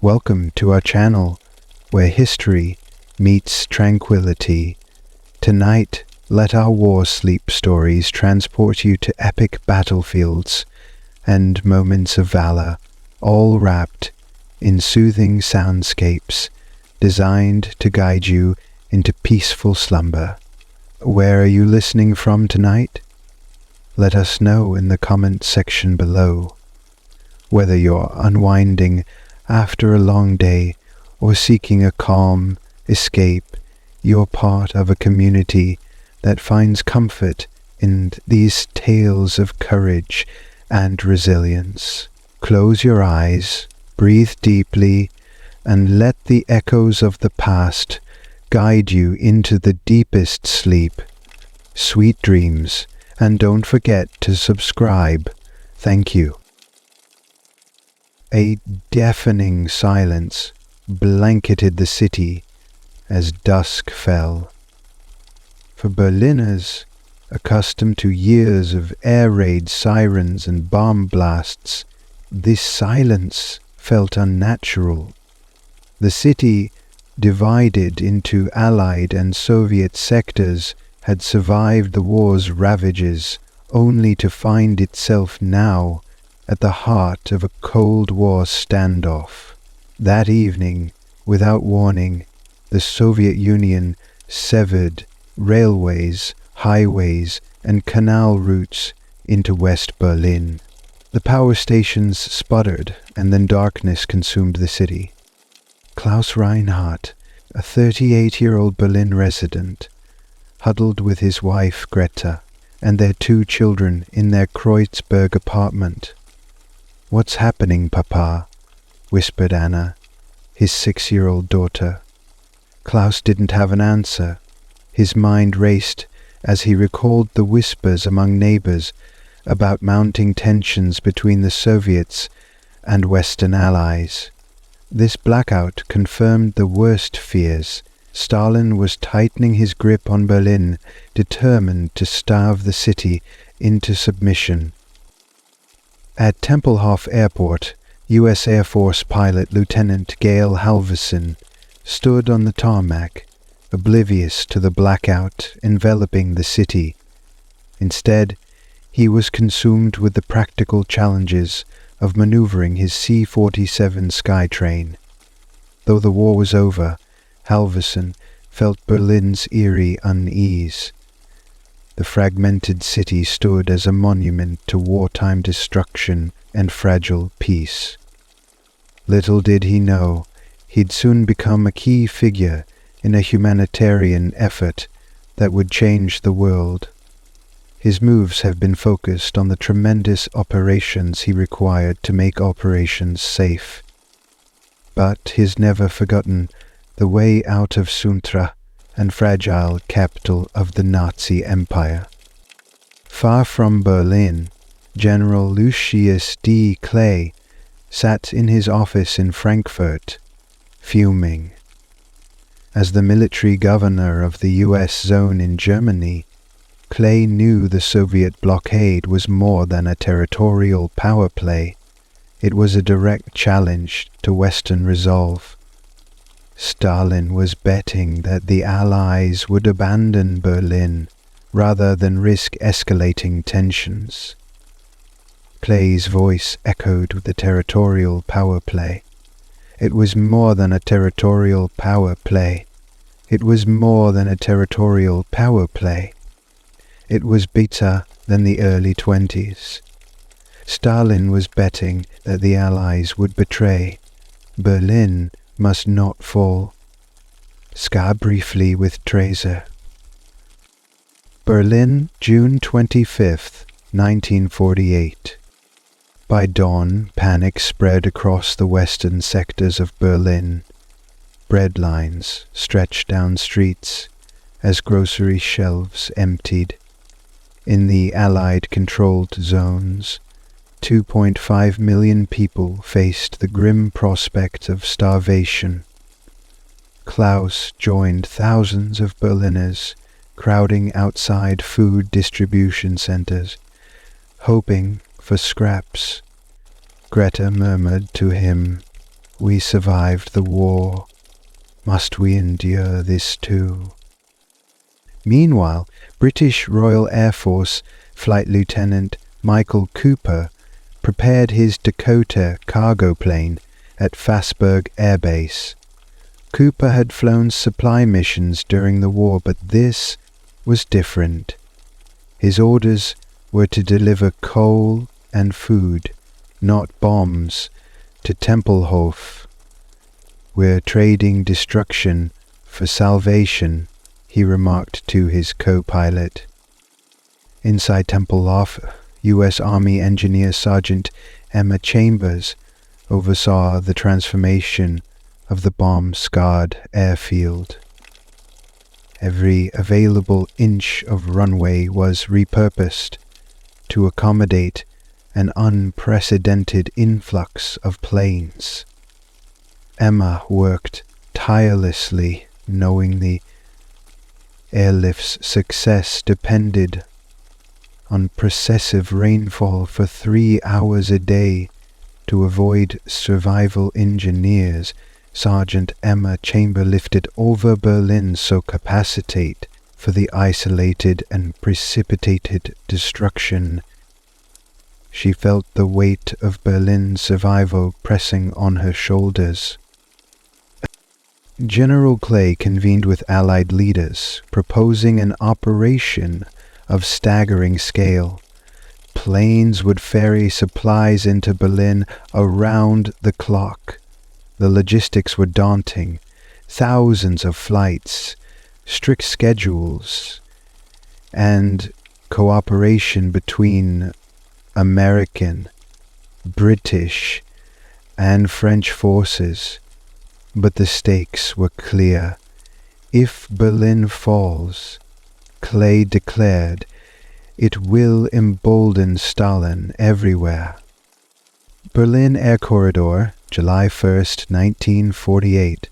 Welcome to our channel, where history meets tranquility. Tonight, let our war sleep stories transport you to epic battlefields and moments of valor, all wrapped in soothing soundscapes designed to guide you into peaceful slumber. Where are you listening from tonight? Let us know in the comment section below. Whether you're unwinding after a long day or seeking a calm escape, you're part of a community that finds comfort in these tales of courage and resilience. Close your eyes, breathe deeply, and let the echoes of the past guide you into the deepest sleep. Sweet dreams, and don't forget to subscribe. Thank you. A deafening silence blanketed the city as dusk fell. For Berliners, accustomed to years of air raid sirens and bomb blasts, this silence felt unnatural. The city, divided into Allied and Soviet sectors, had survived the war's ravages, only to find itself now at the heart of a Cold War standoff. That evening, without warning, the Soviet Union severed railways, highways, and canal routes into West Berlin. The power stations sputtered, and then darkness consumed the city. Klaus Reinhardt, a 38-year-old Berlin resident, huddled with his wife Greta and their 2 children in their Kreuzberg apartment. "What's happening, Papa?" whispered Anna, his 6-year-old daughter. Klaus didn't have an answer. His mind raced as he recalled the whispers among neighbors about mounting tensions between the Soviets and Western allies. This blackout confirmed the worst fears. Stalin was tightening his grip on Berlin, determined to starve the city into submission. At Tempelhof Airport, U.S. Air Force pilot Lieutenant Gail Halvorsen stood on the tarmac, oblivious to the blackout enveloping the city. Instead, he was consumed with the practical challenges of maneuvering his C-47 Skytrain. Though the war was over, Halvorsen felt Berlin's eerie unease. The fragmented city stood as a monument to wartime destruction and fragile peace. Little did he know, he'd soon become a key figure in a humanitarian effort that would change the world. His moves have been focused on the tremendous operations he required to make operations safe. But he's never forgotten the way out of Suntra and fragile capital of the Nazi Empire. Far from Berlin, General Lucius D. Clay sat in his office in Frankfurt, fuming. As the military governor of the U.S. zone in Germany, Clay knew the Soviet blockade was more than a territorial power play. It was a direct challenge to Western resolve. Stalin was betting that the Allies would abandon Berlin rather than risk escalating tensions. Clay's voice echoed with the territorial power play. It was more than a territorial power play. It was more than a territorial power play. It was bigger than the early 20s. Stalin was betting that the Allies would betray. Berlin must not fall. Scar briefly with Tracer. Berlin, June 25th, 1948. By dawn, panic spread across the western sectors of Berlin. Bread lines stretched down streets as grocery shelves emptied. In the Allied-controlled zones, 2.5 million people faced the grim prospect of starvation. Klaus joined thousands of Berliners crowding outside food distribution centers, hoping for scraps. Greta murmured to him, We survived the war. Must we endure this too? Meanwhile, British Royal Air Force Flight Lieutenant Michael Cooper prepared his Dakota cargo plane at Fassburg Air Base. Cooper had flown supply missions during the war, but this was different. His orders were to deliver coal and food, not bombs, to Tempelhof. "We're trading destruction for salvation," he remarked to his co-pilot. Inside Tempelhof, U.S. Army Engineer Sergeant Emma Chambers oversaw the transformation of the bomb-scarred airfield. Every available inch of runway was repurposed to accommodate an unprecedented influx of planes. Emma worked tirelessly, knowing the airlift's success depended on processive rainfall for 3 hours a day. To avoid survival engineers, Sergeant Emma Chamber lifted over Berlin so capacitate for the isolated and precipitated destruction. She felt the weight of Berlin's survival pressing on her shoulders. General Clay convened with Allied leaders, proposing an operation of staggering scale. Planes would ferry supplies into Berlin around the clock. The logistics were daunting. Thousands of flights, strict schedules, and cooperation between American, British, and French forces. But the stakes were clear. If Berlin falls, Clay declared, it will embolden Stalin everywhere. Berlin Air Corridor, July 1st, 1948.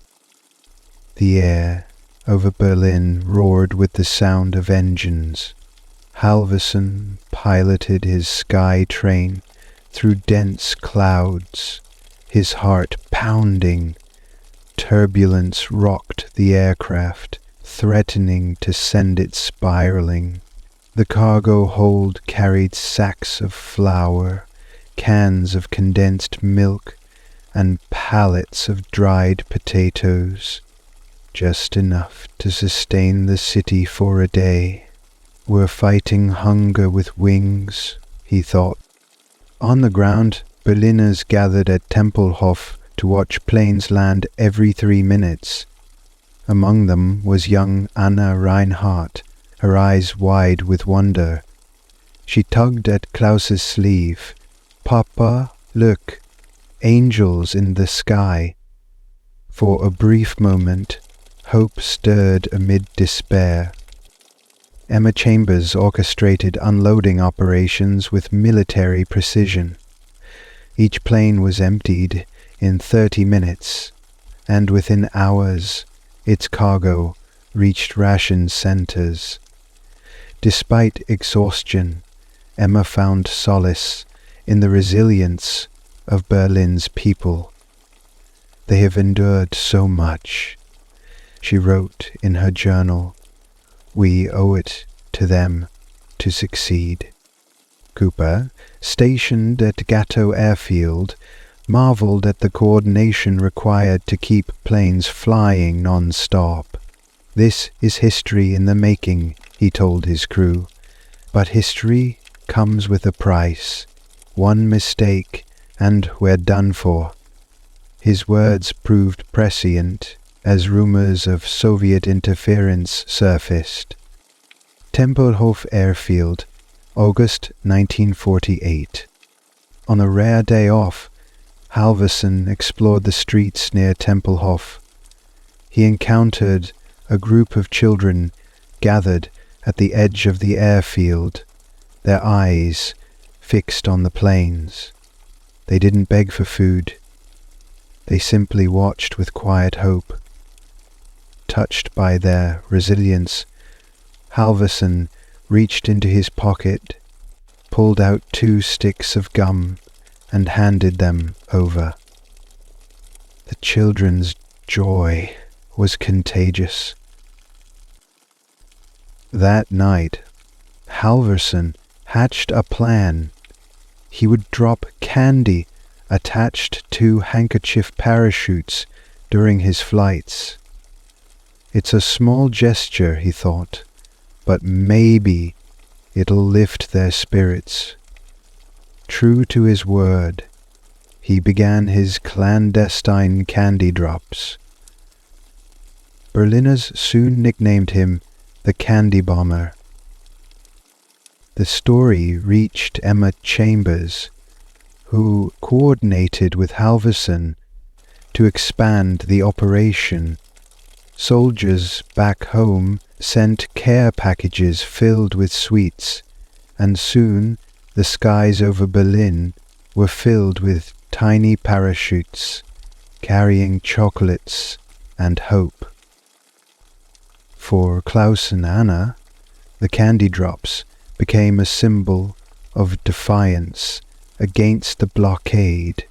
The air over Berlin roared with the sound of engines. Halvorsen piloted his sky train through dense clouds, his heart pounding. Turbulence rocked the aircraft, threatening to send it spiraling. The cargo hold carried sacks of flour, cans of condensed milk, and pallets of dried potatoes, just enough to sustain the city for a day. "We're fighting hunger with wings," he thought. On the ground, Berliners gathered at Tempelhof to watch planes land every 3 minutes. Among them was young Anna Reinhardt, her eyes wide with wonder. She tugged at Klaus's sleeve. "Papa, look, angels in the sky." For a brief moment, hope stirred amid despair. Emma Chambers orchestrated unloading operations with military precision. Each plane was emptied in 30 minutes, and within hours, its cargo reached ration centers. Despite exhaustion, Emma found solace in the resilience of Berlin's people. "They have endured so much," she wrote in her journal. "We owe it to them to succeed." Cooper, stationed at Gatto Airfield, marveled at the coordination required to keep planes flying non-stop. "This is history in the making," he told his crew. "But history comes with a price. One mistake, and we're done for." His words proved prescient as rumors of Soviet interference surfaced. Tempelhof Airfield, August 1948. On a rare day off, Halvorsen explored the streets near Tempelhof. He encountered a group of children gathered at the edge of the airfield, their eyes fixed on the planes. They didn't beg for food. They simply watched with quiet hope. Touched by their resilience, Halvorsen reached into his pocket, pulled out 2 sticks of gum, and handed them over. The children's joy was contagious. That night, Halverson hatched a plan. He would drop candy attached to handkerchief parachutes during his flights. It's a small gesture, he thought, but maybe it'll lift their spirits. True to his word, he began his clandestine candy drops. Berliners soon nicknamed him the Candy Bomber. The story reached Emma Chambers, who coordinated with Halverson to expand the operation. Soldiers back home sent care packages filled with sweets, and soon the skies over Berlin were filled with tiny parachutes carrying chocolates and hope. For Klaus and Anna, the candy drops became a symbol of defiance against the blockade.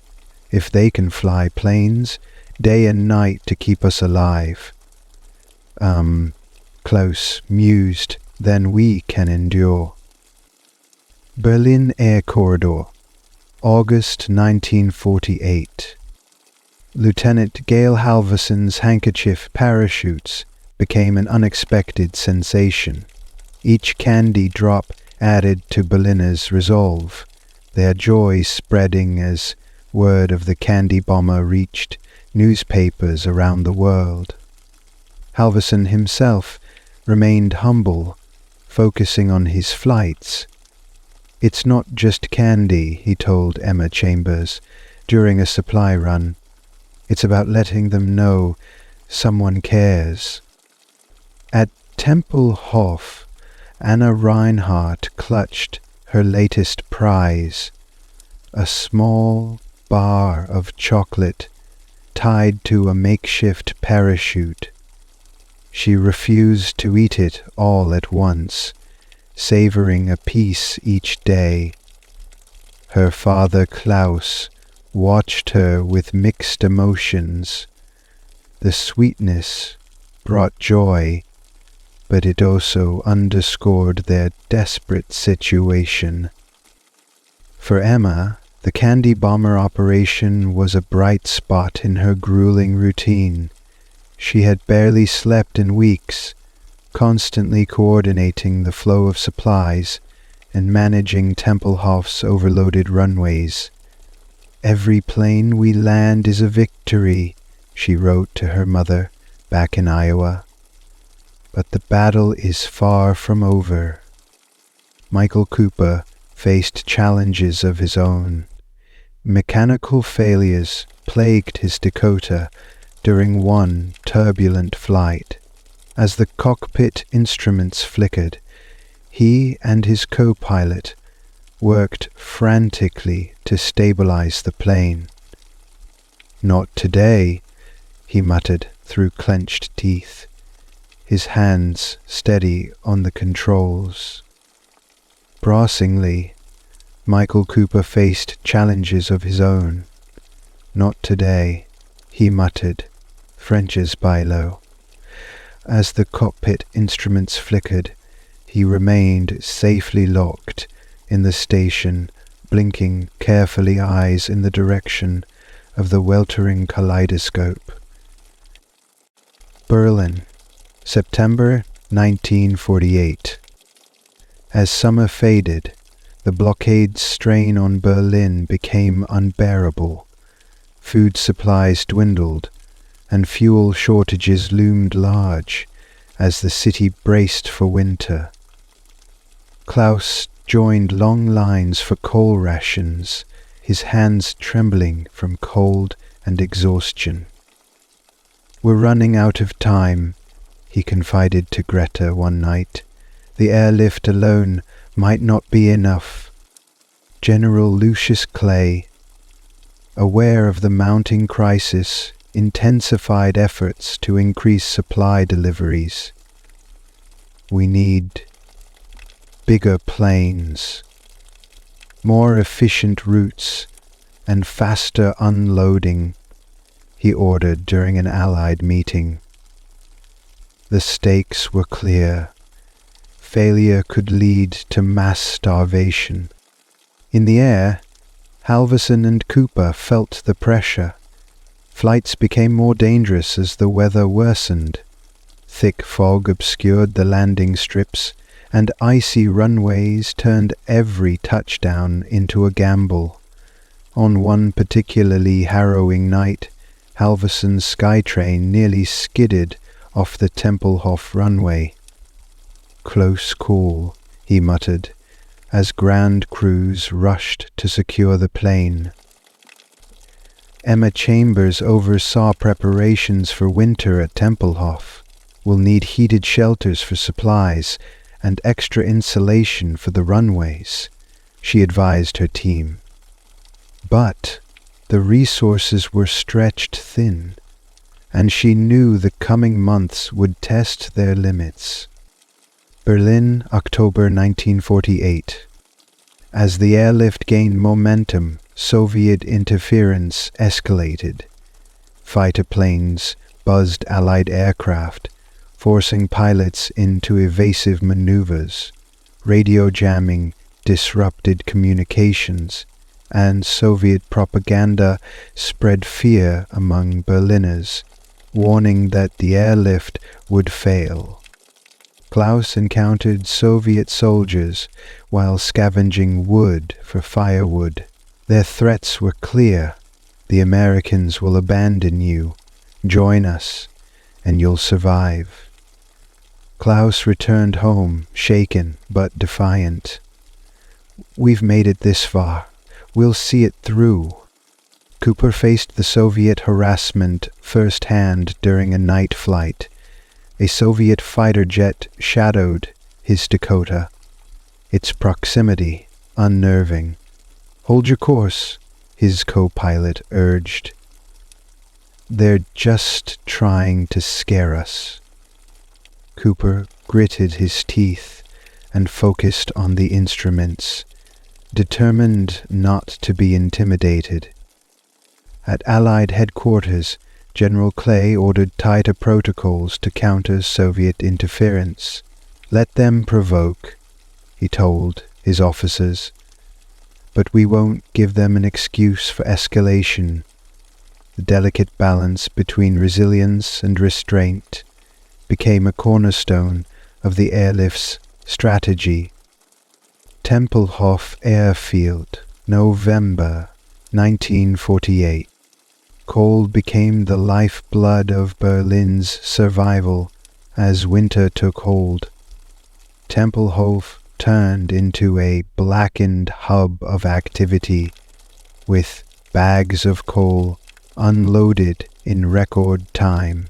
If they can fly planes day and night to keep us alive, Klaus mused, then we can endure. Berlin Air Corridor, August 1948. Lieutenant Gail Halverson's handkerchief parachutes became an unexpected sensation. Each candy drop added to Berliners' resolve, their joy spreading as word of the candy bomber reached newspapers around the world. Halverson himself remained humble, focusing on his flights. "It's not just candy," he told Emma Chambers during a supply run. "It's about letting them know someone cares." At Tempelhof, Anna Reinhardt clutched her latest prize, a small bar of chocolate tied to a makeshift parachute. She refused to eat it all at once, savoring a piece each day. Her father Klaus watched her with mixed emotions. The sweetness brought joy, but it also underscored their desperate situation. For Emma, the candy bomber operation was a bright spot in her grueling routine. She had barely slept in weeks, constantly coordinating the flow of supplies and managing Tempelhof's overloaded runways. "Every plane we land is a victory," she wrote to her mother back in Iowa. But the battle is far from over. Michael Cooper faced challenges of his own. Mechanical failures plagued his Dakota during one turbulent flight. As the cockpit instruments flickered, he and his co-pilot worked frantically to stabilize the plane. "Not today," he muttered through clenched teeth, his hands steady on the controls. Brassingly, Michael Cooper faced challenges of his own. "Not today," he muttered, French's by-low. As the cockpit instruments flickered, he remained safely locked in the station, blinking carefully eyes in the direction of the weltering kaleidoscope. Berlin, September 1948. As summer faded, the blockade's strain on Berlin became unbearable. Food supplies dwindled, and fuel shortages loomed large as the city braced for winter. Klaus joined long lines for coal rations, his hands trembling from cold and exhaustion. "We're running out of time," he confided to Greta one night. "The airlift alone might not be enough." General Lucius Clay, aware of the mounting crisis, intensified efforts to increase supply deliveries. "We need bigger planes, more efficient routes, and faster unloading. he ordered during an Allied meeting. The stakes were clear. Failure could lead to mass starvation. In the air, Halverson and Cooper felt the pressure. Flights became more dangerous as the weather worsened. Thick fog obscured the landing strips, and icy runways turned every touchdown into a gamble. On one particularly harrowing night, Halverson's Skytrain nearly skidded off the Tempelhof runway. "Close call," he muttered, as ground crews rushed to secure the plane. Emma Chambers oversaw preparations for winter at Tempelhof. "We'll need heated shelters for supplies and extra insulation for the runways," she advised her team. But the resources were stretched thin, and she knew the coming months would test their limits. Berlin, October 1948. As the airlift gained momentum, Soviet interference escalated. Fighter planes buzzed Allied aircraft, forcing pilots into evasive maneuvers. Radio jamming disrupted communications, and Soviet propaganda spread fear among Berliners, warning that the airlift would fail. Klaus encountered Soviet soldiers while scavenging wood for firewood. Their threats were clear. "The Americans will abandon you. Join us, and you'll survive." Klaus returned home, shaken but defiant. "We've made it this far. We'll see it through." Cooper faced the Soviet harassment firsthand during a night flight. A Soviet fighter jet shadowed his Dakota, its proximity unnerving. "Hold your course," his co-pilot urged. "They're just trying to scare us." Cooper gritted his teeth and focused on the instruments, determined not to be intimidated. At Allied headquarters, General Clay ordered tighter protocols to counter Soviet interference. "Let them provoke," he told his officers, "but we won't give them an excuse for escalation." The delicate balance between resilience and restraint became a cornerstone of the airlift's strategy. Tempelhof Airfield, November 1948. Coal became the lifeblood of Berlin's survival as winter took hold. Tempelhof turned into a blackened hub of activity, with bags of coal unloaded in record time.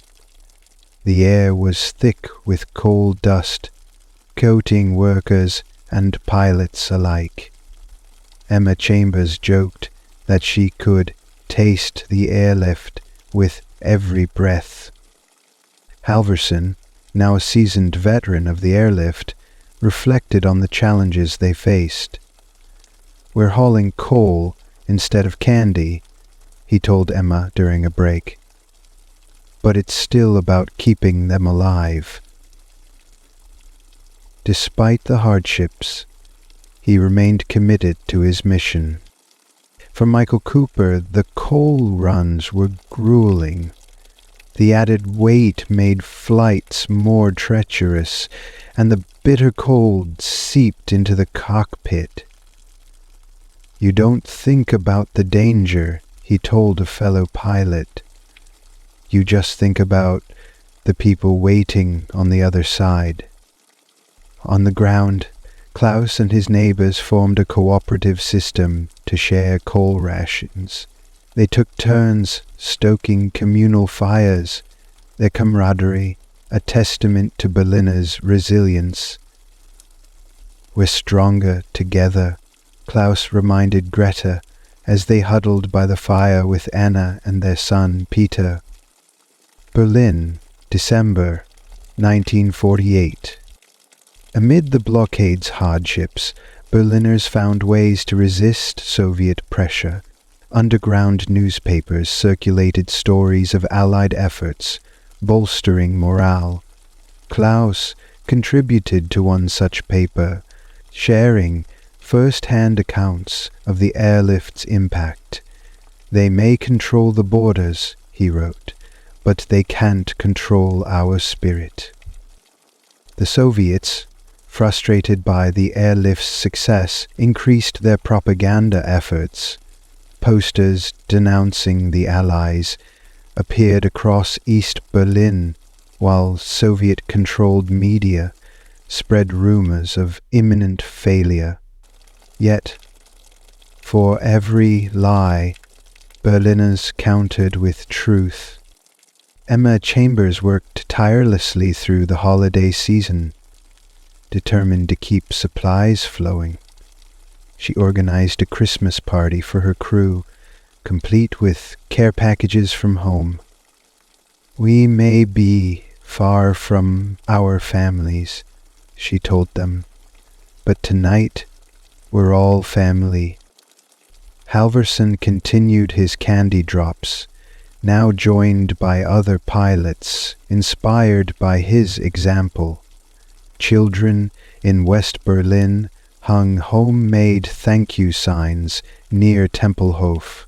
The air was thick with coal dust, coating workers and pilots alike. Emma Chambers joked that she could taste the airlift with every breath. Halverson, now a seasoned veteran of the airlift, reflected on the challenges they faced. "We're hauling coal instead of candy," he told Emma during a break. "But it's still about keeping them alive." Despite the hardships, he remained committed to his mission. For Michael Cooper, the coal runs were grueling. The added weight made flights more treacherous, and the bitter cold seeped into the cockpit. "You don't think about the danger," he told a fellow pilot. "You just think about the people waiting on the other side." On the ground, Klaus and his neighbors formed a cooperative system to share coal rations. They took turns stoking communal fires, their camaraderie a testament to Berliners' resilience. "We're stronger together," Klaus reminded Greta as they huddled by the fire with Anna and their son Peter. Berlin, December 1948. Amid the blockade's hardships, Berliners found ways to resist Soviet pressure. underground newspapers circulated stories of Allied efforts, bolstering morale. Klaus contributed to one such paper, sharing first-hand accounts of the airlift's impact. "They may control the borders," he wrote, "but they can't control our spirit." The Soviets, frustrated by the airlift's success, increased their propaganda efforts. Posters denouncing the Allies appeared across East Berlin, while Soviet-controlled media spread rumors of imminent failure. Yet, for every lie, Berliners countered with truth. Emma Chambers worked tirelessly through the holiday season, determined to keep supplies flowing. She organized a Christmas party for her crew, complete with care packages from home. "We may be far from our families," she told them, "but tonight we're all family." Halverson continued his candy drops, now joined by other pilots, inspired by his example. Children in West Berlin hung homemade thank you signs near Tempelhof,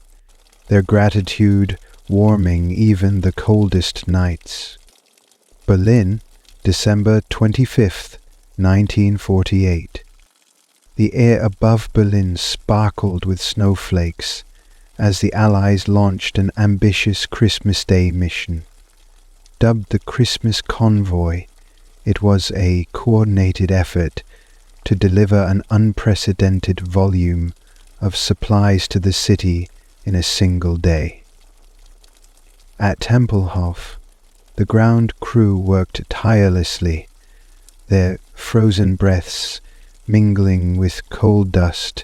their gratitude warming even the coldest nights. Berlin, December 25th, 1948. The air above Berlin sparkled with snowflakes as the Allies launched an ambitious Christmas Day mission. Dubbed the Christmas Convoy, it was a coordinated effort to deliver an unprecedented volume of supplies to the city in a single day. At Tempelhof, the ground crew worked tirelessly, their frozen breaths mingling with coal dust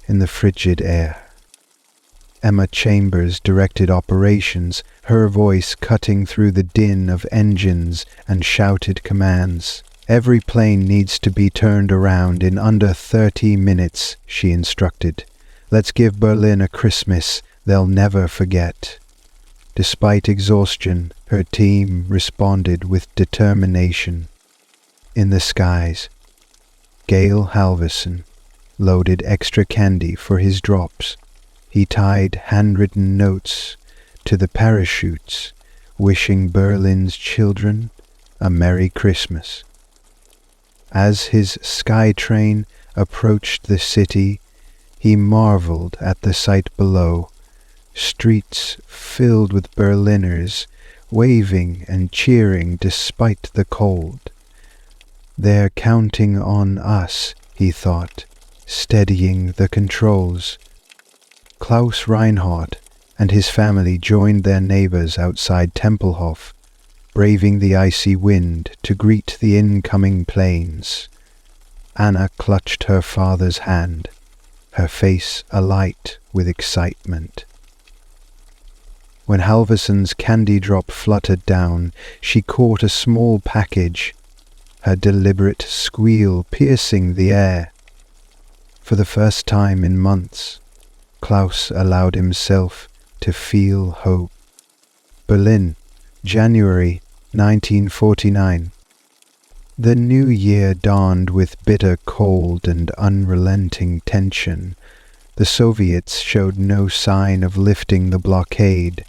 in the frigid air. Emma Chambers directed operations, her voice cutting through the din of engines and shouted commands. "Every plane needs to be turned around in under 30 minutes, she instructed. "Let's give Berlin a Christmas they'll never forget." Despite exhaustion, her team responded with determination. In the skies, Gail Halverson loaded extra candy for his drops. He tied handwritten notes to the parachutes, wishing Berlin's children a Merry Christmas. As his sky train approached the city, he marveled at the sight below, streets filled with Berliners, waving and cheering despite the cold. "They're counting on us," he thought, steadying the controls. Klaus Reinhardt and his family joined their neighbors outside Tempelhof, braving the icy wind to greet the incoming planes. Anna clutched her father's hand, her face alight with excitement. When Halverson's candy drop fluttered down, she caught a small package, her deliberate squeal piercing the air. For the first time in months, Klaus allowed himself to feel hope. Berlin, January 1949. The new year dawned with bitter cold and unrelenting tension. The Soviets showed no sign of lifting the blockade,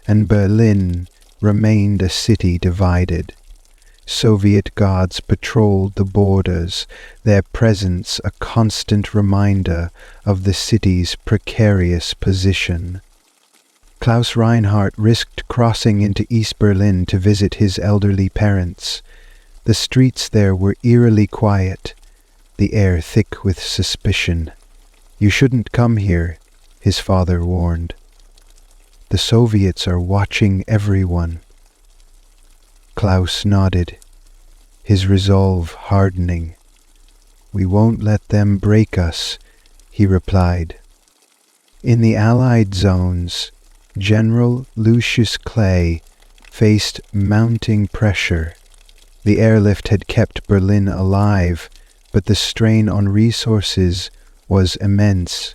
and Berlin remained a city divided. Soviet guards patrolled the borders, their presence a constant reminder of the city's precarious position. Klaus Reinhardt risked crossing into East Berlin to visit his elderly parents. The streets there were eerily quiet, the air thick with suspicion. "You shouldn't come here," his father warned. "The Soviets are watching everyone." Klaus nodded, his resolve hardening. "We won't let them break us," he replied. In the Allied zones, General Lucius Clay faced mounting pressure. The airlift had kept Berlin alive, but the strain on resources was immense.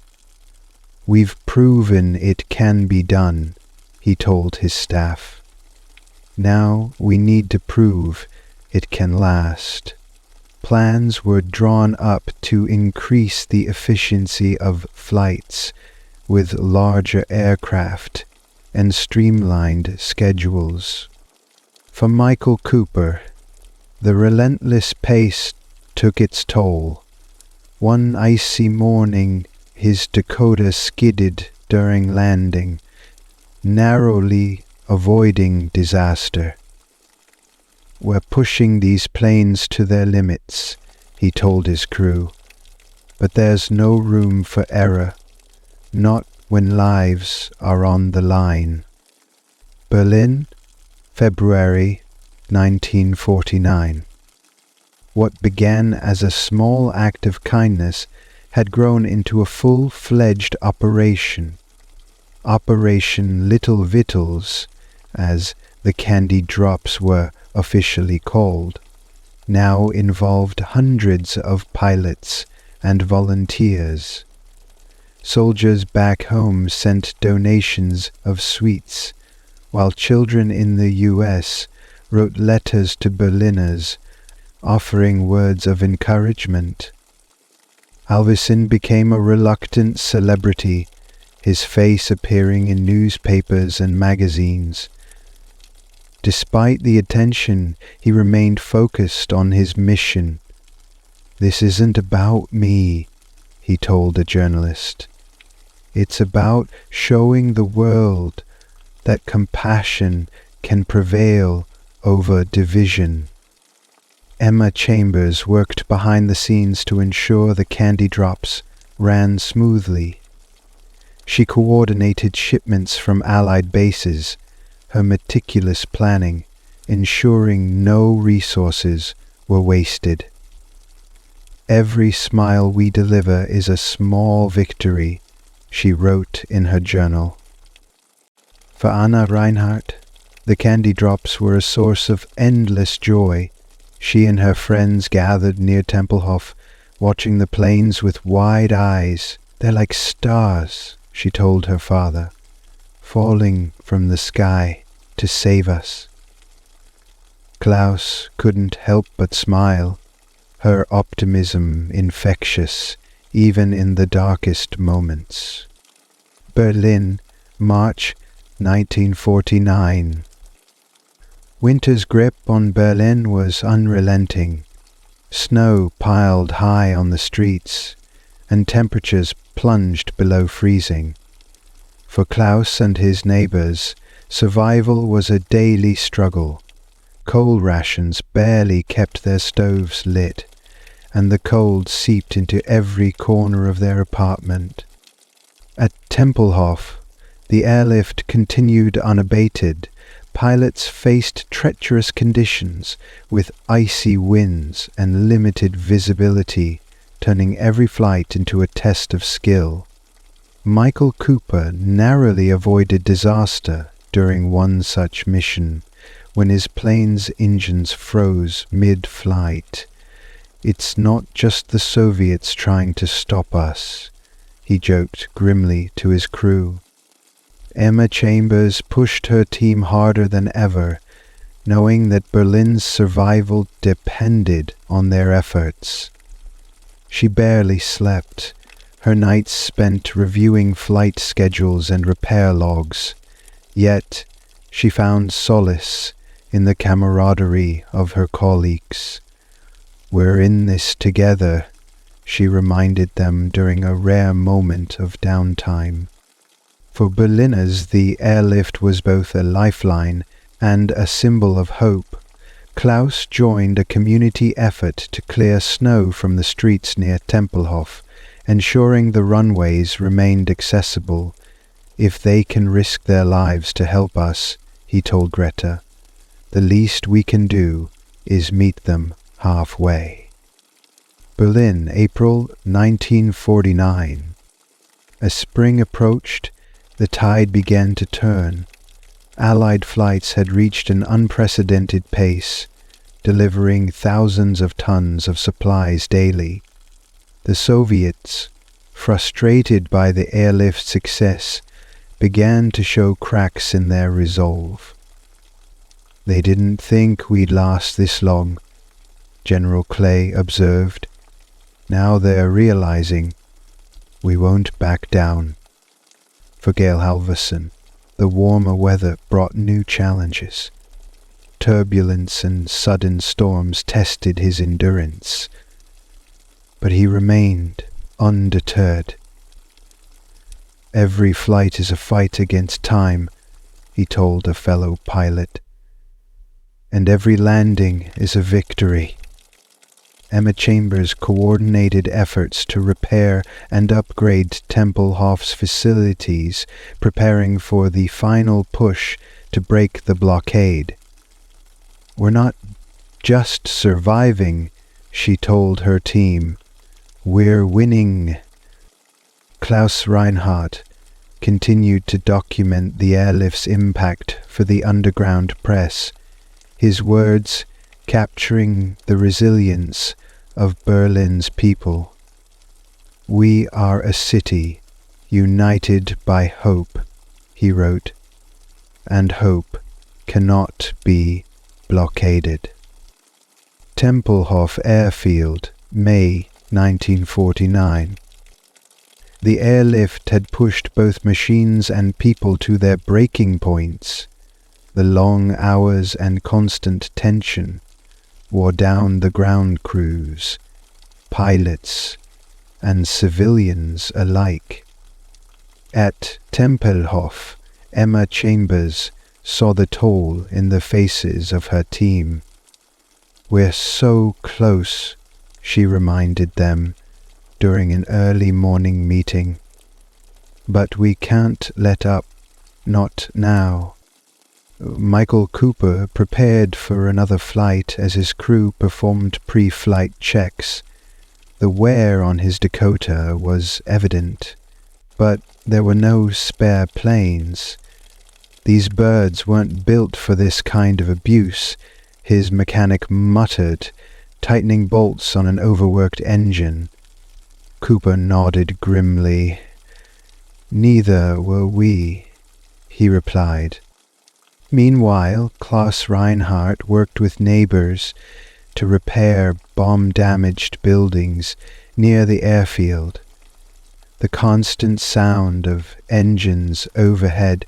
"We've proven it can be done," he told his staff. "Now we need to prove it can last." Plans were drawn up to increase the efficiency of flights with larger aircraft and streamlined schedules. For Michael Cooper, the relentless pace took its toll. One icy morning, his Dakota skidded during landing, narrowly avoiding disaster. "We're pushing these planes to their limits," he told his crew, "but there's no room for error, not when lives are on the line." Berlin, February 1949. What began as a small act of kindness had grown into a full-fledged operation. Operation Little Victuals, as the candy drops were officially called, now involved hundreds of pilots and volunteers. Soldiers back home sent donations of sweets, while children in the US wrote letters to Berliners offering words of encouragement. Alvison became a reluctant celebrity, his face appearing in newspapers and magazines. Despite the attention, he remained focused on his mission. "This isn't about me," he told a journalist. "It's about showing the world that compassion can prevail over division." Emma Chambers worked behind the scenes to ensure the candy drops ran smoothly. She coordinated shipments from Allied bases, her meticulous planning ensuring no resources were wasted. "Every smile we deliver is a small victory," she wrote in her journal. For Anna Reinhardt, the candy drops were a source of endless joy. She and her friends gathered near Tempelhof, watching the planes with wide eyes. "They're like stars," she told her father, "falling from the sky to save us." Klaus couldn't help but smile, her optimism infectious, even in the darkest moments. Berlin, March 1949. Winter's grip on Berlin was unrelenting. Snow piled high on the streets, and temperatures plunged below freezing. For Klaus and his neighbors, survival was a daily struggle. Coal rations barely kept their stoves lit, and the cold seeped into every corner of their apartment. At Tempelhof, the airlift continued unabated. Pilots faced treacherous conditions with icy winds and limited visibility, turning every flight into a test of skill. Michael Cooper narrowly avoided disaster during one such mission, when his plane's engines froze mid-flight. "It's not just the Soviets trying to stop us," he joked grimly to his crew. Emma Chambers pushed her team harder than ever, knowing that Berlin's survival depended on their efforts. She barely slept, her nights spent reviewing flight schedules and repair logs. Yet she found solace in the camaraderie of her colleagues. "We're in this together," she reminded them during a rare moment of downtime. For Berliners, the airlift was both a lifeline and a symbol of hope. Klaus joined a community effort to clear snow from the streets near Tempelhof, ensuring the runways remained accessible. "If they can risk their lives to help us," he told Greta, "the least we can do is meet them halfway." Berlin, April 1949. As spring approached, the tide began to turn. Allied flights had reached an unprecedented pace, delivering thousands of tons of supplies daily. The Soviets, frustrated by the airlift's success, began to show cracks in their resolve. "They didn't think we'd last this long," General Clay observed. "Now they're realizing we won't back down." For Gail Halverson, the warmer weather brought new challenges. Turbulence and sudden storms tested his endurance, but he remained undeterred. "Every flight is a fight against time," he told a fellow pilot, "and every landing is a victory." Emma Chambers coordinated efforts to repair and upgrade Tempelhof's facilities, preparing for the final push to break the blockade. "We're not just surviving," she told her team. "We're winning." Klaus Reinhardt continued to document the airlift's impact for the underground press, his words capturing the resilience of Berlin's people. "We are a city united by hope," he wrote, "and hope cannot be blockaded." Tempelhof Airfield, May 1949. The airlift had pushed both machines and people to their breaking points. The long hours and constant tension wore down the ground crews, pilots, and civilians alike. At Tempelhof, Emma Chambers saw the toll in the faces of her team. "We're so close," she reminded them during an early morning meeting. "But we can't let up, not now." Michael Cooper prepared for another flight as his crew performed pre-flight checks. The wear on his Dakota was evident, but there were no spare planes. "These birds weren't built for this kind of abuse," his mechanic muttered, tightening bolts on an overworked engine. Cooper nodded grimly. "Neither were we," he replied. Meanwhile, Klaus Reinhardt worked with neighbors to repair bomb-damaged buildings near the airfield. The constant sound of engines overhead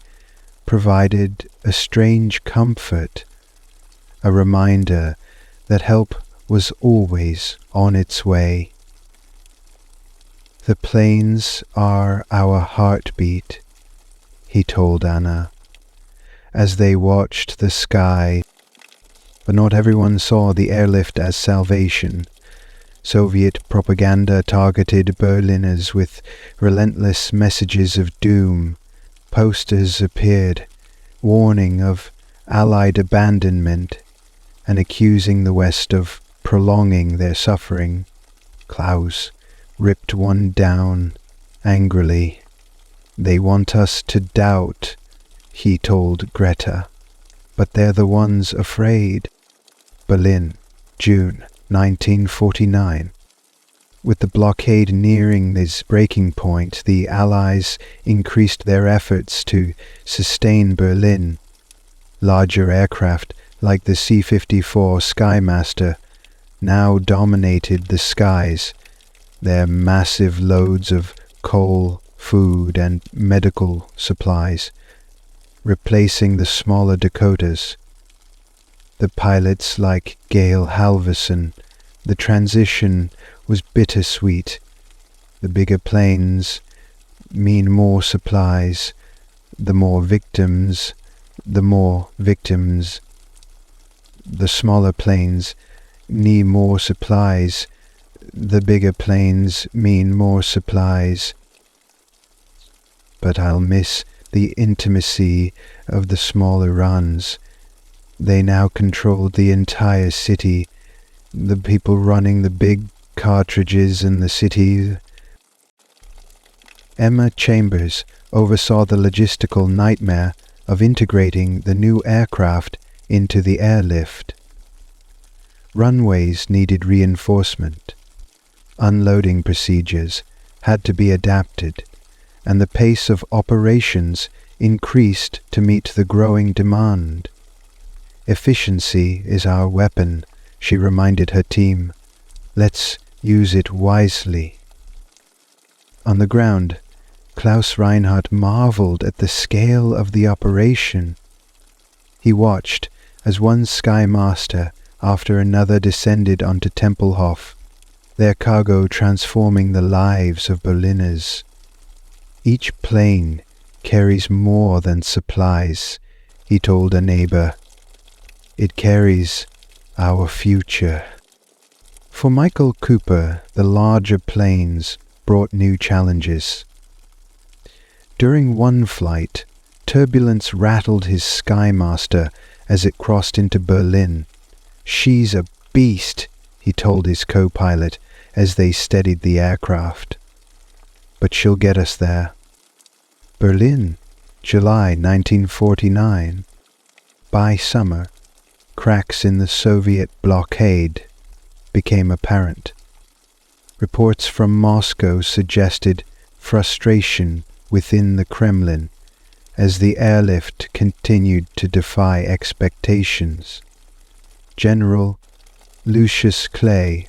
provided a strange comfort, a reminder that help was always on its way. "The planes are our heartbeat," he told Anna, as they watched the sky. But not everyone saw the airlift as salvation. Soviet propaganda targeted Berliners with relentless messages of doom. Posters appeared, warning of Allied abandonment and accusing the West of prolonging their suffering. Klaus ripped one down angrily. "They want us to doubt," he told Greta, "but they're the ones afraid." Berlin, June 1949. With the blockade nearing this breaking point, the Allies increased their efforts to sustain Berlin. Larger aircraft, like the C-54 Skymaster, now dominated the skies, their massive loads of coal, food, and medical supplies, replacing the smaller Dakotas. The pilots like Gail Halverson, the transition was bittersweet. The bigger planes mean more supplies, the more victims. The smaller planes need more supplies, the bigger planes mean more supplies. But I'll miss the intimacy of the smaller runs. They now controlled the entire city, the people running the big cartridges in the city. Emma Chambers oversaw the logistical nightmare of integrating the new aircraft into the airlift. Runways needed reinforcement. Unloading procedures had to be adapted, and the pace of operations increased to meet the growing demand. Efficiency is our weapon, she reminded her team. Let's use it wisely. On the ground, Klaus Reinhardt marveled at the scale of the operation. He watched as one Sky Master after another descended onto Tempelhof, their cargo transforming the lives of Berliners. Each plane carries more than supplies, he told a neighbor. It carries our future. For Michael Cooper, the larger planes brought new challenges. During one flight, turbulence rattled his Sky Master as it crossed into Berlin. "She's a beast," he told his co-pilot as they steadied the aircraft. "But she'll get us there." Berlin, July 1949. By summer, cracks in the Soviet blockade became apparent. Reports from Moscow suggested frustration within the Kremlin as the airlift continued to defy expectations. General Lucius Clay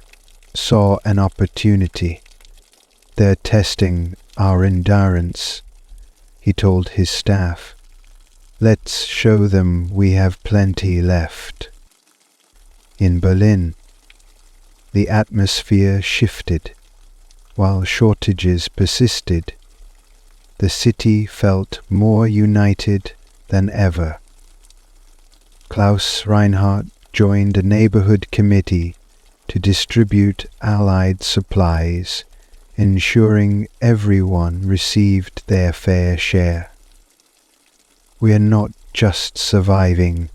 saw an opportunity. "They're testing our endurance," he told his staff. "Let's show them we have plenty left." In Berlin, the atmosphere shifted. While shortages persisted, the city felt more united than ever. Klaus Reinhardt joined a neighborhood committee to distribute Allied supplies, ensuring everyone received their fair share. "We are not just surviving,"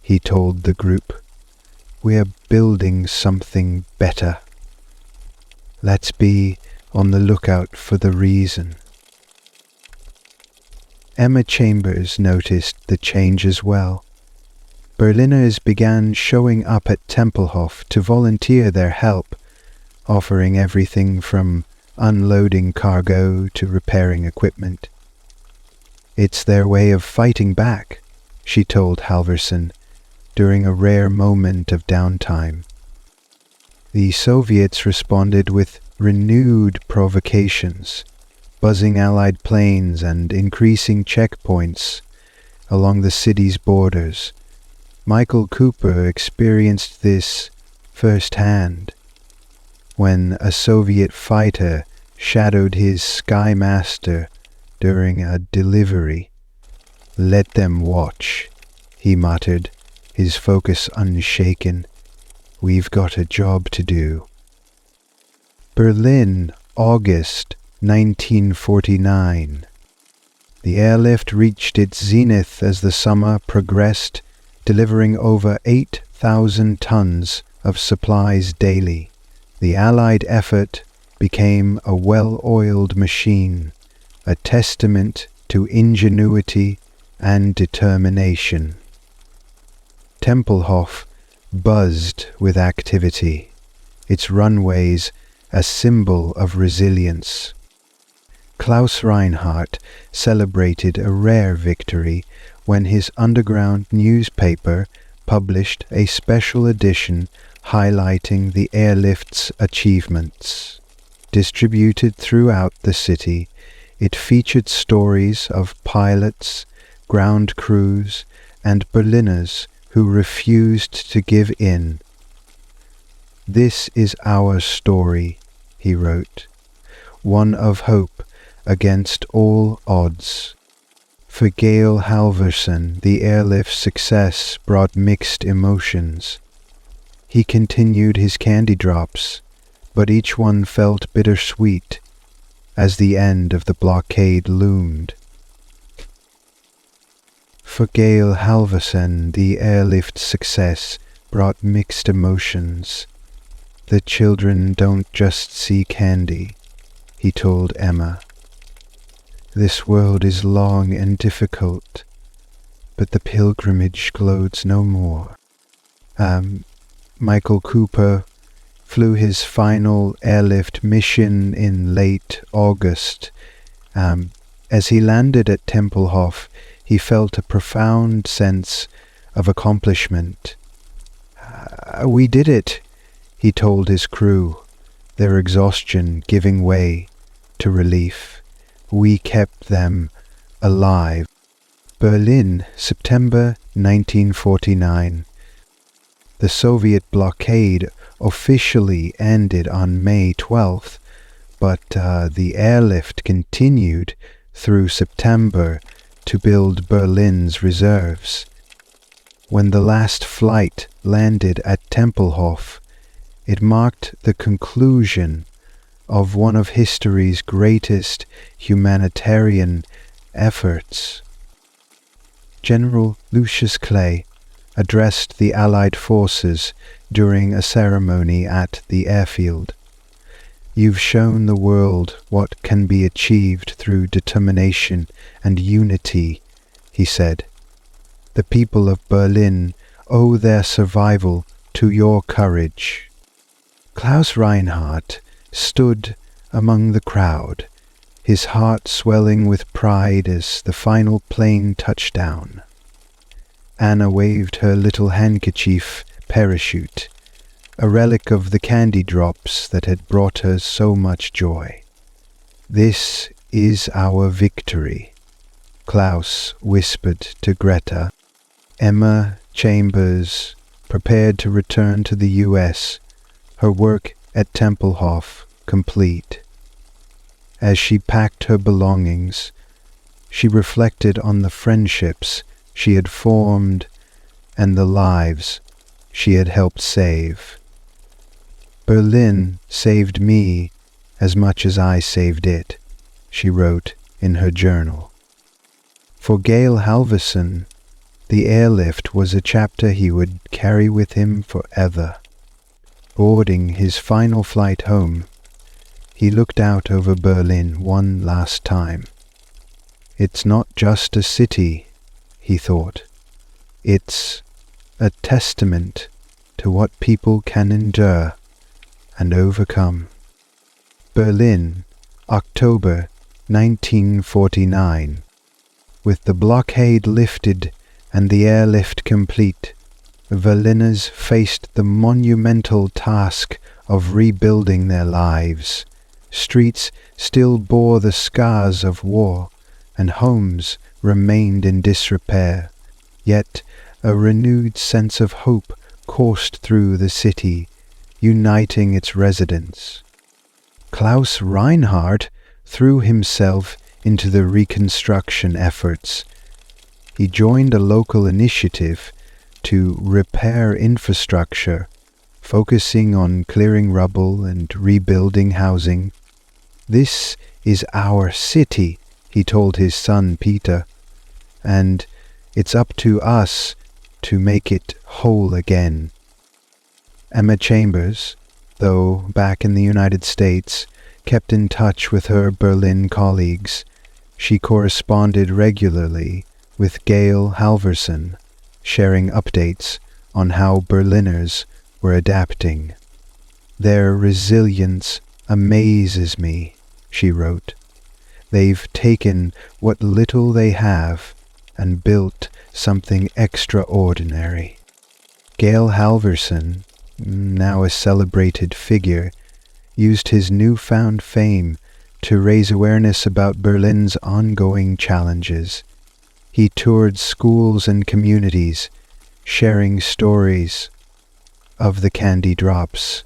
he told the group. "We are building something better. Let's be on the lookout for the reason." Emma Chambers noticed the change as well. Berliners began showing up at Tempelhof to volunteer their help, offering everything from unloading cargo to repairing equipment. "It's their way of fighting back," she told Halverson during a rare moment of downtime. The Soviets responded with renewed provocations, buzzing Allied planes and increasing checkpoints along the city's borders. Michael Cooper experienced this firsthand when a Soviet fighter shadowed his Sky Master during a delivery. "Let them watch," he muttered, his focus unshaken. "We've got a job to do." Berlin, August 1949. The airlift reached its zenith as the summer progressed, delivering over 8,000 tons of supplies daily. The Allied effort became a well-oiled machine, a testament to ingenuity and determination. Tempelhof buzzed with activity, its runways a symbol of resilience. Klaus Reinhardt celebrated a rare victory when his underground newspaper published a special edition highlighting the airlift's achievements. Distributed throughout the city, it featured stories of pilots, ground crews, and Berliners who refused to give in. "This is our story," he wrote, "one of hope against all odds." For Gail Halverson, the airlift's success brought mixed emotions. He continued his candy drops, but each one felt bittersweet as the end of the blockade loomed. For Gail Halverson, the airlift's success brought mixed emotions. "The children don't just see candy," he told Emma. "This world is long and difficult, but the pilgrimage gloats no more." Michael Cooper flew his final airlift mission in late August. As he landed at Tempelhof, he felt a profound sense of accomplishment. We did it, he told his crew, their exhaustion giving way to relief. We kept them alive. Berlin, September 1949. The Soviet blockade officially ended on May 12th, but the airlift continued through September to build Berlin's reserves. When the last flight landed at Tempelhof, it marked the conclusion of one of history's greatest humanitarian efforts. General Lucius Clay addressed the Allied forces during a ceremony at the airfield. You've shown the world what can be achieved through determination and unity, he said. The people of Berlin owe their survival to your courage. Klaus Reinhardt stood among the crowd, his heart swelling with pride as the final plane touched down. Anna waved her little handkerchief parachute, a relic of the candy drops that had brought her so much joy. This is our victory, Klaus whispered to Greta. Emma Chambers prepared to return to the US, her work at Tempelhof complete. As she packed her belongings, she reflected on the friendships she had formed and the lives she had helped save. Berlin saved me as much as I saved it, she wrote in her journal. For Gail Halvorson, the airlift was a chapter he would carry with him forever. Boarding his final flight home, he looked out over Berlin one last time. It's not just a city, he thought. It's a testament to what people can endure and overcome. Berlin, October 1949. With the blockade lifted and the airlift complete, Berliners faced the monumental task of rebuilding their lives. Streets still bore the scars of war, and homes remained in disrepair. Yet a renewed sense of hope coursed through the city, uniting its residents. Klaus Reinhardt threw himself into the reconstruction efforts. He joined a local initiative to repair infrastructure, focusing on clearing rubble and rebuilding housing. This is our city, he told his son Peter, and it's up to us to make it whole again. Emma Chambers, though back in the United States, kept in touch with her Berlin colleagues. She corresponded regularly with Gail Halvorson, sharing updates on how Berliners were adapting. Their resilience amazes me, she wrote. They've taken what little they have and built something extraordinary. Gail Halvorson, now a celebrated figure, used his newfound fame to raise awareness about Berlin's ongoing challenges. He toured schools and communities, sharing stories of the candy drops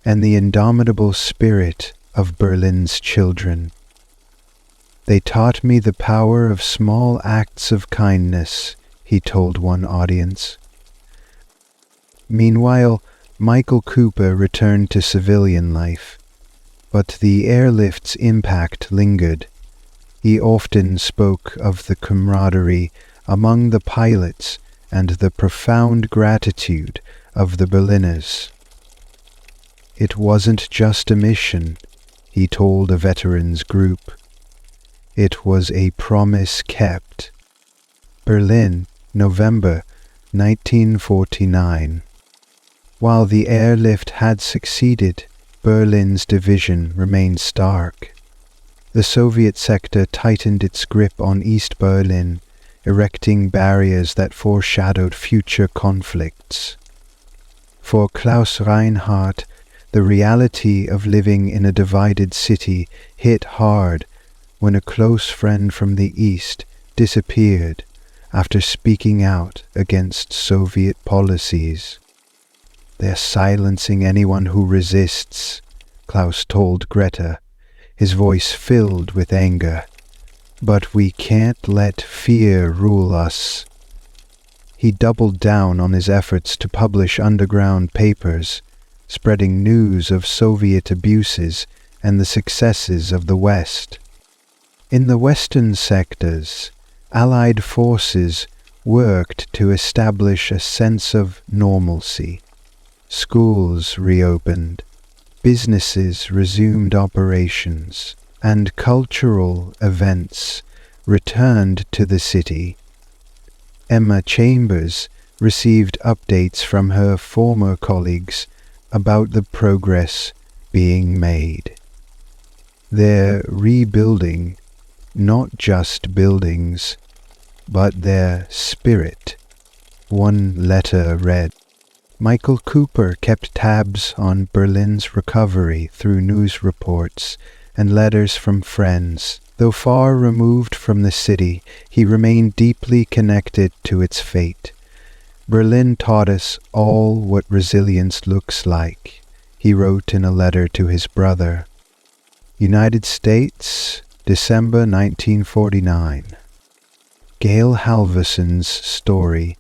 and the indomitable spirit of Berlin's children. They taught me the power of small acts of kindness, he told one audience. Meanwhile, Michael Cooper returned to civilian life, but the airlift's impact lingered. He often spoke of the camaraderie among the pilots and the profound gratitude of the Berliners. It wasn't just a mission, he told a veterans group. It was a promise kept. Berlin, November 1949. While the airlift had succeeded, Berlin's division remained stark. The Soviet sector tightened its grip on East Berlin, erecting barriers that foreshadowed future conflicts. For Klaus Reinhardt, the reality of living in a divided city hit hard when a close friend from the East disappeared after speaking out against Soviet policies. "They're silencing anyone who resists," Klaus told Greta, his voice filled with anger. "But we can't let fear rule us." He doubled down on his efforts to publish underground papers, spreading news of Soviet abuses and the successes of the West. In the Western sectors, Allied forces worked to establish a sense of normalcy. Schools reopened, businesses resumed operations, and cultural events returned to the city. Emma Chambers received updates from her former colleagues about the progress being made. They're rebuilding not just buildings, but their spirit, one letter read. Michael Cooper kept tabs on Berlin's recovery through news reports and letters from friends. Though far removed from the city, he remained deeply connected to its fate. "Berlin taught us all what resilience looks like," he wrote in a letter to his brother. United States, December 1949. Gail Halvorson's story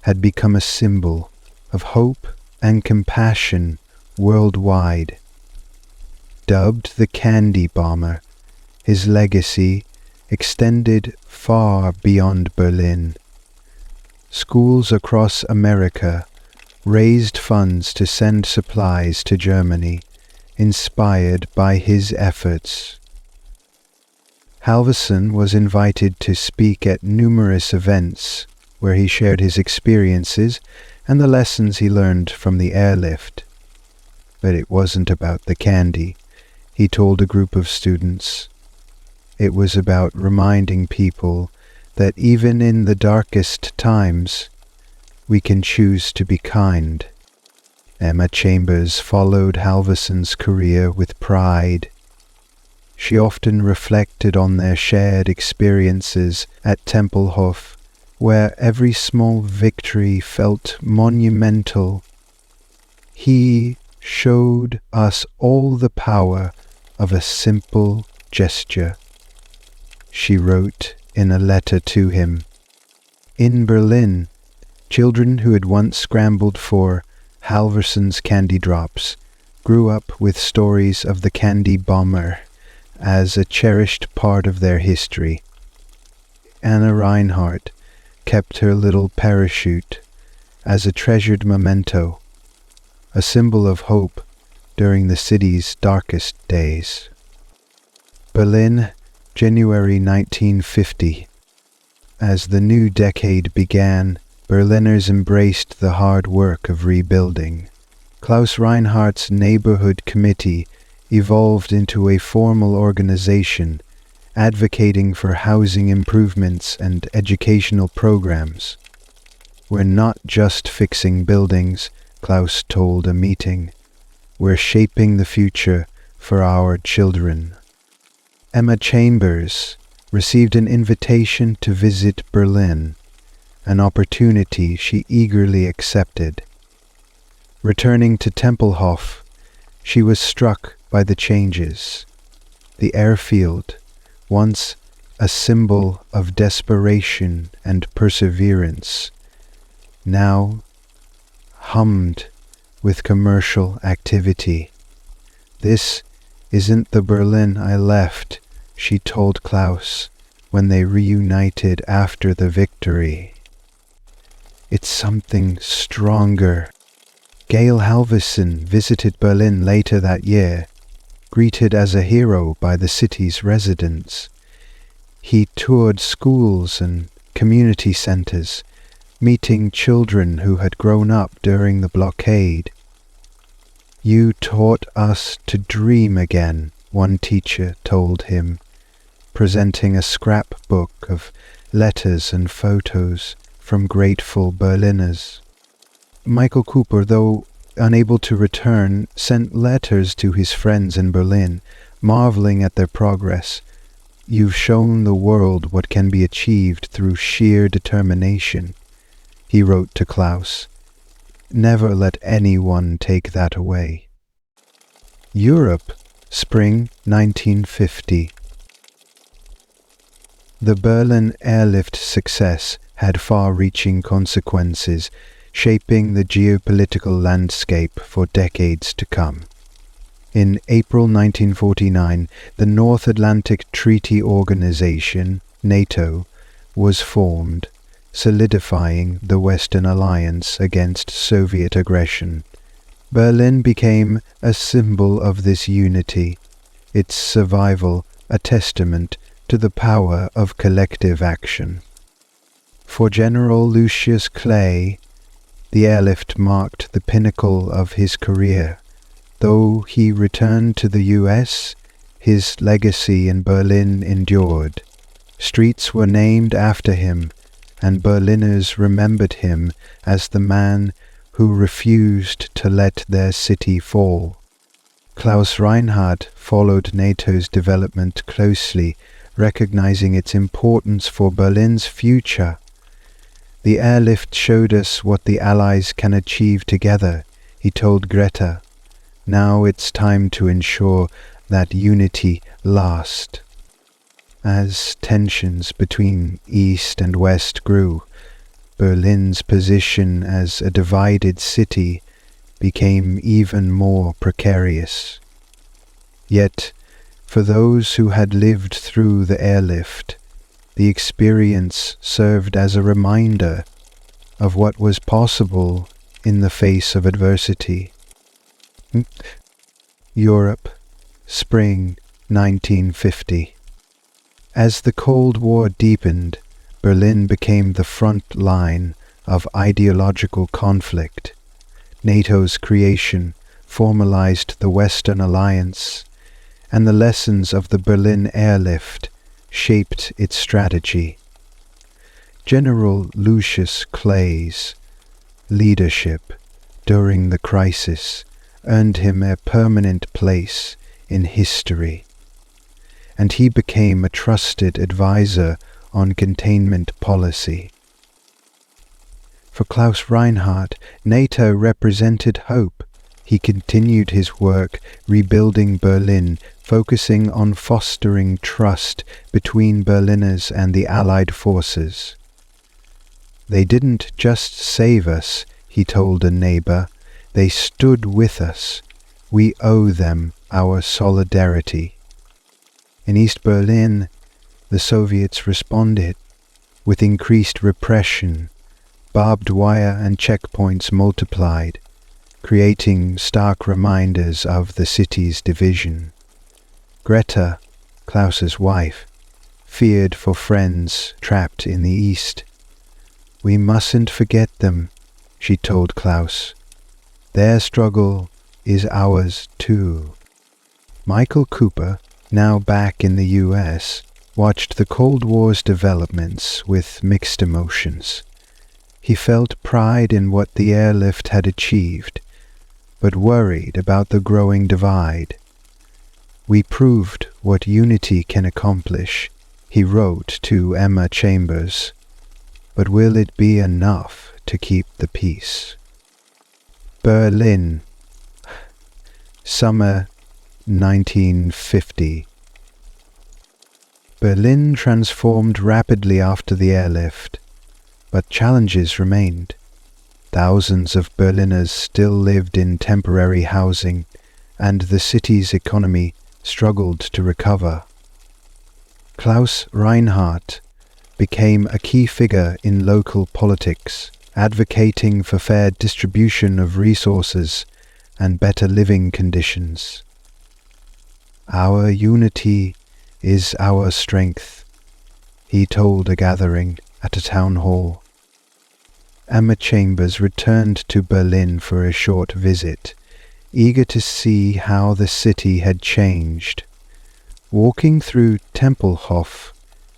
had become a symbol of hope and compassion worldwide. Dubbed the Candy Bomber, his legacy extended far beyond Berlin. Schools across America raised funds to send supplies to Germany, inspired by his efforts. Halvorson was invited to speak at numerous events where he shared his experiences and the lessons he learned from the airlift. But it wasn't about the candy, he told a group of students. It was about reminding people that even in the darkest times, we can choose to be kind. Emma Chambers followed Halvorson's career with pride. She often reflected on their shared experiences at Tempelhof, where every small victory felt monumental. "He showed us all the power of a simple gesture," she wrote in a letter to him. In Berlin, children who had once scrambled for Halvorson's candy drops grew up with stories of the Candy Bomber as a cherished part of their history. Anna Reinhardt kept her little parachute as a treasured memento, a symbol of hope during the city's darkest days. Berlin, January 1950. As the new decade began, Berliners embraced the hard work of rebuilding. Klaus Reinhardt's neighborhood committee evolved into a formal organization advocating for housing improvements and educational programs. "We're not just fixing buildings," Klaus told a meeting. "We're shaping the future for our children." Emma Chambers received an invitation to visit Berlin, an opportunity she eagerly accepted. Returning to Tempelhof, she was struck by the changes. The airfield, once a symbol of desperation and perseverance, now hummed with commercial activity. "This isn't the Berlin I left," she told Klaus when they reunited after the victory. "It's something stronger." Gail Halvorson visited Berlin later that year, greeted as a hero by the city's residents. He toured schools and community centers, meeting children who had grown up during the blockade. "You taught us to dream again," one teacher told him, presenting a scrapbook of letters and photos from grateful Berliners. Michael Cooper, though unable to return, sent letters to his friends in Berlin, marveling at their progress. "You've shown the world what can be achieved through sheer determination," he wrote to Klaus. "Never let anyone take that away." Europe, spring 1950. The Berlin airlift success had far-reaching consequences, shaping the geopolitical landscape for decades to come. In April 1949, the North Atlantic Treaty Organization, NATO, was formed, solidifying the Western alliance against Soviet aggression. Berlin became a symbol of this unity, its survival a testament to the power of collective action. For General Lucius Clay, the airlift marked the pinnacle of his career. Though he returned to the US, his legacy in Berlin endured. Streets were named after him, and Berliners remembered him as the man who refused to let their city fall. Klaus Reinhardt followed NATO's development closely, recognizing its importance for Berlin's future. "The airlift showed us what the Allies can achieve together," he told Greta. "Now it's time to ensure that unity lasts." As tensions between East and West grew, Berlin's position as a divided city became even more precarious. Yet, for those who had lived through the airlift, the experience served as a reminder of what was possible in the face of adversity. Europe, spring 1950. As the Cold War deepened, Berlin became the front line of ideological conflict. NATO's creation formalized the Western Alliance, and the lessons of the Berlin airlift shaped its strategy. General Lucius Clay's leadership during the crisis earned him a permanent place in history, and he became a trusted advisor on containment policy. For Klaus Reinhardt, NATO represented hope. He continued his work rebuilding Berlin, focusing on fostering trust between Berliners and the Allied forces. "They didn't just save us," he told a neighbor, "they stood with us. We owe them our solidarity." In East Berlin, the Soviets responded with increased repression. Barbed wire and checkpoints multiplied, creating stark reminders of the city's division. Greta, Klaus's wife, feared for friends trapped in the East. "We mustn't forget them," she told Klaus. "Their struggle is ours too." Michael Cooper, now back in the US, watched the Cold War's developments with mixed emotions. He felt pride in what the airlift had achieved, but worried about the growing divide. "We proved what unity can accomplish," he wrote to Emma Chambers, "but will it be enough to keep the peace?" Berlin, summer 1950. Berlin transformed rapidly after the airlift, but challenges remained. Thousands of Berliners still lived in temporary housing, and the city's economy struggled to recover. Klaus Reinhardt became a key figure in local politics, advocating for fair distribution of resources and better living conditions. "Our unity is our strength," he told a gathering at a town hall. Emma Chambers returned to Berlin for a short visit, eager to see how the city had changed. Walking through Tempelhof,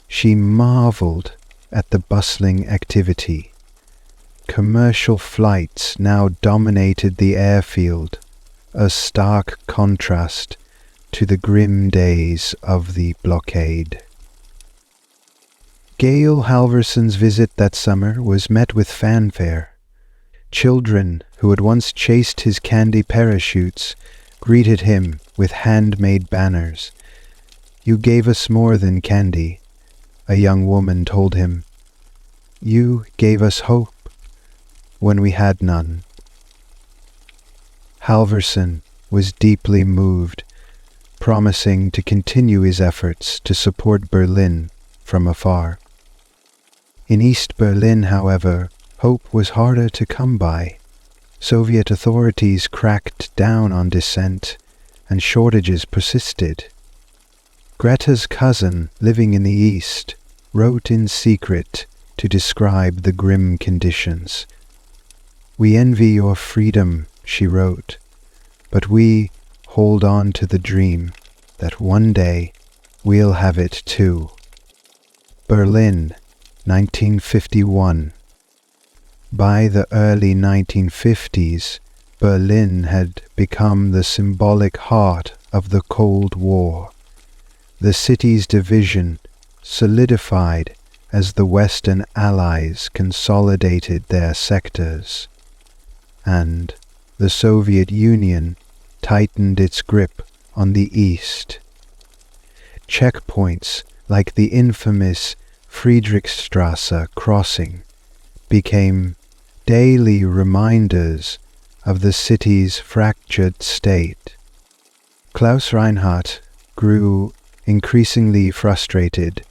she marveled at the bustling activity. Commercial flights now dominated the airfield, a stark contrast to the grim days of the blockade. Gail Halvorson's visit that summer was met with fanfare. Children who had once chased his candy parachutes greeted him with handmade banners. "You gave us more than candy," a young woman told him. "You gave us hope when we had none." Halvorson was deeply moved, promising to continue his efforts to support Berlin from afar. In East Berlin, however, hope was harder to come by. Soviet authorities cracked down on dissent, and shortages persisted. Greta's cousin, living in the East, wrote in secret to describe the grim conditions. "We envy your freedom," she wrote, "but we hold on to the dream that one day we'll have it too." Berlin, 1951. By the early 1950s, Berlin had become the symbolic heart of the Cold War. The city's division solidified as the Western Allies consolidated their sectors, and the Soviet Union tightened its grip on the East. Checkpoints like the infamous Friedrichstrasse crossing became daily reminders of the city's fractured state. Klaus Reinhardt grew increasingly frustrated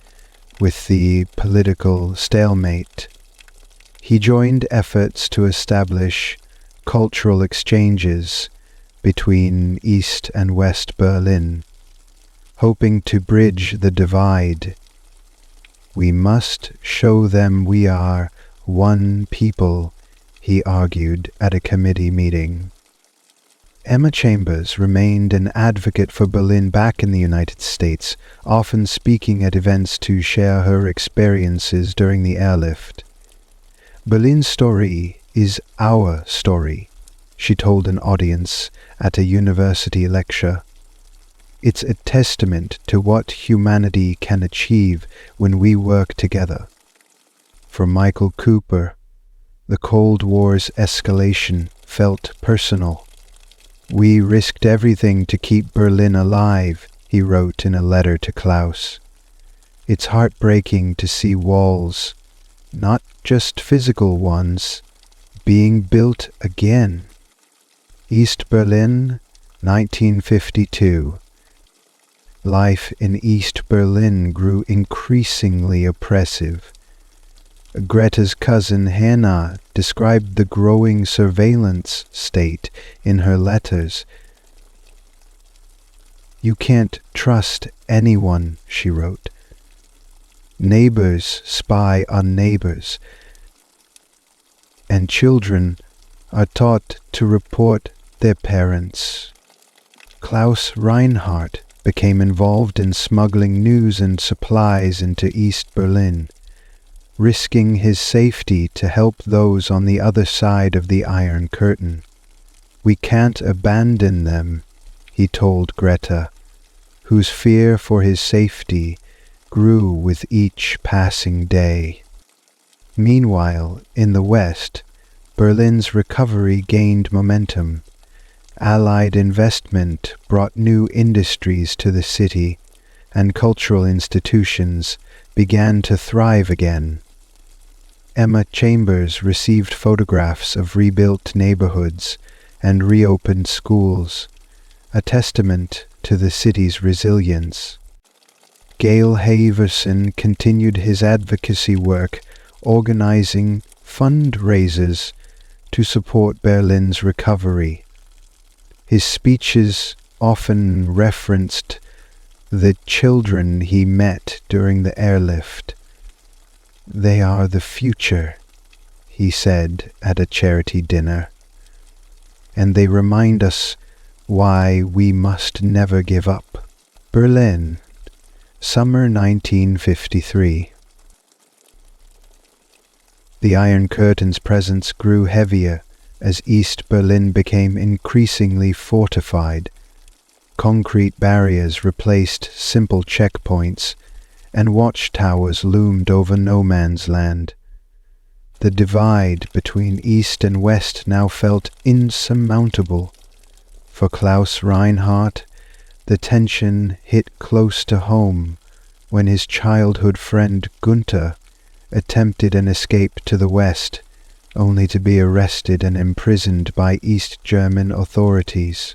with the political stalemate. He joined efforts to establish cultural exchanges between East and West Berlin, hoping to bridge the divide. "We must show them we are one people," he argued at a committee meeting. Emma Chambers remained an advocate for Berlin back in the United States, often speaking at events to share her experiences during the airlift. "Berlin's story is our story," she told an audience at a university lecture. "It's a testament to what humanity can achieve when we work together." For Michael Cooper, the Cold War's escalation felt personal. "We risked everything to keep Berlin alive," he wrote in a letter to Klaus. "It's heartbreaking to see walls, not just physical ones, being built again." East Berlin, 1952. Life in East Berlin grew increasingly oppressive. Greta's cousin Hannah described the growing surveillance state in her letters. "You can't trust anyone," she wrote. "Neighbors spy on neighbors, and children are taught to report their parents." Klaus Reinhardt became involved in smuggling news and supplies into East Berlin, risking his safety to help those on the other side of the Iron Curtain. "We can't abandon them," he told Greta, whose fear for his safety grew with each passing day. Meanwhile, in the West, Berlin's recovery gained momentum. Allied investment brought new industries to the city, and cultural institutions began to thrive again. Emma Chambers received photographs of rebuilt neighborhoods and reopened schools, a testament to the city's resilience. Gail Halvorson continued his advocacy work, organizing fundraisers to support Berlin's recovery. His speeches often referenced the children he met during the airlift. "They are the future," he said at a charity dinner, and they remind us why we must never give up. Berlin, summer 1953. The Iron Curtain's presence grew heavier as East Berlin became increasingly fortified. Concrete barriers replaced simple checkpoints, and watchtowers loomed over no man's land. The divide between East and West now felt insurmountable. For Klaus Reinhardt, the tension hit close to home when his childhood friend Gunther attempted an escape to the West, only to be arrested and imprisoned by East German authorities.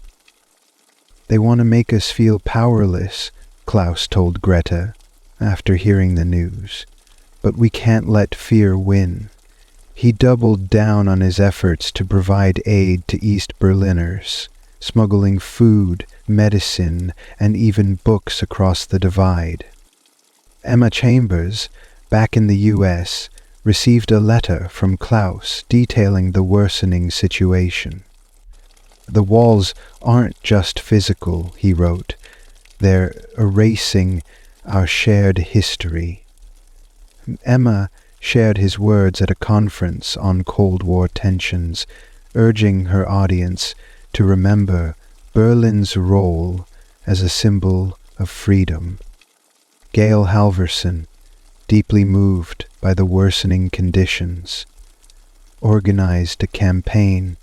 "They want to make us feel powerless," Klaus told Greta after hearing the news, "but we can't let fear win." He doubled down on his efforts to provide aid to East Berliners, smuggling food, medicine, and even books across the divide. Emma Chambers, back in the US, received a letter from Klaus detailing the worsening situation. "The walls aren't just physical," he wrote. "They're erasing our shared history." Emma shared his words at a conference on Cold War tensions, urging her audience to remember Berlin's role as a symbol of freedom. Gail Halverson, deeply moved by the worsening conditions, organized a campaign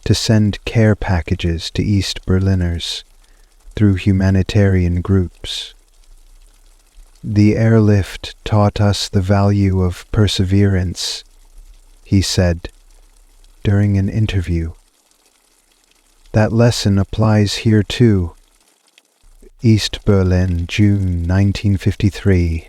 to send care packages to East Berliners through humanitarian groups. "The airlift taught us the value of perseverance," he said during an interview. "That lesson applies here too." East Berlin, June 1953.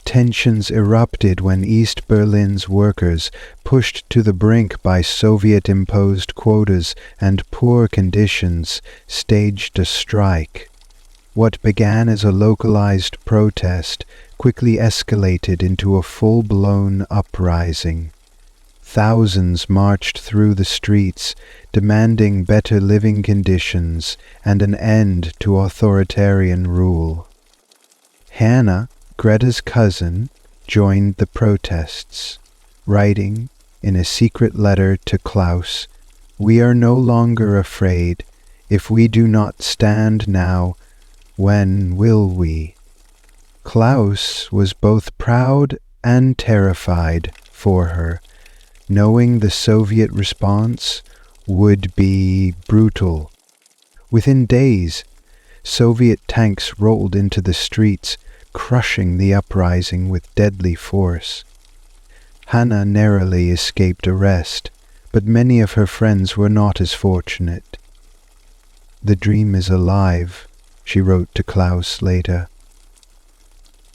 Tensions erupted when East Berlin's workers, pushed to the brink by Soviet-imposed quotas and poor conditions, staged a strike. What began as a localized protest quickly escalated into a full-blown uprising. Thousands marched through the streets, demanding better living conditions and an end to authoritarian rule. Hannah, Greta's cousin, joined the protests, writing in a secret letter to Klaus, "We are no longer afraid. If we do not stand now, when will we?" Klaus was both proud and terrified for her, knowing the Soviet response would be brutal. Within days, Soviet tanks rolled into the streets, crushing the uprising with deadly force. Hannah narrowly escaped arrest, but many of her friends were not as fortunate. "The dream is alive," she wrote to Klaus later,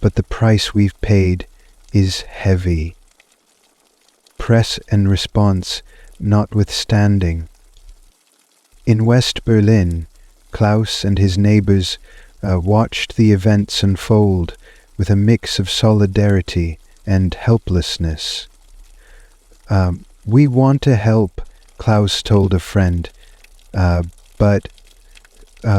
"but the price we've paid is heavy." Press and response notwithstanding. In West Berlin, Klaus and his neighbors watched the events unfold with a mix of solidarity and helplessness. "We want to help," Klaus told a friend, "but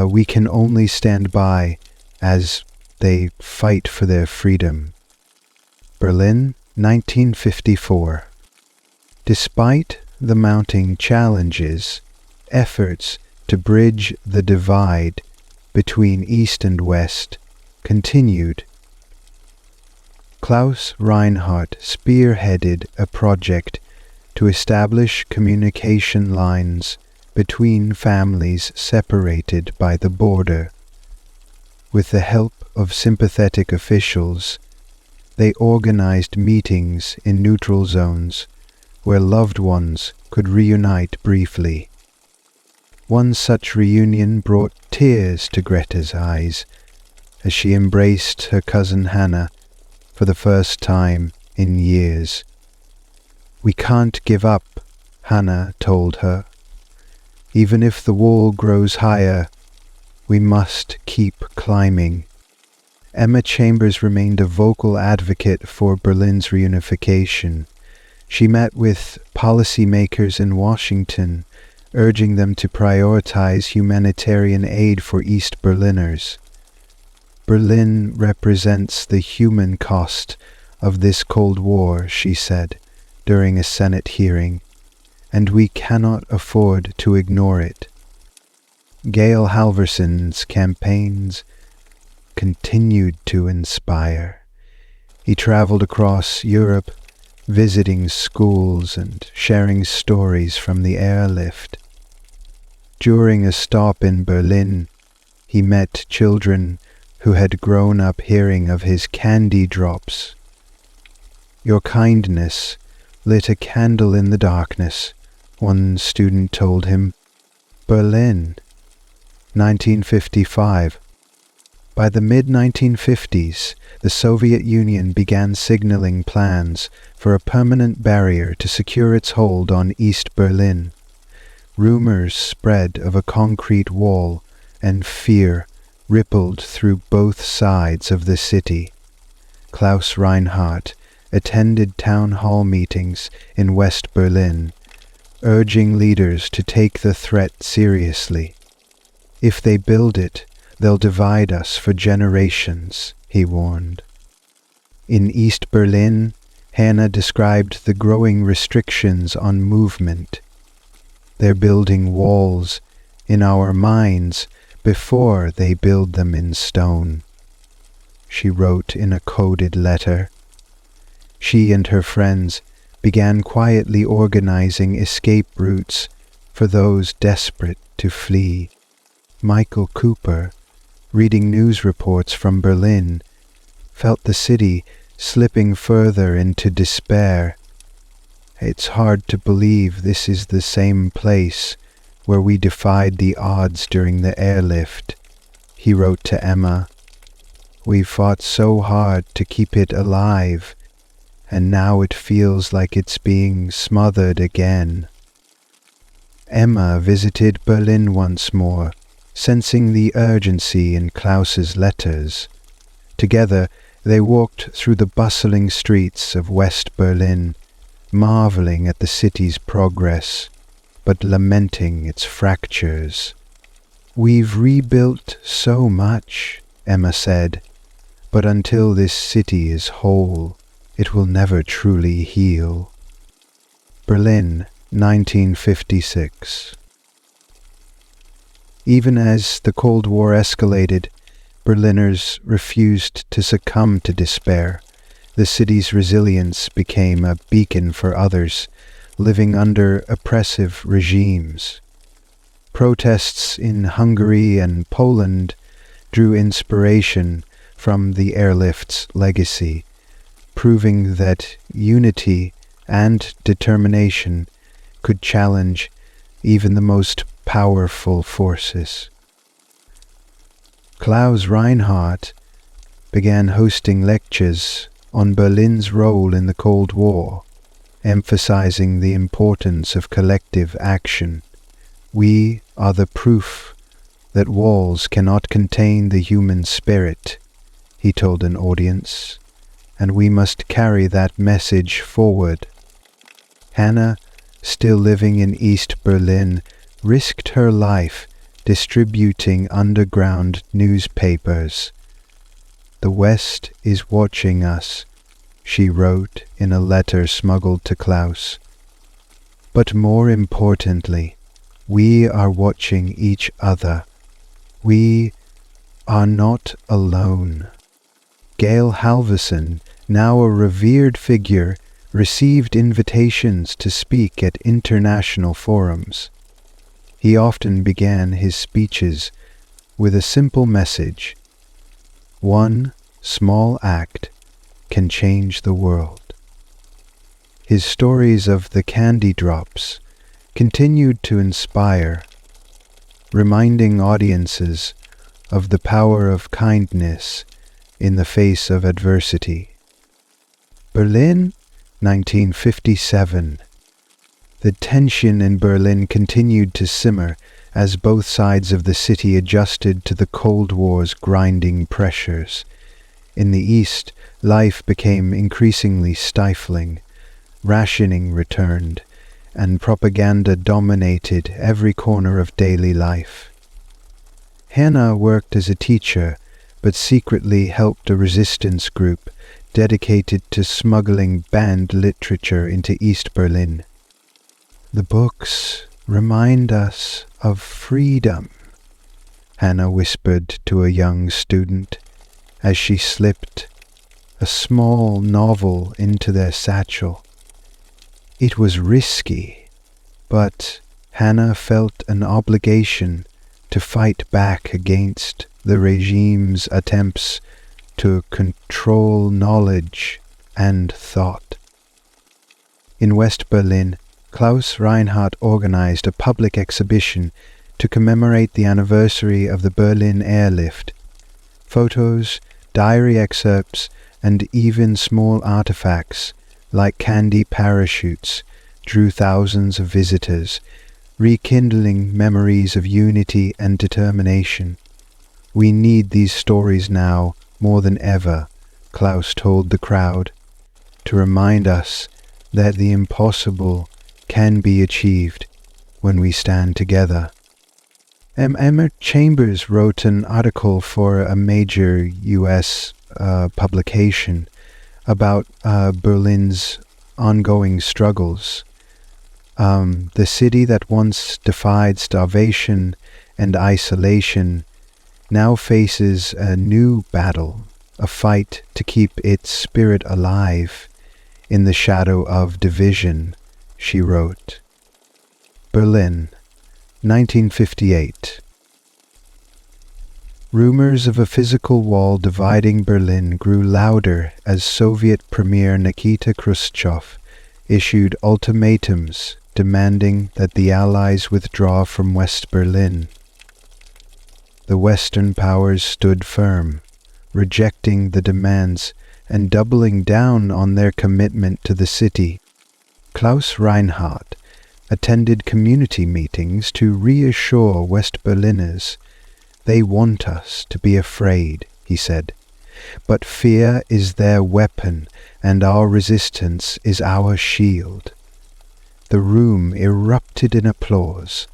we can only stand by as they fight for their freedom." Berlin, 1954. Despite the mounting challenges, efforts to bridge the divide between East and West continued. Klaus Reinhardt spearheaded a project to establish communication lines between families separated by the border. With the help of sympathetic officials, they organized meetings in neutral zones where loved ones could reunite briefly. One such reunion brought tears to Greta's eyes as she embraced her cousin Hannah for the first time in years. "We can't give up," Hannah told her. "Even if the wall grows higher, we must keep climbing." Emma Chambers remained a vocal advocate for Berlin's reunification. She met with policymakers in Washington, urging them to prioritize humanitarian aid for East Berliners. Berlin represents the human cost of this Cold War, she said during a Senate hearing, and we cannot afford to ignore it. Gail Halvorson's campaigns continued to inspire. He traveled across Europe, visiting schools and sharing stories from the airlift. During a stop in Berlin, he met children who had grown up hearing of his candy drops. Your kindness lit a candle in the darkness, one student told him. Berlin, 1955. By the mid-1950s, the Soviet Union began signaling plans for a permanent barrier to secure its hold on East Berlin. Rumors spread of a concrete wall, and fear rippled through both sides of the city. Klaus Reinhardt attended town hall meetings in West Berlin, urging leaders to take the threat seriously. If they build it, they'll divide us for generations, he warned. In East Berlin, Hannah described the growing restrictions on movement. They're building walls in our minds before they build them in stone, she wrote in a coded letter. She and her friends began quietly organizing escape routes for those desperate to flee. Michael Cooper, reading news reports from Berlin, felt the city slipping further into despair. It's hard to believe this is the same place where we defied the odds during the airlift, he wrote to Emma. We fought so hard to keep it alive, and now it feels like it's being smothered again. Emma visited Berlin once more, sensing the urgency in Klaus's letters. Together they walked through the bustling streets of West Berlin, marveling at the city's progress, but lamenting its fractures. We've rebuilt so much, Emma said, but until this city is whole, it will never truly heal. Berlin, 1956. Even as the Cold War escalated, Berliners refused to succumb to despair. The city's resilience became a beacon for others living under oppressive regimes. Protests in Hungary and Poland drew inspiration from the airlift's legacy, proving that unity and determination could challenge even the most powerful forces. Klaus Reinhardt began hosting lectures on Berlin's role in the Cold War, emphasizing the importance of collective action. We are the proof that walls cannot contain the human spirit, he told an audience, and we must carry that message forward. Hannah, still living in East Berlin, risked her life distributing underground newspapers. The West is watching us, she wrote in a letter smuggled to Klaus. But more importantly, we are watching each other. We are not alone. Gail Halvorson, now a revered figure, received invitations to speak at international forums. He often began his speeches with a simple message: one small act can change the world. His stories of the candy drops continued to inspire, reminding audiences of the power of kindness in the face of adversity. Berlin, 1957. The tension in Berlin continued to simmer as both sides of the city adjusted to the Cold War's grinding pressures. In the east, life became increasingly stifling. rationing returned, and propaganda dominated every corner of daily life. Hannah worked as a teacher, but secretly helped a resistance group dedicated to smuggling banned literature into East Berlin. "The books remind us of freedom," Hannah whispered to a young student as she slipped a small novel into their satchel. It was risky, but Hannah felt an obligation to fight back against the regime's attempts to control knowledge and thought. In West Berlin, Klaus Reinhardt organized a public exhibition to commemorate the anniversary of the Berlin airlift. Photos, diary excerpts, and even small artifacts like candy parachutes drew thousands of visitors, rekindling memories of unity and determination. "We need these stories now more than ever," Klaus told the crowd, "to remind us that the impossible can be achieved when we stand together." Emma Chambers wrote an article for a major U.S. publication about Berlin's ongoing struggles. The city that once defied starvation and isolation now faces a new battle, a fight to keep its spirit alive in the shadow of division, she wrote. Berlin, 1958. Rumors of a physical wall dividing Berlin grew louder as Soviet Premier Nikita Khrushchev issued ultimatums demanding that the Allies withdraw from West Berlin. The Western powers stood firm, rejecting the demands and doubling down on their commitment to the city. Klaus Reinhardt attended community meetings to reassure West Berliners. "They want us to be afraid," he said, "but fear is their weapon and our resistance is our shield." The room erupted in applause,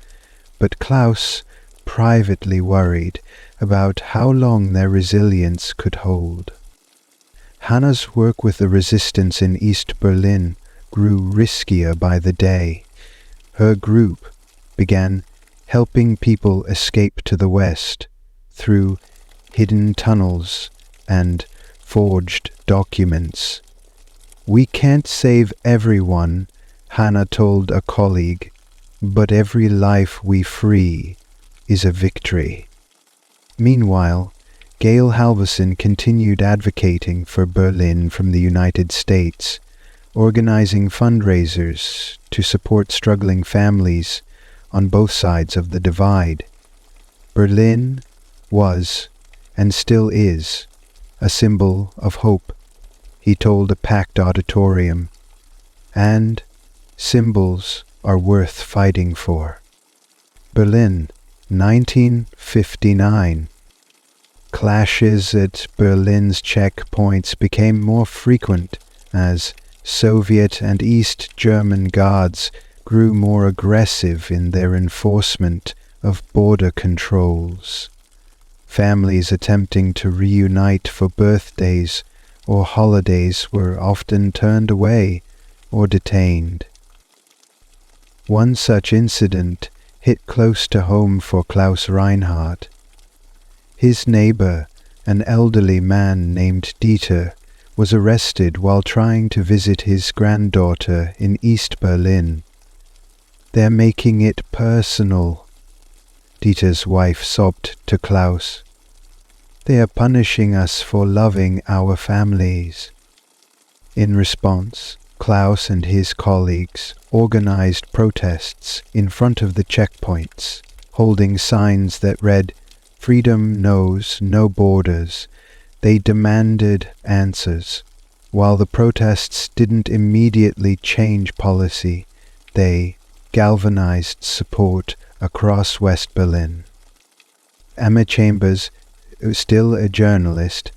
but Klaus privately worried about how long their resilience could hold. Hannah's work with the resistance in East Berlin grew riskier by the day. Her group began helping people escape to the west through hidden tunnels and forged documents. "We can't save everyone," Hannah told a colleague, "but every life we free is a victory." Meanwhile, Gail Halvorson continued advocating for Berlin from the United States, organizing fundraisers to support struggling families on both sides of the divide. Berlin was, and still is, a symbol of hope, he told a packed auditorium, and symbols are worth fighting for. Berlin, 1959. Clashes at Berlin's checkpoints became more frequent as Soviet and East German guards grew more aggressive in their enforcement of border controls. Families attempting to reunite for birthdays or holidays were often turned away or detained. One such incident hit close to home for Klaus Reinhardt. His neighbor, an elderly man named Dieter, was arrested while trying to visit his granddaughter in East Berlin. "They're making it personal," Dieter's wife sobbed to Klaus. "They are punishing us for loving our families." In response, Klaus and his colleagues organized protests in front of the checkpoints, holding signs that read, "Freedom knows no borders." They demanded answers. While the protests didn't immediately change policy, they galvanized support across West Berlin. Emma Chambers, still a journalist,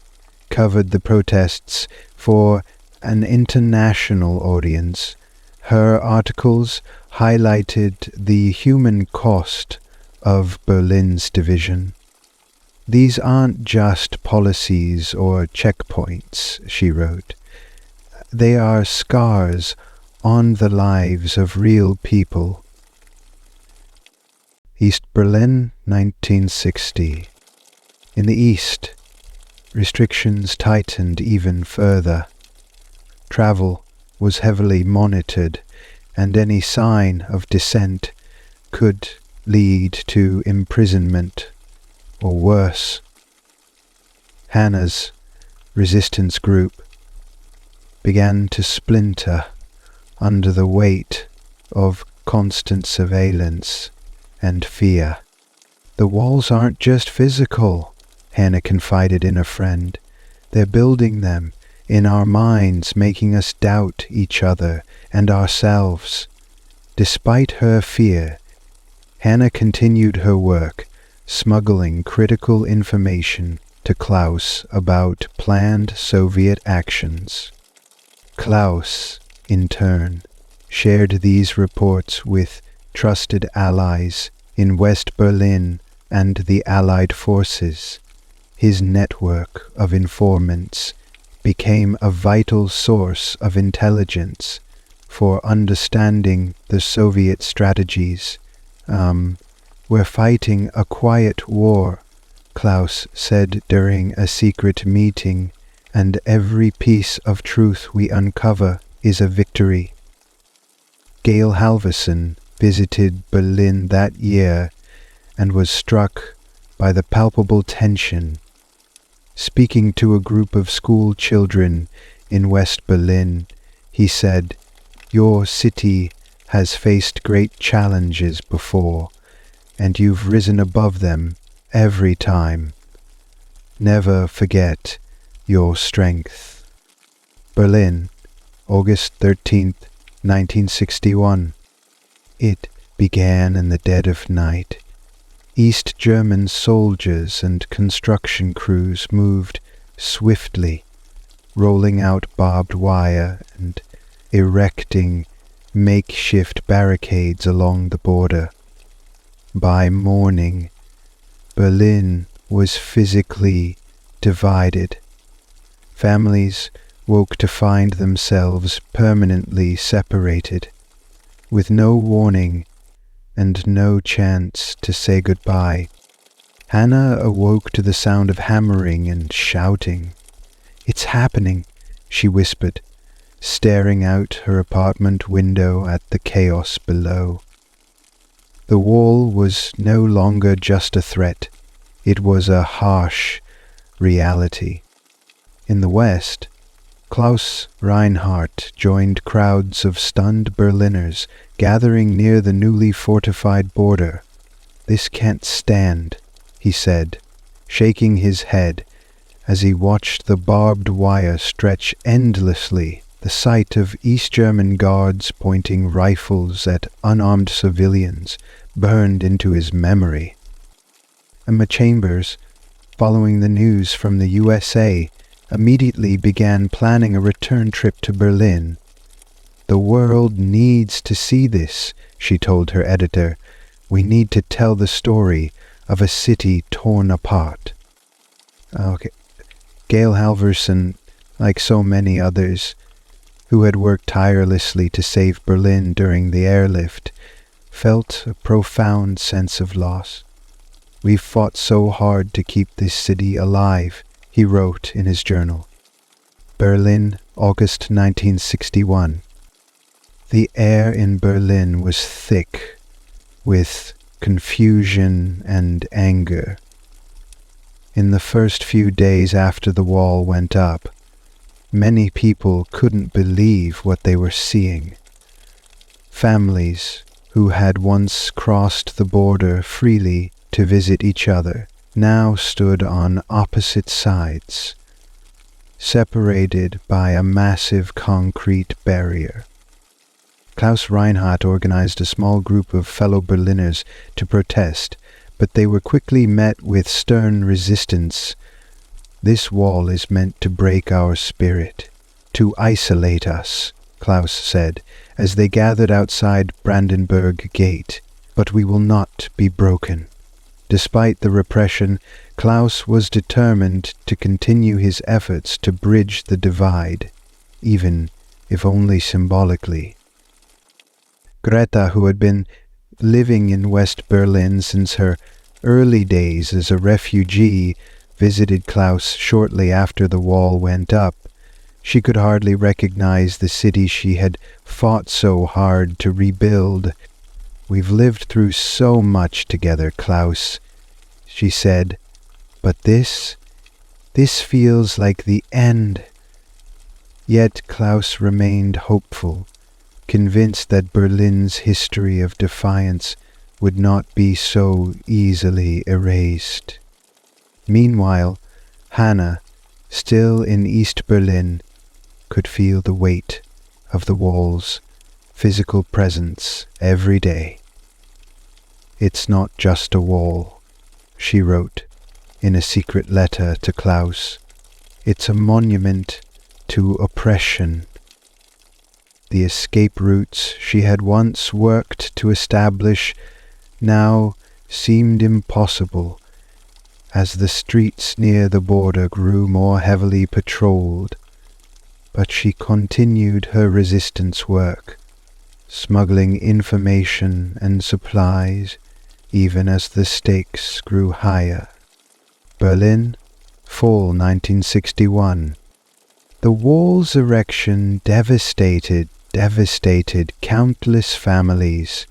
covered the protests for an international audience Her articles highlighted the human cost of Berlin's division. "These aren't just policies or checkpoints," she wrote. "They are scars on the lives of real people." East Berlin, 1960. In the east, restrictions tightened even further. Travel was heavily monitored, and any sign of dissent could lead to imprisonment or worse. Hannah's resistance group began to splinter under the weight of constant surveillance and fear. "The walls aren't just physical," Hannah confided in a friend. "They're building them in our minds, making us doubt each other and ourselves." Despite her fear, Hannah continued her work, smuggling critical information to Klaus about planned Soviet actions. Klaus, in turn, shared these reports with trusted allies in West Berlin and the Allied forces. His network of informants became a vital source of intelligence for understanding the Soviet strategies. "We're fighting a quiet war," Klaus said during a secret meeting, "and every piece of truth we uncover is a victory." Gail Halvorson visited Berlin that year and was struck by the palpable tension. Speaking to a group of school children in West Berlin, he said, "Your city has faced great challenges before, and you've risen above them every time. Never forget your strength." Berlin, August 13th, 1961. It began in the dead of night. East German soldiers and construction crews moved swiftly, rolling out barbed wire and erecting makeshift barricades along the border. By morning, Berlin was physically divided. Families woke to find themselves permanently separated, with no warning and no chance to say goodbye. Hannah awoke to the sound of hammering and shouting. "It's happening," she whispered, staring out her apartment window at the chaos below. The wall was no longer just a threat. It was a harsh reality. In the west, Klaus Reinhardt joined crowds of stunned Berliners gathering near the newly fortified border. "This can't stand," he said, shaking his head as he watched the barbed wire stretch endlessly. The sight of East German guards pointing rifles at unarmed civilians burned into his memory. Emma Chambers, following the news from the USA, immediately began planning a return trip to Berlin. "The world needs to see this," she told her editor. "We need to tell the story of a city torn apart." Gail Halvorson, like so many others who had worked tirelessly to save Berlin during the airlift, felt a profound sense of loss. "We've fought so hard to keep this city alive," he wrote in his journal. Berlin, August 1961. The air in Berlin was thick with confusion and anger. In the first few days after the wall went up, many people couldn't believe what they were seeing. Families who had once crossed the border freely to visit each other now stood on opposite sides, separated by a massive concrete barrier. Klaus Reinhardt organized a small group of fellow Berliners to protest, but they were quickly met with stern resistance. "This wall is meant to break our spirit, to isolate us," Klaus said, as they gathered outside Brandenburg Gate. But we will not be broken. Despite the repression, Klaus was determined to continue his efforts to bridge the divide, even if only symbolically. Greta, who had been living in West Berlin since her early days as a refugee, visited Klaus shortly after the wall went up. She could hardly recognize the city she had fought so hard to rebuild. "We've lived through so much together, Klaus," she said, "but this feels like the end." Yet Klaus remained hopeful, convinced that Berlin's history of defiance would not be so easily erased. Meanwhile, Hannah, still in East Berlin, could feel the weight of the wall's physical presence every day. "It's not just a wall," she wrote in a secret letter to Klaus. "It's a monument to oppression." The escape routes she had once worked to establish now seemed impossible as the streets near the border grew more heavily patrolled. But she continued her resistance work, smuggling information and supplies even as the stakes grew higher. Berlin, fall 1961. The wall's erection devastated countless families,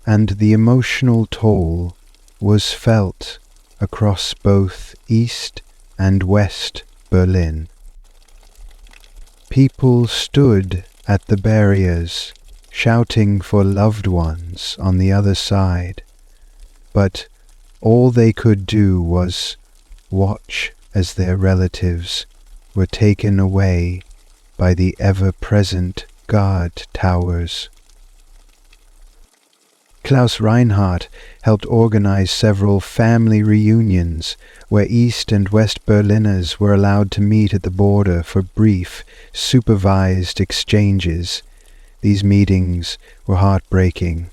and the emotional toll was felt across both East and West Berlin. People stood at the barriers, shouting for loved ones on the other side, but all they could do was watch as their relatives were taken away by the ever-present guard towers. Klaus Reinhardt helped organize several family reunions where East and West Berliners were allowed to meet at the border for brief, supervised exchanges. These meetings were heartbreaking.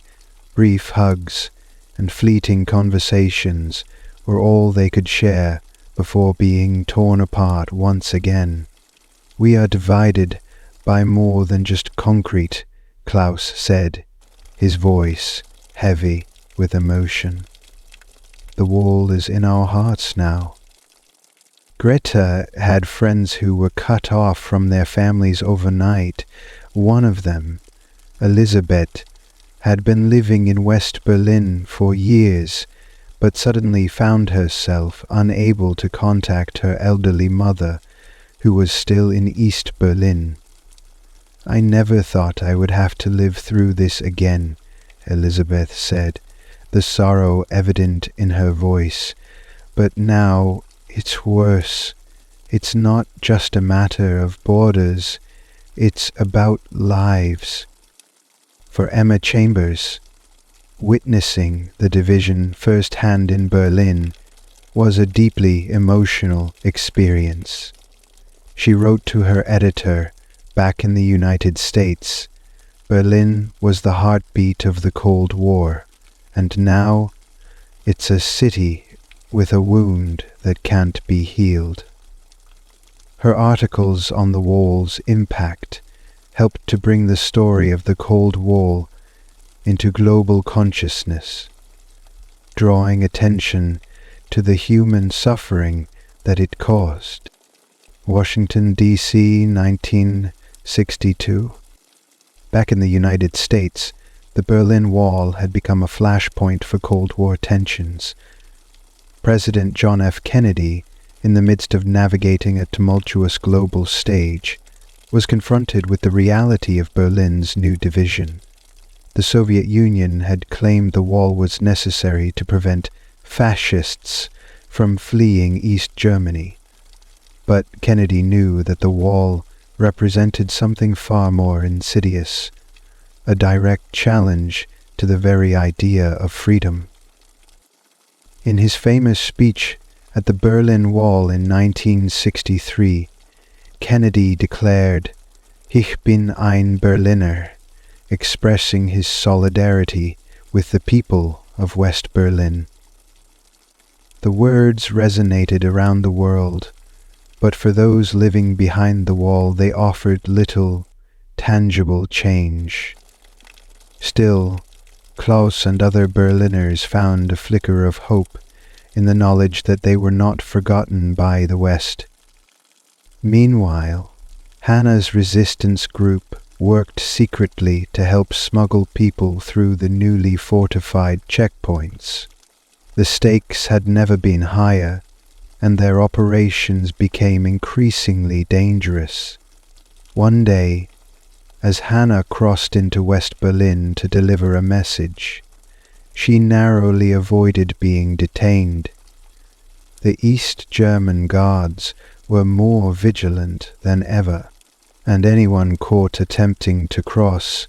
Brief hugs and fleeting conversations were all they could share before being torn apart once again. "We are divided by more than just concrete," Klaus said, his voice heavy with emotion. "The wall is in our hearts now." Greta had friends who were cut off from their families overnight. One of them, Elisabeth, had been living in West Berlin for years, but suddenly found herself unable to contact her elderly mother, who was still in East Berlin. "I never thought I would have to live through this again," Elisabeth said, the sorrow evident in her voice. "But now it's worse. It's not just a matter of borders, it's about lives." For Emma Chambers, witnessing the division firsthand in Berlin was a deeply emotional experience. She wrote to her editor back in the United States, "Berlin was the heartbeat of the Cold War, and now it's a city with a wound that can't be healed." Her articles on the wall's impact helped to bring the story of the Cold War into global consciousness, drawing attention to the human suffering that it caused. Washington, D.C., 1962. Back in the United States, the Berlin Wall had become a flashpoint for Cold War tensions. President John F. Kennedy, in the midst of navigating a tumultuous global stage, was confronted with the reality of Berlin's new division. The Soviet Union had claimed the wall was necessary to prevent fascists from fleeing East Germany. But Kennedy knew that the wall represented something far more insidious, a direct challenge to the very idea of freedom. In his famous speech at the Berlin Wall in 1963, Kennedy declared, Ich bin ein Berliner, expressing his solidarity with the people of West Berlin. The words resonated around the world, but for those living behind the wall they offered little tangible change. Still, Klaus and other Berliners found a flicker of hope in the knowledge that they were not forgotten by the West. Meanwhile, Hannah's resistance group worked secretly to help smuggle people through the newly fortified checkpoints. The stakes had never been higher, and their operations became increasingly dangerous. One day, as Hannah crossed into West Berlin to deliver a message, she narrowly avoided being detained. The East German guards were more vigilant than ever, and anyone caught attempting to cross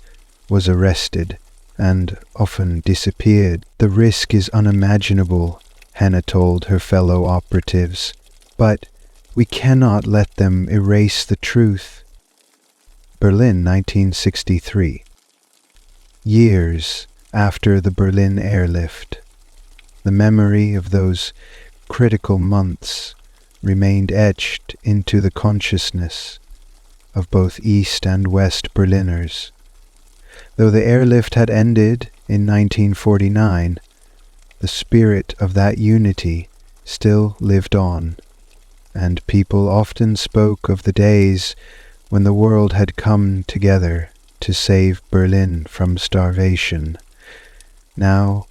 was arrested and often disappeared. The risk is unimaginable, Hannah told her fellow operatives, but we cannot let them erase the truth. Berlin, 1963. Years after the Berlin airlift, the memory of those critical months remained etched into the consciousness of both East and West Berliners. Though the airlift had ended in 1949, the spirit of that unity still lived on, and people often spoke of the days when the world had come together to save Berlin from starvation. Now,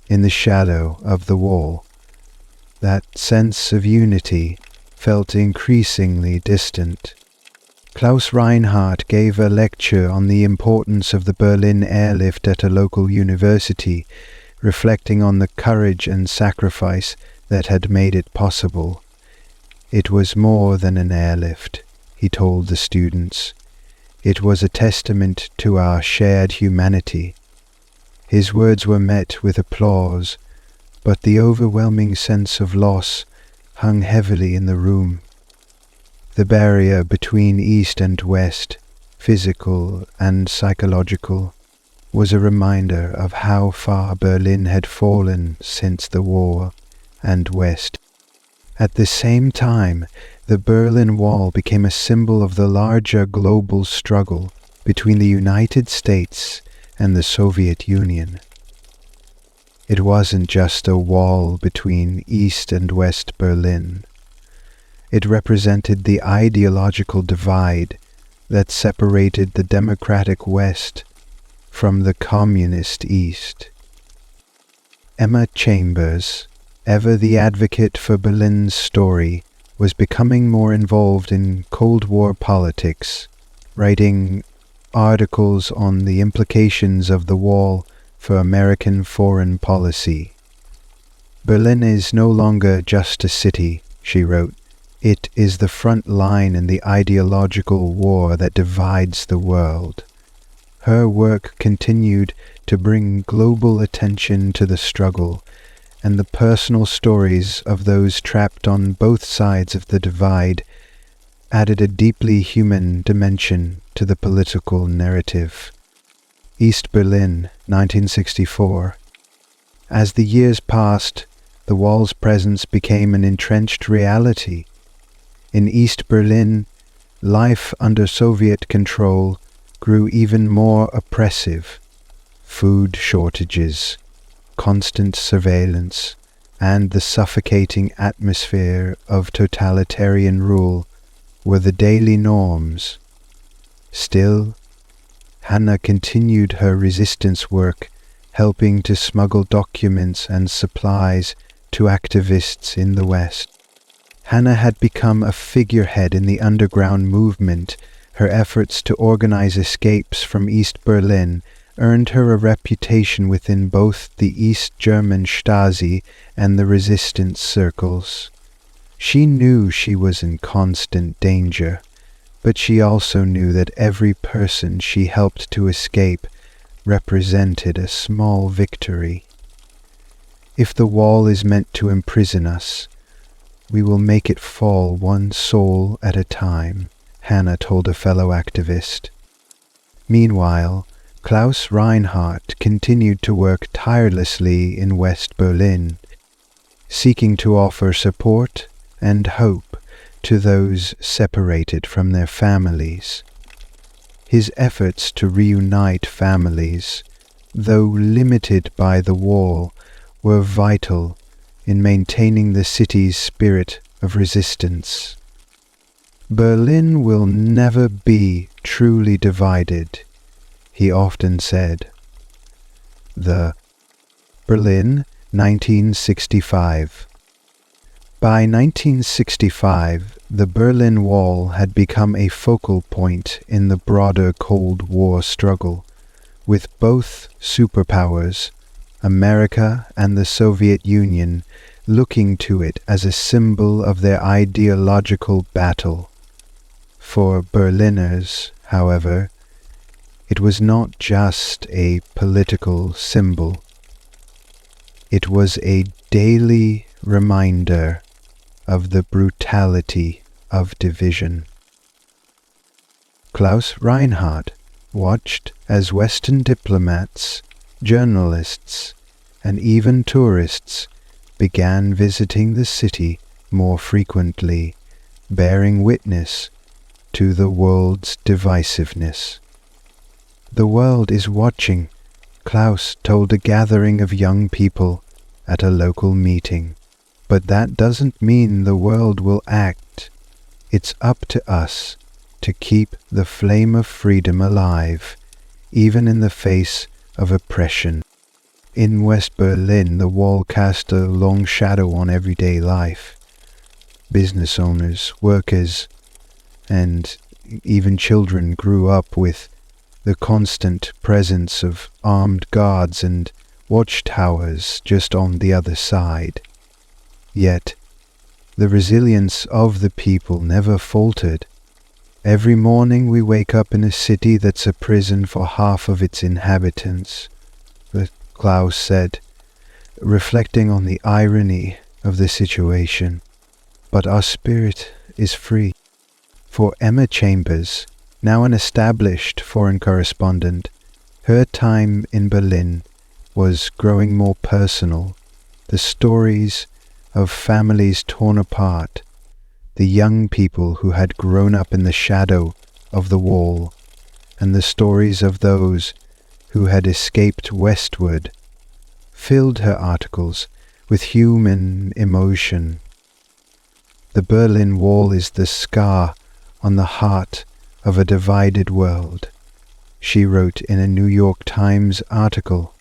in the shadow of the wall, that sense of unity felt increasingly distant. Klaus Reinhardt gave a lecture on the importance of the Berlin airlift at a local university, reflecting on the courage and sacrifice that had made it possible. It was more than an airlift, he told the students. It was a testament to our shared humanity. His words were met with applause, but the overwhelming sense of loss hung heavily in the room. The barrier between East and West, physical and psychological, was a reminder of how far Berlin had fallen since the war, and West. At the same time, the Berlin Wall became a symbol of the larger global struggle between the United States and the Soviet Union. It wasn't just a wall between East and West Berlin. It represented the ideological divide that separated the democratic West from the communist East. Emma Chambers, ever the advocate for Berlin's story, was becoming more involved in Cold War politics, writing articles on the implications of the wall for American foreign policy. Berlin is no longer just a city, she wrote. It is the front line in the ideological war that divides the world. Her work continued to bring global attention to the struggle, and the personal stories of those trapped on both sides of the divide added a deeply human dimension to the political narrative. East Berlin, 1964. As the years passed, the wall's presence became an entrenched reality. In East Berlin, life under Soviet control grew even more oppressive. Food shortages, constant surveillance, and the suffocating atmosphere of totalitarian rule were the daily norms. Still, Hannah continued her resistance work, helping to smuggle documents and supplies to activists in the West. Hannah had become a figurehead in the underground movement. Her efforts to organize escapes from East Berlin earned her a reputation within both the East German Stasi and the resistance circles. She knew she was in constant danger, but she also knew that every person she helped to escape represented a small victory. If the wall is meant to imprison us, we will make it fall one soul at a time, Hannah told a fellow activist. Meanwhile, Klaus Reinhardt continued to work tirelessly in West Berlin, seeking to offer support and hope to those separated from their families. His efforts to reunite families, though limited by the wall, were vital in maintaining the city's spirit of resistance. Berlin will never be truly divided, he often said. The Berlin, 1965. By 1965, the Berlin Wall had become a focal point in the broader Cold War struggle, with both superpowers, America and the Soviet Union, looking to it as a symbol of their ideological battle. For Berliners, however, it was not just a political symbol. It was a daily reminder of the brutality of division. Klaus Reinhardt watched as Western diplomats, journalists, and even tourists began visiting the city more frequently, bearing witness to the world's divisiveness. The world is watching, Klaus told a gathering of young people at a local meeting. But that doesn't mean the world will act. It's up to us to keep the flame of freedom alive, even in the face of oppression. In West Berlin, the wall cast a long shadow on everyday life. Business owners, workers, and even children grew up with the constant presence of armed guards and watchtowers just on the other side. Yet, the resilience of the people never faltered. Every morning we wake up in a city that's a prison for half of its inhabitants, Klaus said, reflecting on the irony of the situation. But our spirit is free. For Emma Chambers, now an established foreign correspondent, her time in Berlin was growing more personal. The stories of families torn apart, the young people who had grown up in the shadow of the wall, and the stories of those who had escaped westward, filled her articles with human emotion. The Berlin Wall is the scar on the heart of a divided world, she wrote in a New York Times article.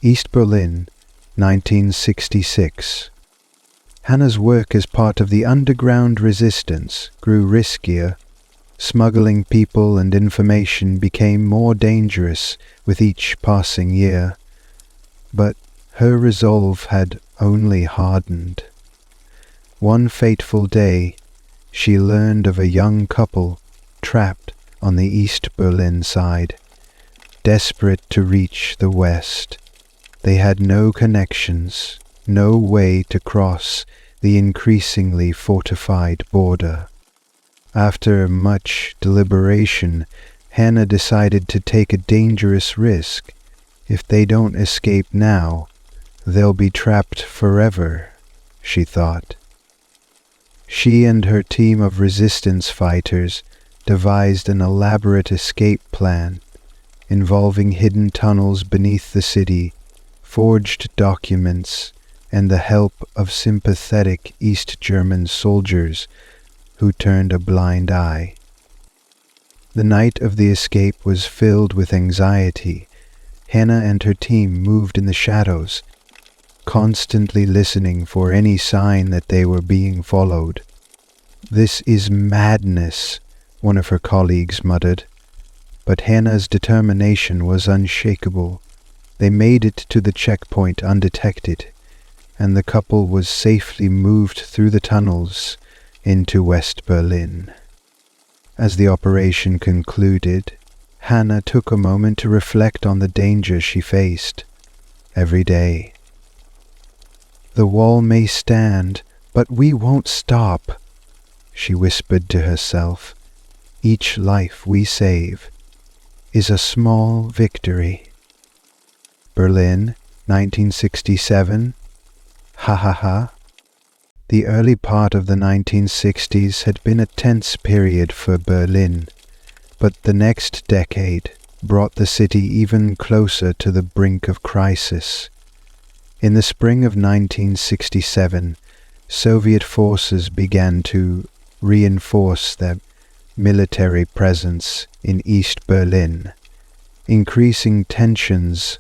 East Berlin, 1966. Hannah's work as part of the underground resistance grew riskier. Smuggling people and information became more dangerous with each passing year. But her resolve had only hardened. One fateful day, she learned of a young couple trapped on the East Berlin side, desperate to reach the West. They had no connections, no way to cross the increasingly fortified border. After much deliberation, Hannah decided to take a dangerous risk. If they don't escape now, they'll be trapped forever, she thought. She and her team of resistance fighters devised an elaborate escape plan involving hidden tunnels beneath the city, forged documents, and the help of sympathetic East German soldiers who turned a blind eye. The night of the escape was filled with anxiety. Hannah and her team moved in the shadows, constantly listening for any sign that they were being followed. "This is madness," one of her colleagues muttered. But Hannah's determination was unshakable. They made it to the checkpoint undetected, and the couple was safely moved through the tunnels into West Berlin. As the operation concluded, Hannah took a moment to reflect on the danger she faced every day. "The wall may stand, but we won't stop," she whispered to herself, each life we save is a small victory. Berlin, 1967. Ha ha ha. The early part of the 1960s had been a tense period for Berlin, but the next decade brought the city even closer to the brink of crisis. In the spring of 1967, Soviet forces began to reinforce their military presence in East Berlin, increasing tensions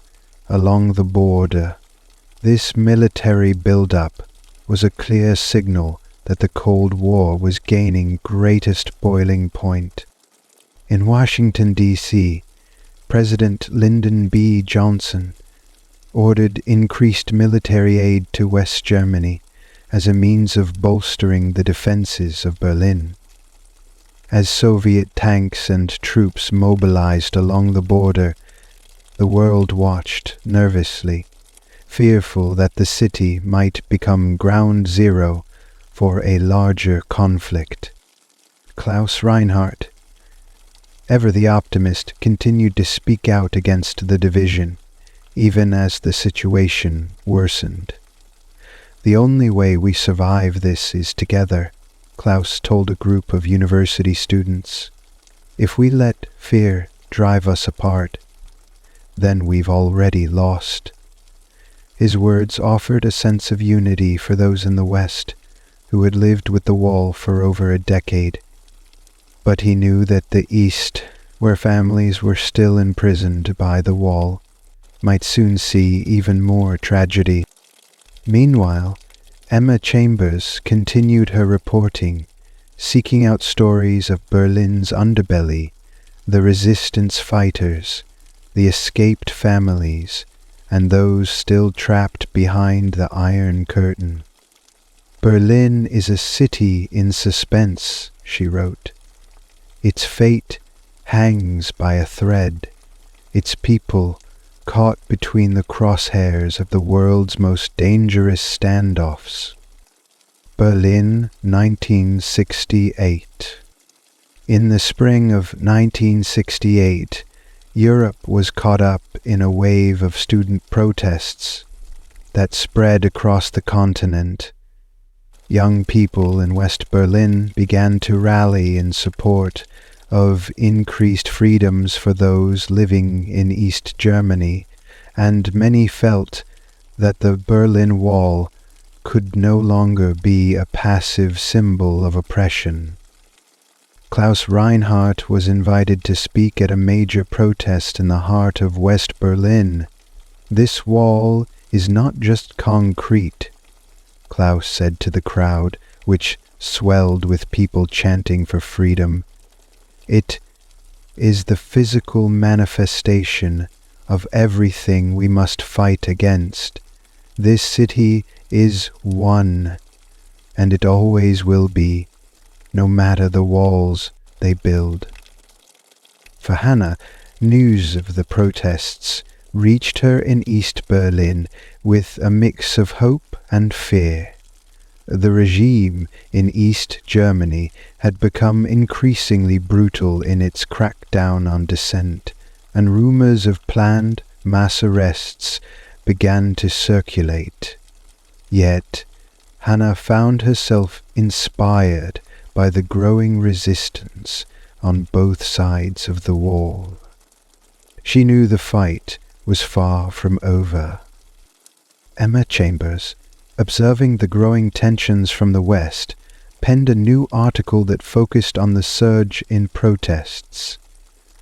along the border. This military build-up was a clear signal that the Cold War was gaining greatest boiling point. In Washington, D.C., President Lyndon B. Johnson ordered increased military aid to West Germany as a means of bolstering the defenses of Berlin. As Soviet tanks and troops mobilized along the border, the world watched nervously, fearful that the city might become ground zero for a larger conflict. Klaus Reinhardt, ever the optimist, continued to speak out against the division, even as the situation worsened. "The only way we survive this is together," Klaus told a group of university students. "If we let fear drive us apart, then we've already lost." His words offered a sense of unity for those in the West who had lived with the wall for over a decade. But he knew that the East, where families were still imprisoned by the wall, might soon see even more tragedy. Meanwhile, Emma Chambers continued her reporting, seeking out stories of Berlin's underbelly, the resistance fighters, the escaped families, and those still trapped behind the Iron Curtain. "Berlin is a city in suspense," she wrote. "Its fate hangs by a thread, its people caught between the crosshairs of the world's most dangerous standoffs." Berlin, 1968. In the spring of 1968, Europe was caught up in a wave of student protests that spread across the continent. Young people in West Berlin began to rally in support of increased freedoms for those living in East Germany, and many felt that the Berlin Wall could no longer be a passive symbol of oppression. Klaus Reinhardt was invited to speak at a major protest in the heart of West Berlin. "This wall is not just concrete," Klaus said to the crowd, which swelled with people chanting for freedom. "It is the physical manifestation of everything we must fight against. This city is one, and it always will be, no matter the walls they build." For Hannah, news of the protests reached her in East Berlin with a mix of hope and fear. The regime in East Germany had become increasingly brutal in its crackdown on dissent, and rumors of planned mass arrests began to circulate. Yet, Hannah found herself inspired by the growing resistance on both sides of the wall. She knew the fight was far from over. Emma Chambers, observing the growing tensions from the West, penned a new article that focused on the surge in protests.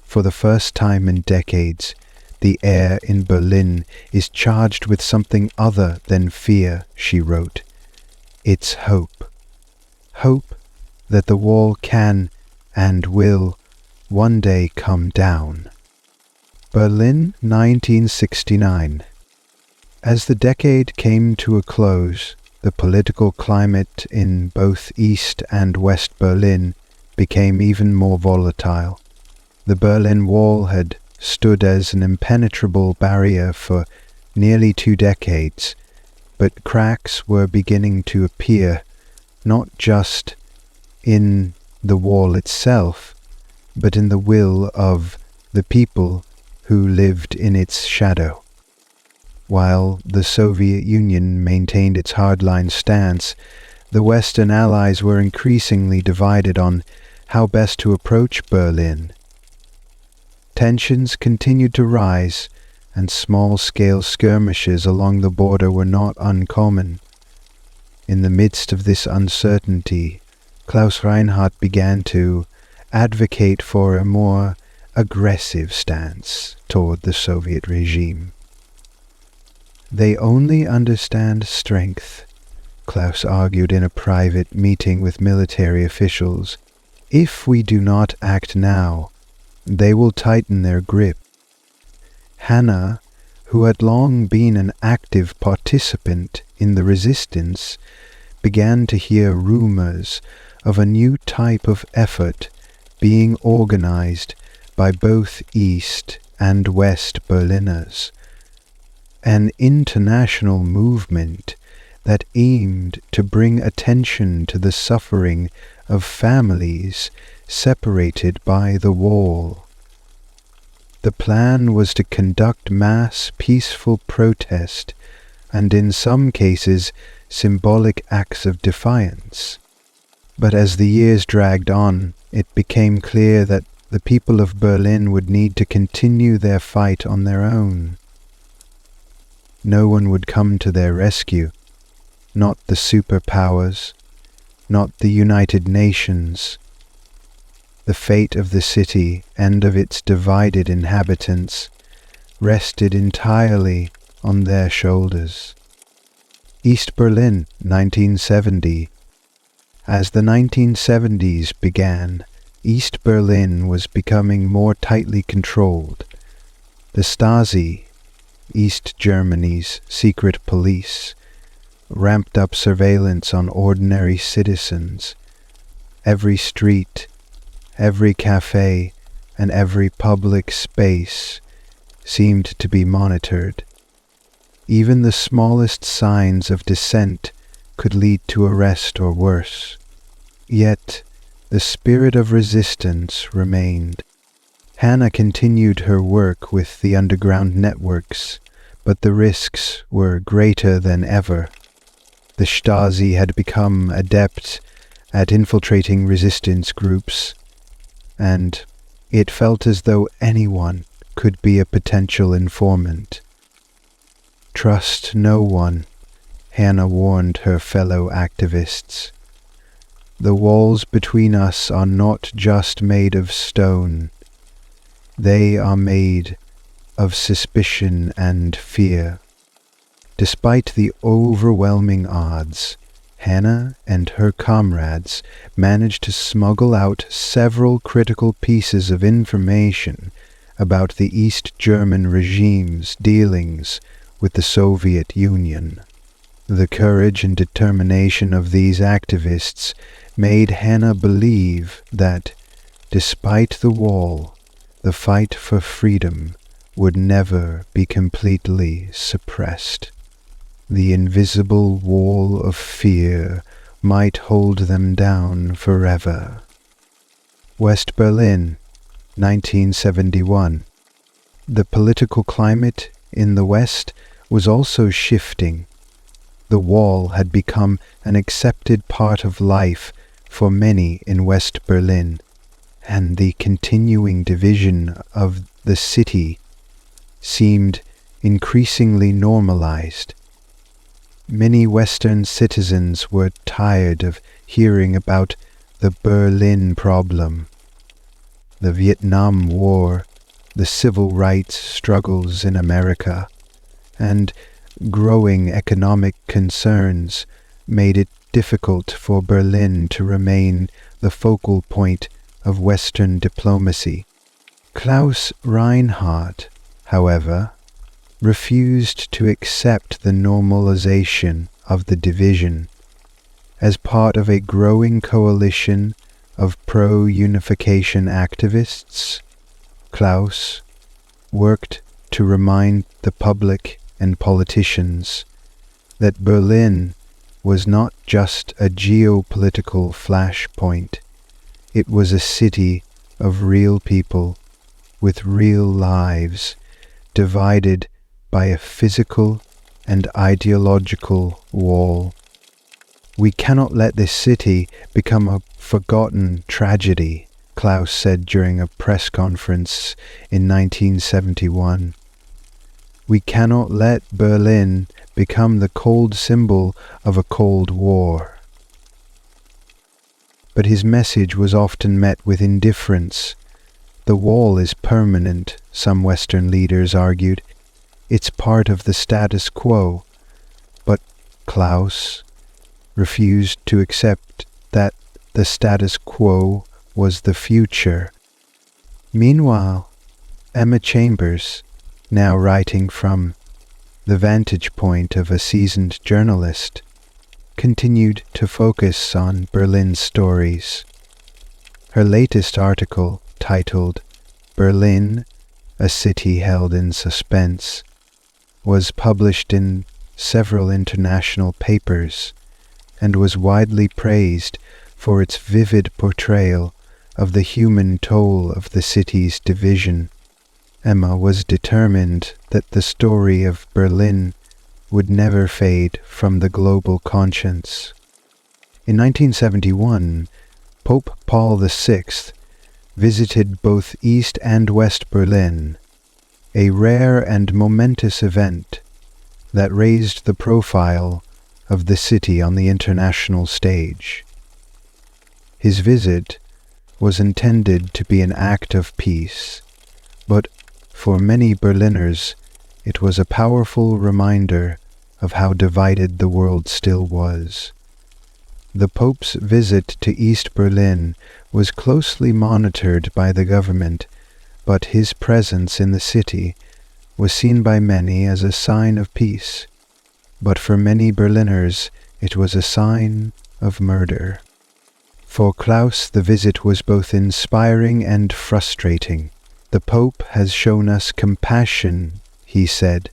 "For the first time in decades, the air in Berlin is charged with something other than fear," she wrote. "It's hope. Hope that the wall can and will one day come down." Berlin, 1969. As the decade came to a close, the political climate in both East and West Berlin became even more volatile. The Berlin Wall had stood as an impenetrable barrier for nearly 2 decades, but cracks were beginning to appear, not just in the wall itself, but in the will of the people who lived in its shadow. While the Soviet Union maintained its hardline stance, the Western Allies were increasingly divided on how best to approach Berlin. Tensions continued to rise, and small-scale skirmishes along the border were not uncommon. In the midst of this uncertainty, Klaus Reinhardt began to advocate for a more aggressive stance toward the Soviet regime. "They only understand strength," Klaus argued in a private meeting with military officials. "If we do not act now, they will tighten their grip." Hannah, who had long been an active participant in the resistance, began to hear rumors of a new type of effort being organized by both East and West Berliners, an international movement that aimed to bring attention to the suffering of families separated by the wall. The plan was to conduct mass peaceful protest and in some cases symbolic acts of defiance. But as the years dragged on, it became clear that the people of Berlin would need to continue their fight on their own. No one would come to their rescue, not the superpowers, not the United Nations. The fate of the city and of its divided inhabitants rested entirely on their shoulders. East Berlin, 1970. As the 1970s began, East Berlin was becoming more tightly controlled. The Stasi, East Germany's secret police, ramped up surveillance on ordinary citizens. Every street, every cafe, and every public space seemed to be monitored. Even the smallest signs of dissent could lead to arrest or worse. Yet the spirit of resistance remained. Hannah continued her work with the underground networks, but the risks were greater than ever. The Stasi had become adept at infiltrating resistance groups, and it felt as though anyone could be a potential informant. "Trust no one," Hannah warned her fellow activists. "The walls between us are not just made of stone. They are made of suspicion and fear." Despite the overwhelming odds, Hannah and her comrades managed to smuggle out several critical pieces of information about the East German regime's dealings with the Soviet Union. The courage and determination of these activists made Hannah believe that, despite the wall, the fight for freedom would never be completely suppressed. The invisible wall of fear might hold them down forever. West Berlin, 1971. The political climate in the West was also shifting. The wall had become an accepted part of life for many in West Berlin, and the continuing division of the city seemed increasingly normalized. Many Western citizens were tired of hearing about the Berlin problem, the Vietnam War, the civil rights struggles in America, and growing economic concerns made it difficult for Berlin to remain the focal point of Western diplomacy. Klaus Reinhardt, however, refused to accept the normalization of the division. As part of a growing coalition of pro-unification activists, Klaus worked to remind the public and politicians that Berlin was not just a geopolitical flashpoint. It was a city of real people with real lives, divided by a physical and ideological wall. We cannot let this city become a forgotten tragedy, Klaus said during a press conference in 1971. We cannot let Berlin become the cold symbol of a Cold War. But his message was often met with indifference. The wall is permanent, some Western leaders argued. It's part of the status quo. But Klaus refused to accept that the status quo was the future. Meanwhile, Emma Chambers, now writing from the vantage point of a seasoned journalist, continued to focus on Berlin's stories. Her latest article, titled "Berlin, a City Held in Suspense," was published in several international papers and was widely praised for its vivid portrayal of the human toll of the city's division. Emma was determined that the story of Berlin would never fade from the global conscience. In 1971, Pope Paul VI visited both East and West Berlin, a rare and momentous event that raised the profile of the city on the international stage. His visit was intended to be an act of peace, but for many Berliners it was a powerful reminder of how divided the world still was. The Pope's visit to East Berlin was closely monitored by the government, but his presence in the city was seen by many as a sign of peace. But for many Berliners, it was a sign of murder. For Klaus, the visit was both inspiring and frustrating. The Pope has shown us compassion, he said,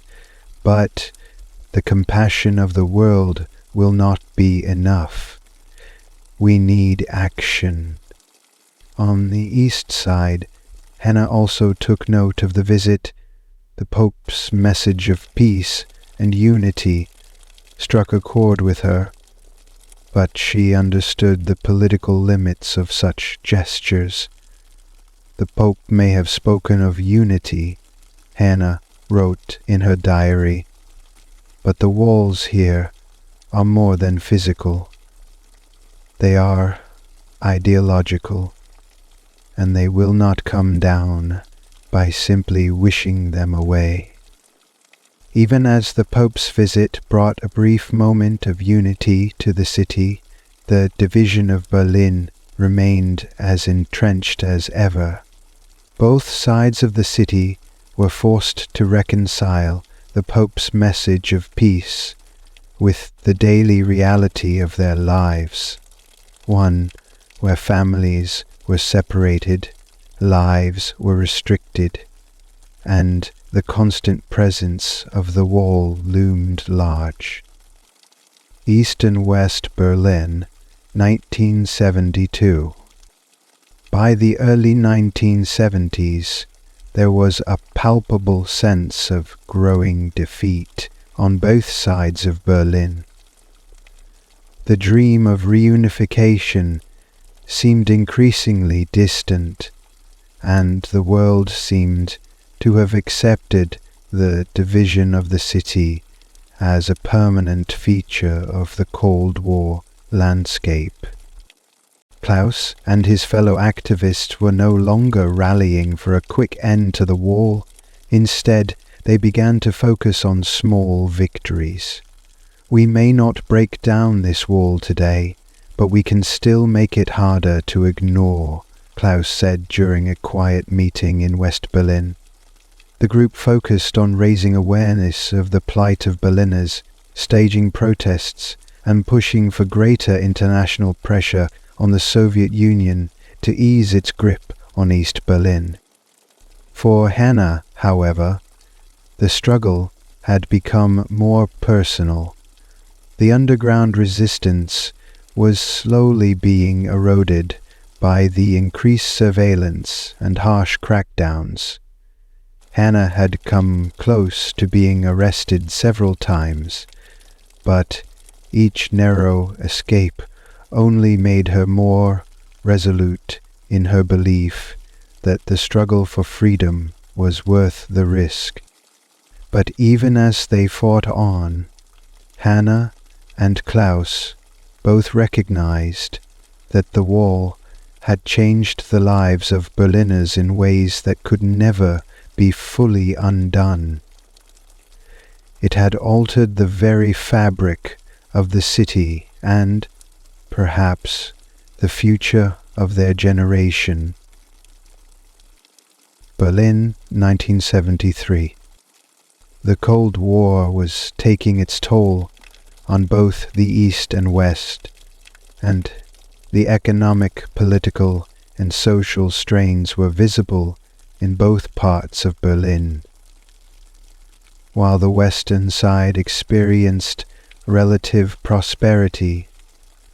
but the compassion of the world will not be enough. We need action. On the east side, Hannah also took note of the visit. The Pope's message of peace and unity struck a chord with her, but she understood the political limits of such gestures. The Pope may have spoken of unity, Hannah wrote in her diary, but the walls here are more than physical. They are ideological, and they will not come down by simply wishing them away. Even as the Pope's visit brought a brief moment of unity to the city, the division of Berlin remained as entrenched as ever. Both sides of the city were forced to reconcile the Pope's message of peace with the daily reality of their lives, one where families were separated, lives were restricted, and the constant presence of the wall loomed large. East and West Berlin, 1972. By the early 1970s, there was a palpable sense of growing defeat on both sides of Berlin. The dream of reunification seemed increasingly distant, and the world seemed to have accepted the division of the city as a permanent feature of the Cold War landscape. Klaus and his fellow activists were no longer rallying for a quick end to the wall. Instead, they began to focus on small victories. We may not break down this wall today, but we can still make it harder to ignore, Klaus said during a quiet meeting in West Berlin. The group focused on raising awareness of the plight of Berliners, staging protests, and pushing for greater international pressure on the Soviet Union to ease its grip on East Berlin. For Hannah, however, the struggle had become more personal. The underground resistance was slowly being eroded by the increased surveillance and harsh crackdowns. Hannah had come close to being arrested several times, but each narrow escape only made her more resolute in her belief that the struggle for freedom was worth the risk. But even as they fought on, Hannah and Klaus both recognized that the wall had changed the lives of Berliners in ways that could never be fully undone. It had altered the very fabric of the city and, perhaps, the future of their generation. Berlin, 1973. The Cold War was taking its toll on both the East and West, and the economic, political, and social strains were visible in both parts of Berlin. While the western side experienced relative prosperity,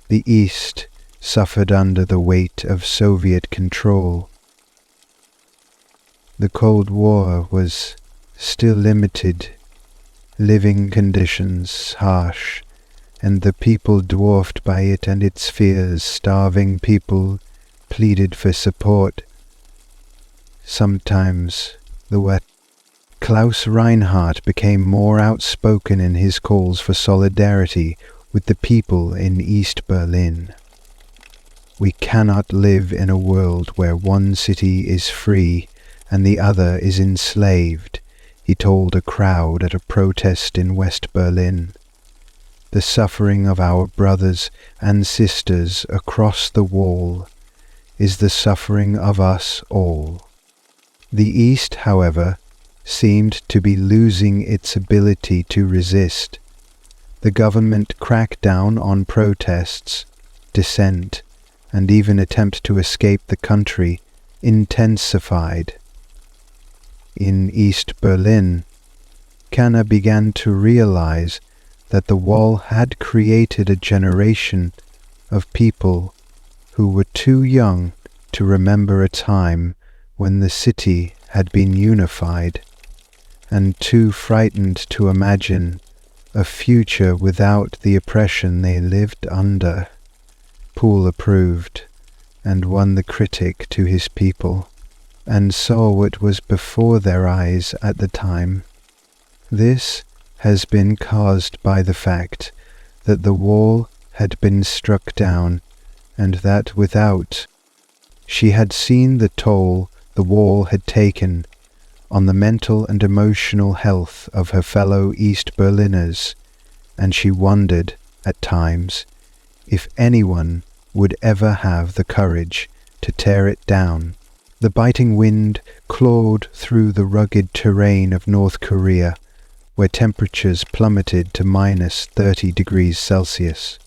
the East suffered under the weight of Soviet control. The Cold War was still limited, living conditions harsh, and the people dwarfed by it and its fears. Starving people pleaded for support. Sometimes the wet Klaus Reinhardt became more outspoken in his calls for solidarity with the people in East Berlin. We cannot live in a world where one city is free and the other is enslaved, he told a crowd at a protest in West Berlin. The suffering of our brothers and sisters across the wall is the suffering of us all. The East, however, seemed to be losing its ability to resist. The government crackdown on protests, dissent, and even attempt to escape the country intensified. In East Berlin, Hannah began to realize that the wall had created a generation of people who were too young to remember a time when the city had been unified, and too frightened to imagine a future without the oppression they lived under. Poole approved, and won the critic to his people, and saw what was before their eyes at the time. This has been caused by the fact that the wall had been struck down, and that without, she had seen the toll the wall had taken on the mental and emotional health of her fellow East Berliners, and she wondered, at times, if anyone would ever have the courage to tear it down. The biting wind clawed through the rugged terrain of North Korea, where temperatures plummeted to minus 30 degrees Celsius.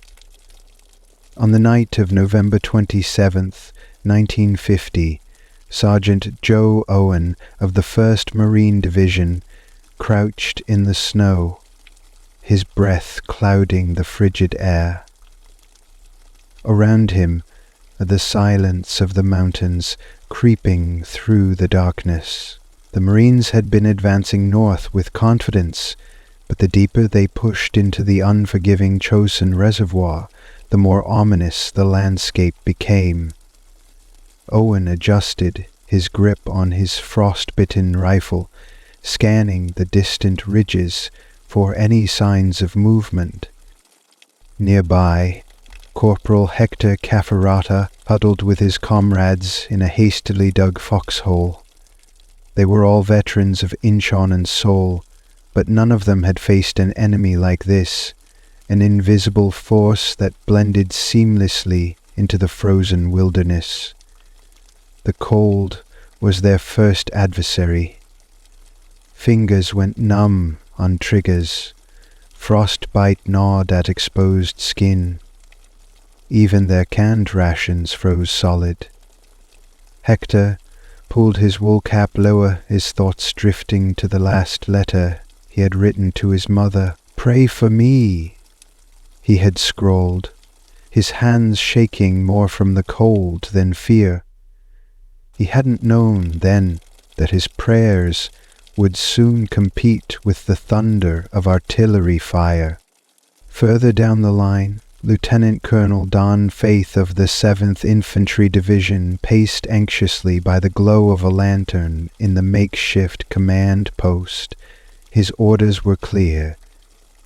On the night of November 27th, 1950, Sergeant Joe Owen of the 1st Marine Division crouched in the snow, his breath clouding the frigid air. Around him, the silence of the mountains creeping through the darkness. The Marines had been advancing north with confidence, but the deeper they pushed into the unforgiving Chosin Reservoir, the more ominous the landscape became. Owen adjusted his grip on his frost-bitten rifle, scanning the distant ridges for any signs of movement. Nearby, Corporal Hector Cafferata huddled with his comrades in a hastily dug foxhole. They were all veterans of Incheon and Seoul, but none of them had faced an enemy like this, an invisible force that blended seamlessly into the frozen wilderness. The cold was their first adversary. Fingers went numb on triggers. Frostbite gnawed at exposed skin. Even their canned rations froze solid. Hector pulled his wool cap lower, his thoughts drifting to the last letter he had written to his mother. "Pray for me," he had scrawled, his hands shaking more from the cold than fear. He hadn't known then that his prayers would soon compete with the thunder of artillery fire. Further down the line, Lieutenant Colonel Don Faith of the 7th Infantry Division paced anxiously by the glow of a lantern in the makeshift command post. His orders were clear: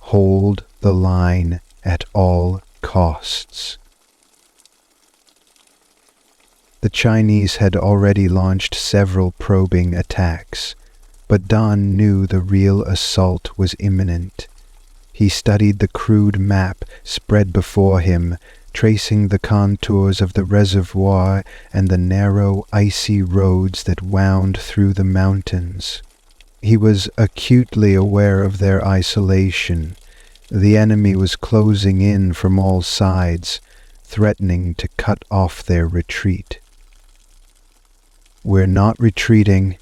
hold the line at all costs. The Chinese had already launched several probing attacks, but Don knew the real assault was imminent. He studied the crude map spread before him, tracing the contours of the reservoir and the narrow, icy roads that wound through the mountains. He was acutely aware of their isolation. The enemy was closing in from all sides, threatening to cut off their retreat. "We're not retreating,"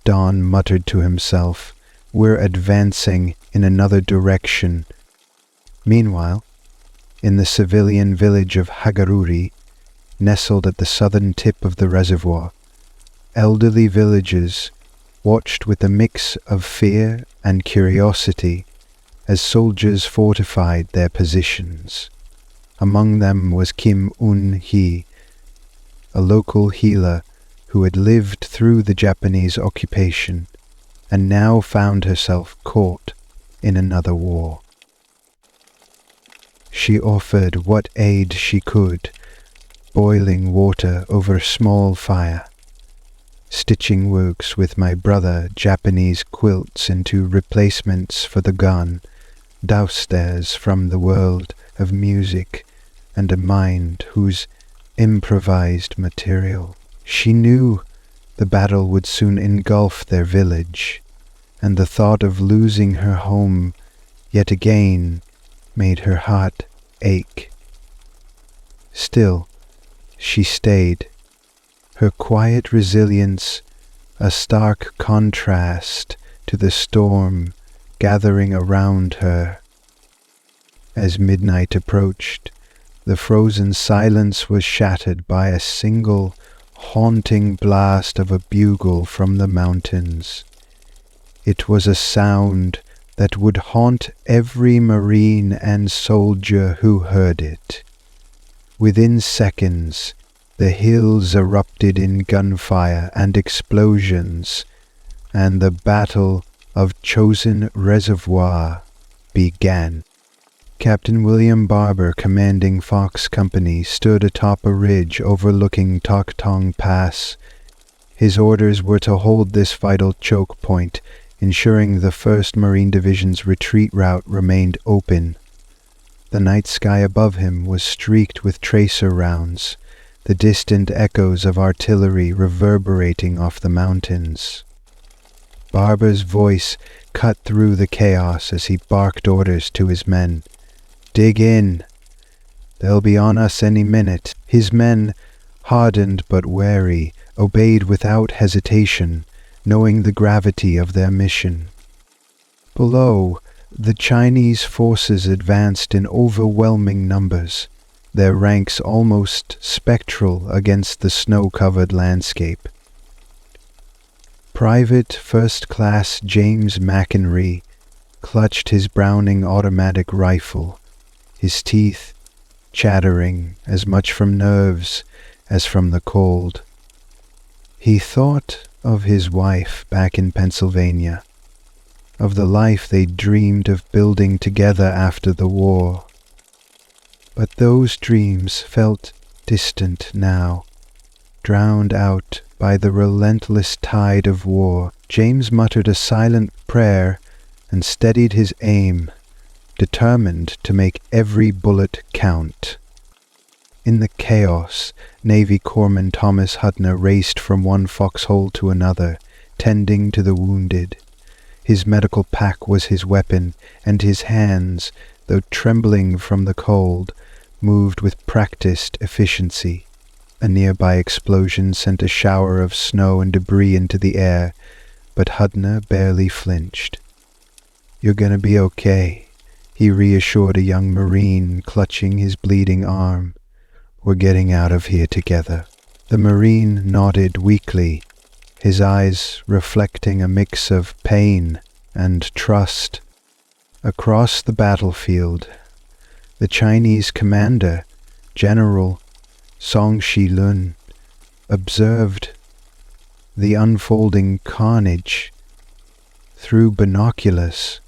Don muttered to himself. "We're advancing in another direction." Meanwhile, in the civilian village of Hagaruri, nestled at the southern tip of the reservoir, elderly villagers watched with a mix of fear and curiosity as soldiers fortified their positions. Among them was Kim Un-hee, a local healer who had lived through the Japanese occupation and now found herself caught in another war. She offered what aid she could, boiling water over a small fire, stitching works with my brother Japanese quilts into replacements for the gun, downstairs from the world of music and a mind whose improvised material. She knew the battle would soon engulf their village, and the thought of losing her home yet again made her heart ache. Still, she stayed, her quiet resilience a stark contrast to the storm gathering around her. As midnight approached, the frozen silence was shattered by a single haunting blast of a bugle from the mountains. It was a sound that would haunt every Marine and soldier who heard it. Within seconds, the hills erupted in gunfire and explosions, and the Battle of Chosin Reservoir began. Captain William Barber, commanding Fox Company, stood atop a ridge overlooking Tok Tong Pass. His orders were to hold this vital choke point, ensuring the 1st Marine Division's retreat route remained open. The night sky above him was streaked with tracer rounds, the distant echoes of artillery reverberating off the mountains. Barber's voice cut through the chaos as he barked orders to his men. "Dig in. They'll be on us any minute." His men, hardened but wary, obeyed without hesitation, knowing the gravity of their mission. Below, the Chinese forces advanced in overwhelming numbers, their ranks almost spectral against the snow-covered landscape. Private First Class James McInerney clutched his Browning automatic rifle, his teeth chattering as much from nerves as from the cold. He thought of his wife back in Pennsylvania, of the life they dreamed of building together after the war. But those dreams felt distant now, drowned out by the relentless tide of war. James muttered a silent prayer and steadied his aim, determined to make every bullet count. In the chaos, Navy Corpsman Thomas Hudner raced from one foxhole to another, tending to the wounded. His medical pack was his weapon, and his hands, though trembling from the cold, moved with practiced efficiency. A nearby explosion sent a shower of snow and debris into the air, but Hudner barely flinched. "You're gonna be okay," he reassured a young Marine clutching his bleeding arm. "We're getting out of here together." The Marine nodded weakly, his eyes reflecting a mix of pain and trust. Across the battlefield, the Chinese commander, General Song Shi-lun, observed the unfolding carnage through binoculars.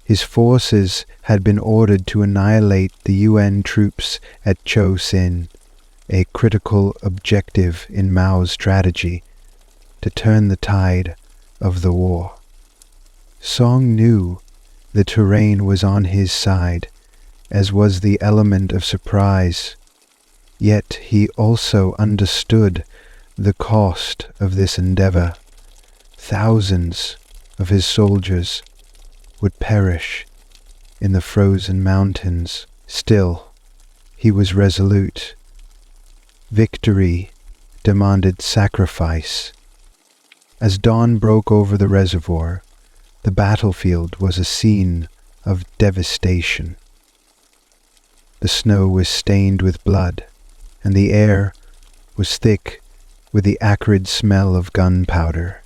His forces had been ordered to annihilate the UN troops at Chosin, a critical objective in Mao's strategy to turn the tide of the war. Song knew the terrain was on his side, as was the element of surprise. Yet he also understood the cost of this endeavor. Thousands of his soldiers would perish in the frozen mountains. Still, he was resolute. Victory demanded sacrifice. As dawn broke over the reservoir, the battlefield was a scene of devastation. The snow was stained with blood, and the air was thick with the acrid smell of gunpowder.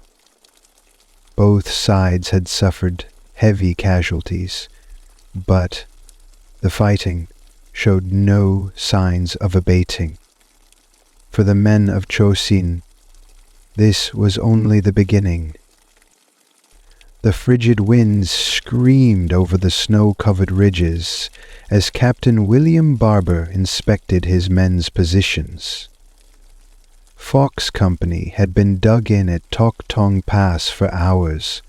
Both sides had suffered heavy casualties, but the fighting showed no signs of abating. For the men of Chosin, this was only the beginning. The frigid winds screamed over the snow-covered ridges as Captain William Barber inspected his men's positions. Fox Company had been dug in at Tok Tong Pass for hours,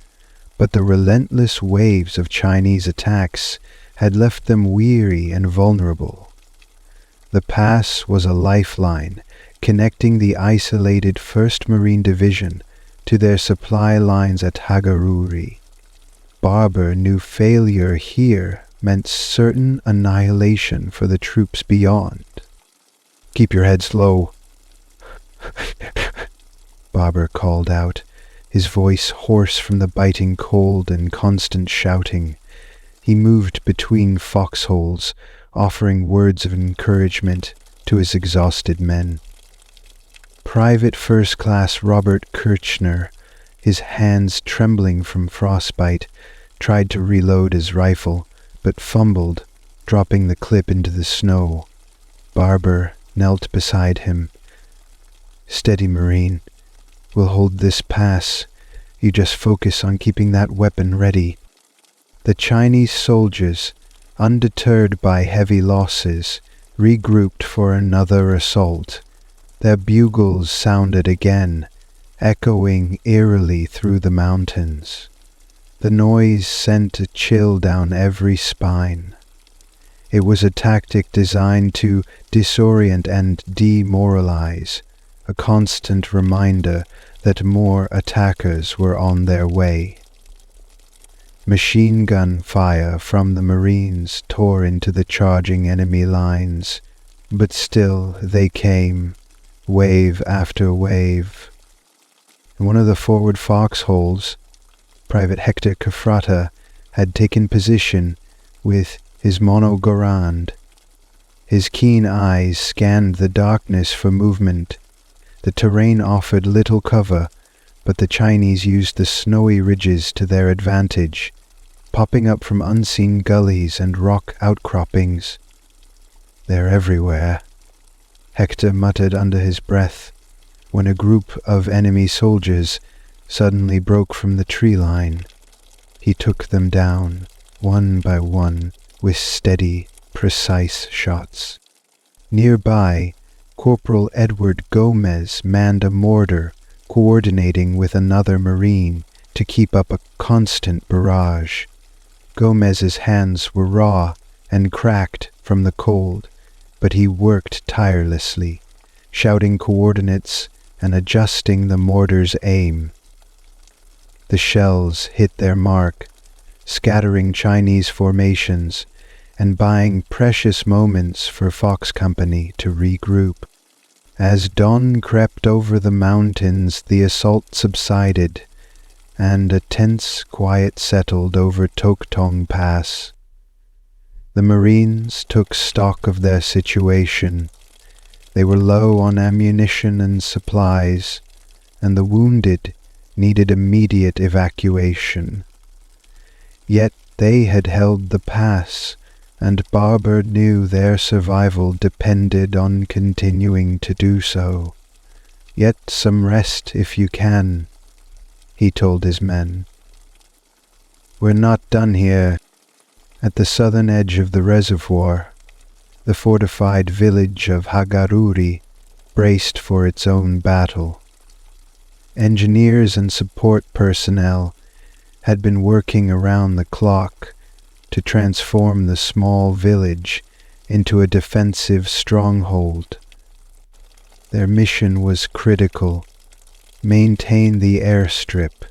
but the relentless waves of Chinese attacks had left them weary and vulnerable. The pass was a lifeline connecting the isolated 1st Marine Division to their supply lines at Hagaruri. Barber knew failure here meant certain annihilation for the troops beyond. "Keep your heads low," Barber called out, his voice hoarse from the biting cold and constant shouting. He moved between foxholes, offering words of encouragement to his exhausted men. Private First Class Robert Kirchner, his hands trembling from frostbite, tried to reload his rifle, but fumbled, dropping the clip into the snow. Barber knelt beside him. "Steady, Marine. We'll hold this pass. You just focus on keeping that weapon ready." The Chinese soldiers, undeterred by heavy losses, regrouped for another assault. Their bugles sounded again, echoing eerily through the mountains. The noise sent a chill down every spine. It was a tactic designed to disorient and demoralize, a constant reminder that more attackers were on their way. Machine gun fire from the Marines tore into the charging enemy lines, but still they came, wave after wave. In one of the forward foxholes, Private Hector Cafrata had taken position with his mono-Garand. His keen eyes scanned the darkness for movement. The terrain offered little cover, but the Chinese used the snowy ridges to their advantage, popping up from unseen gullies and rock outcroppings. "They're everywhere," Hector muttered under his breath, when a group of enemy soldiers suddenly broke from the tree line. He took them down, one by one, with steady, precise shots. Nearby, Corporal Edward Gomez manned a mortar, coordinating with another Marine to keep up a constant barrage. Gomez's hands were raw and cracked from the cold, but he worked tirelessly, shouting coordinates and adjusting the mortar's aim. The shells hit their mark, scattering Chinese formations and buying precious moments for Fox Company to regroup. As dawn crept over the mountains, the assault subsided, and a tense quiet settled over Tok Tong Pass. The Marines took stock of their situation. They were low on ammunition and supplies, and the wounded needed immediate evacuation. Yet they had held the pass, and Barber knew their survival depended on continuing to do so. "Get some rest if you can," he told his men. "We're not done here." At the southern edge of the reservoir, the fortified village of Hagaruri braced for its own battle. Engineers and support personnel had been working around the clock to transform the small village into a defensive stronghold. Their mission was critical: maintain the airstrip,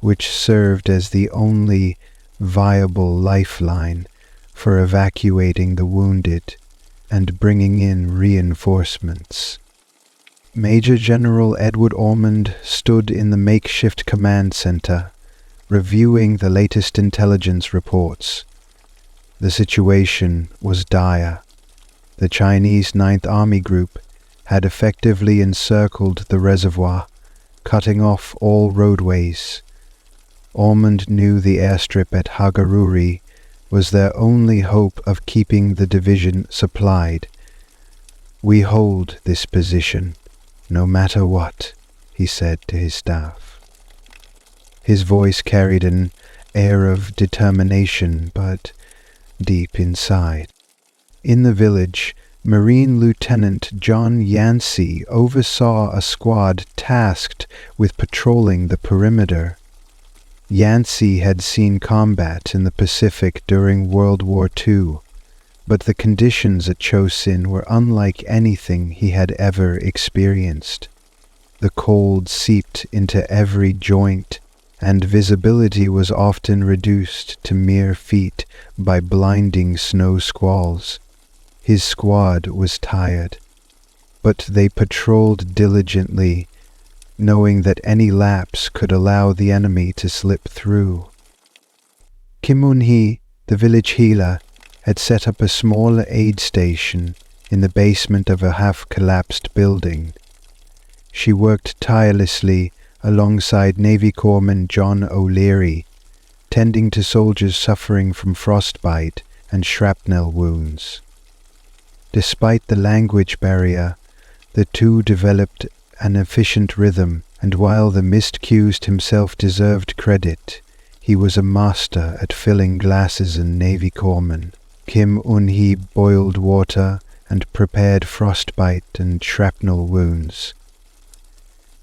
which served as the only viable lifeline for evacuating the wounded and bringing in reinforcements. Major General Edward Ormond stood in the makeshift command center, reviewing the latest intelligence reports. The situation was dire. The Chinese Ninth Army Group had effectively encircled the reservoir, cutting off all roadways. Ormond knew the airstrip at Hagaruri was their only hope of keeping the division supplied. "We hold this position, no matter what," he said to his staff. His voice carried an air of determination, but deep inside. In the village, Marine Lieutenant John Yancey oversaw a squad tasked with patrolling the perimeter. Yancey had seen combat in the Pacific during World War II, but the conditions at Chosin were unlike anything he had ever experienced. The cold seeped into every joint, and visibility was often reduced to mere feet by blinding snow squalls. His squad was tired, but they patrolled diligently, knowing that any lapse could allow the enemy to slip through. Kim Un-hee, the village healer, had set up a small aid station in the basement of a half-collapsed building. She worked tirelessly alongside Navy Corpsman John O'Leary, tending to soldiers suffering from frostbite and shrapnel wounds. Despite the language barrier, the two developed an efficient rhythm, and while the mist-accused himself deserved credit, he was a master at filling glasses and Navy Corpsman. Kim Un-hee boiled water and prepared frostbite and shrapnel wounds.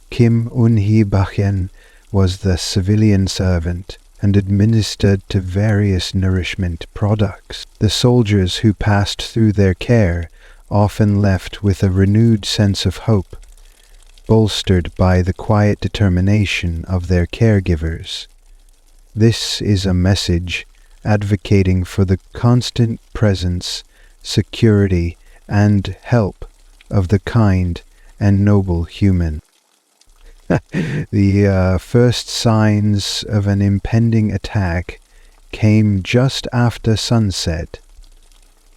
Kim Un-hee Bachen was the civilian servant and administered to various nourishment products. The soldiers who passed through their care often left with a renewed sense of hope, bolstered by the quiet determination of their caregivers. This is a message advocating for the constant presence, security, and help of the kind and noble human. The first signs of an impending attack came just after sunset.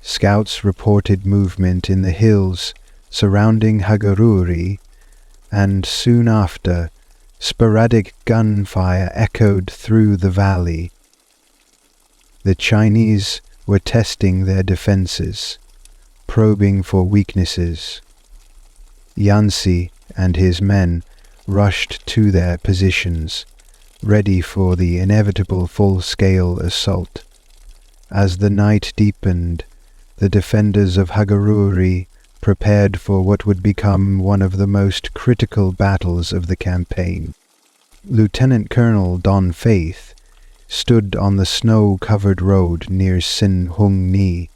Scouts reported movement in the hills surrounding Hagaruri, and soon after, sporadic gunfire echoed through the valley. The Chinese were testing their defenses, probing for weaknesses. Yancey and his men rushed to their positions, ready for the inevitable full-scale assault. As the night deepened, the defenders of Hagaruri prepared for what would become one of the most critical battles of the campaign. Lieutenant Colonel Don Faith stood on the snow-covered road near Sin Hung Ni,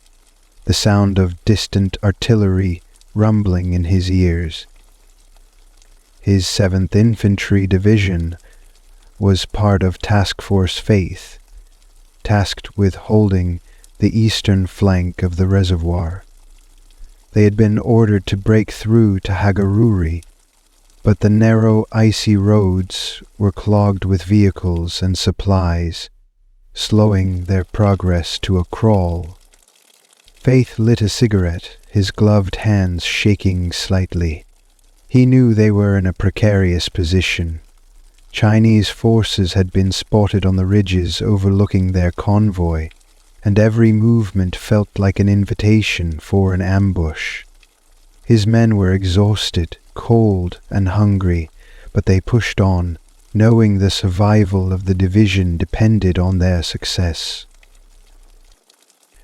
the sound of distant artillery rumbling in his ears. His 7th Infantry Division was part of Task Force Faith, tasked with holding the eastern flank of the reservoir. They had been ordered to break through to Hagaruri, but the narrow, icy roads were clogged with vehicles and supplies, slowing their progress to a crawl. Faith lit a cigarette, his gloved hands shaking slightly. He knew they were in a precarious position. Chinese forces had been spotted on the ridges overlooking their convoy, and every movement felt like an invitation for an ambush. His men were exhausted, cold, and hungry, but they pushed on, knowing the survival of the division depended on their success.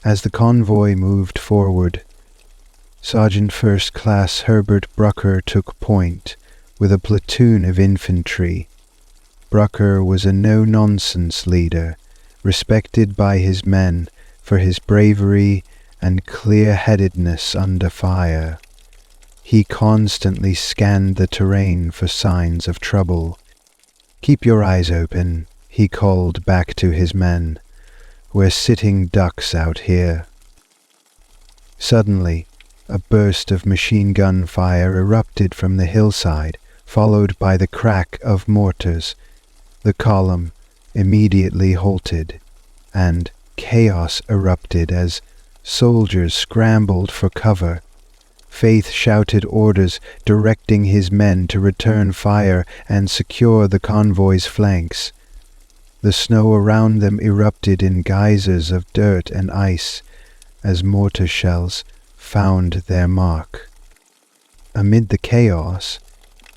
As the convoy moved forward, Sergeant First Class Herbert Brucker took point with a platoon of infantry. Brucker was a no-nonsense leader, respected by his men for his bravery and clear-headedness under fire. He constantly scanned the terrain for signs of trouble. "Keep your eyes open," he called back to his men. "We're sitting ducks out here." Suddenly, a burst of machine gun fire erupted from the hillside, followed by the crack of mortars. The column immediately halted, and chaos erupted as soldiers scrambled for cover. Faith shouted orders, directing his men to return fire and secure the convoy's flanks. The snow around them erupted in geysers of dirt and ice as mortar shells found their mark. Amid the chaos,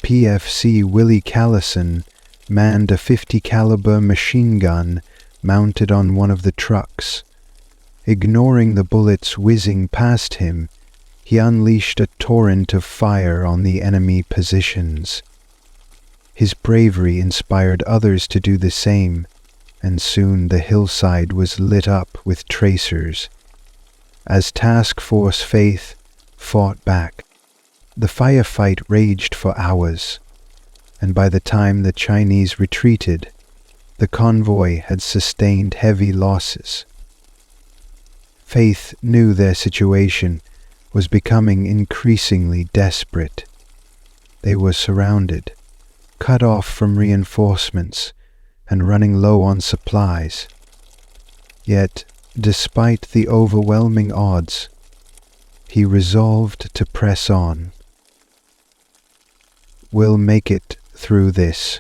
PFC Willie Callison manned a 50 caliber machine gun mounted on one of the trucks. Ignoring the bullets whizzing past him, he unleashed a torrent of fire on the enemy positions. His bravery inspired others to do the same, and soon the hillside was lit up with tracers. As Task Force Faith fought back, the firefight raged for hours, and by the time the Chinese retreated, the convoy had sustained heavy losses. Faith knew their situation was becoming increasingly desperate. They were surrounded, cut off from reinforcements, and running low on supplies. Yet, despite the overwhelming odds, he resolved to press on. "We'll make it through this,"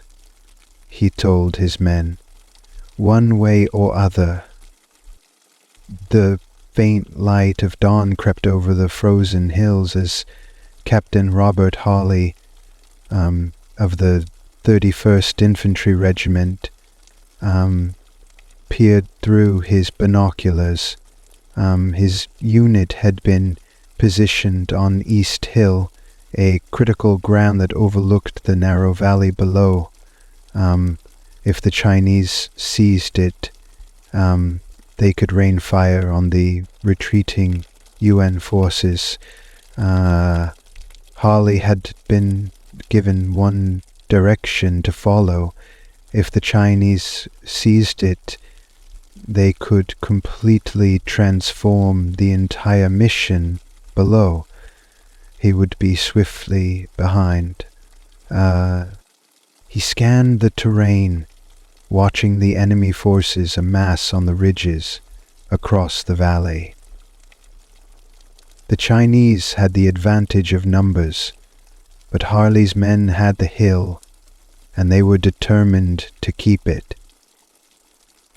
he told his men, "one way or other." The faint light of dawn crept over the frozen hills as Captain Robert Hawley of the 31st Infantry Regiment peered through his binoculars. His unit had been positioned on East Hill, a critical ground that overlooked the narrow valley below. If the Chinese seized it, they could rain fire on the retreating UN forces. Harley had been given one direction to follow. If the Chinese seized it, they could completely transform the entire mission below. He would be swiftly behind. He scanned the terrain, watching the enemy forces amass on the ridges across the valley. The Chinese had the advantage of numbers, but Harley's men had the hill, and they were determined to keep it.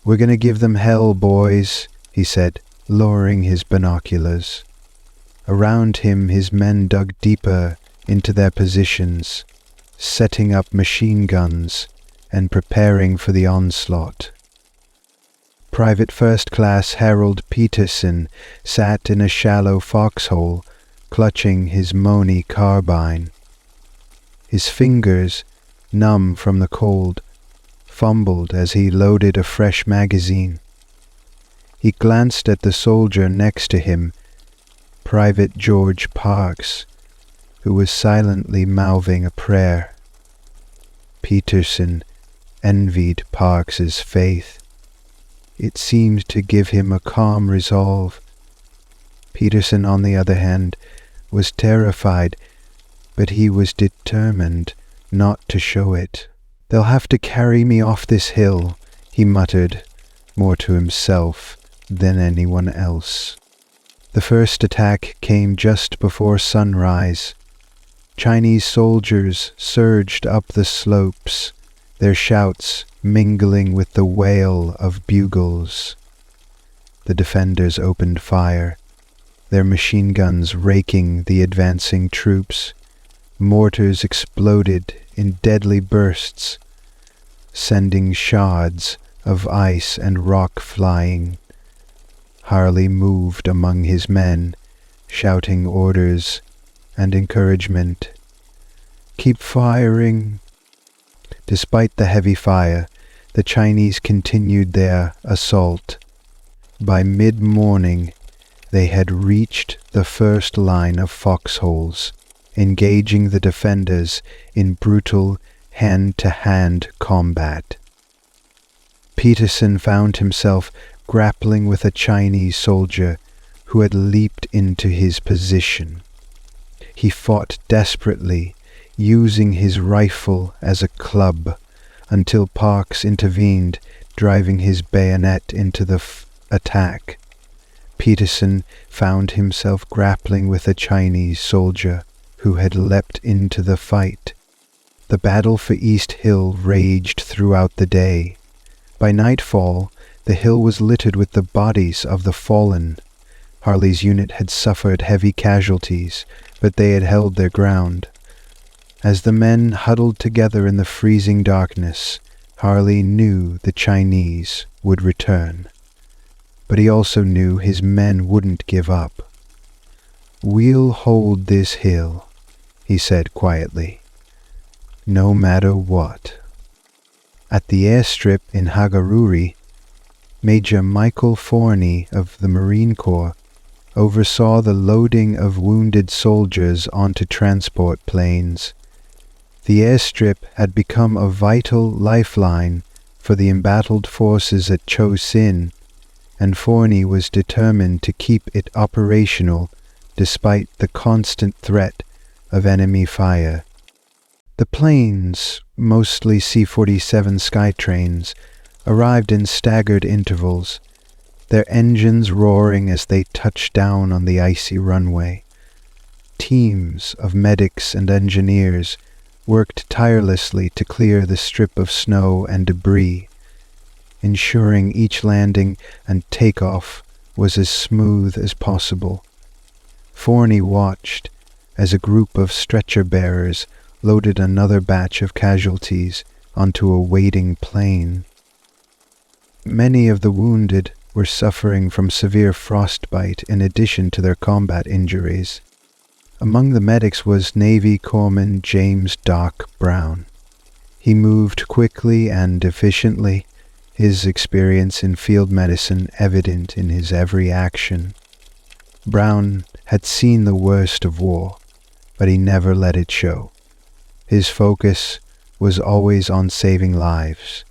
"We're going to give them hell, boys," he said, lowering his binoculars. Around him, his men dug deeper into their positions, setting up machine guns and preparing for the onslaught. Private First Class Harold Peterson sat in a shallow foxhole, clutching his Moni carbine. His fingers, numb from the cold, fumbled as he loaded a fresh magazine. He glanced at the soldier next to him, Private George Parks, who was silently mouthing a prayer. Peterson envied Parks's faith. It seemed to give him a calm resolve. Peterson, on the other hand, was terrified, but he was determined not to show it. "They'll have to carry me off this hill," he muttered, more to himself than anyone else. The first attack came just before sunrise. Chinese soldiers surged up the slopes, their shouts mingling with the wail of bugles. The defenders opened fire, their machine guns raking the advancing troops. Mortars exploded in deadly bursts, sending shards of ice and rock flying. Harley moved among his men, shouting orders and encouragement. "Keep firing." Despite the heavy fire, the Chinese continued their assault. By mid-morning, they had reached the first line of foxholes, engaging the defenders in brutal hand-to-hand combat. Peterson found himself grappling with a Chinese soldier who had leaped into his position. He fought desperately, using his rifle as a club, until Parks intervened, driving his bayonet into the attack. Peterson found himself grappling with a Chinese soldier who had leapt into the fight. The battle for East Hill raged throughout the day. By nightfall, the hill was littered with the bodies of the fallen. Harley's unit had suffered heavy casualties, but they had held their ground. As the men huddled together in the freezing darkness, Harley knew the Chinese would return. But he also knew his men wouldn't give up. "We'll hold this hill," he said quietly, "no matter what." At the airstrip in Hagaruri, Major Michael Forney of the Marine Corps oversaw the loading of wounded soldiers onto transport planes. The airstrip had become a vital lifeline for the embattled forces at Cho Sin, and Forney was determined to keep it operational despite the constant threat of enemy fire. The planes, mostly C-47 Skytrains, arrived in staggered intervals, their engines roaring as they touched down on the icy runway. Teams of medics and engineers worked tirelessly to clear the strip of snow and debris, ensuring each landing and takeoff was as smooth as possible. Forney watched as a group of stretcher-bearers loaded another batch of casualties onto a waiting plane. Many of the wounded were suffering from severe frostbite in addition to their combat injuries. Among the medics was Navy Corpsman James Doc Brown. He moved quickly and efficiently, his experience in field medicine evident in his every action. Brown had seen the worst of war, but he never let it show. His focus was always on saving lives.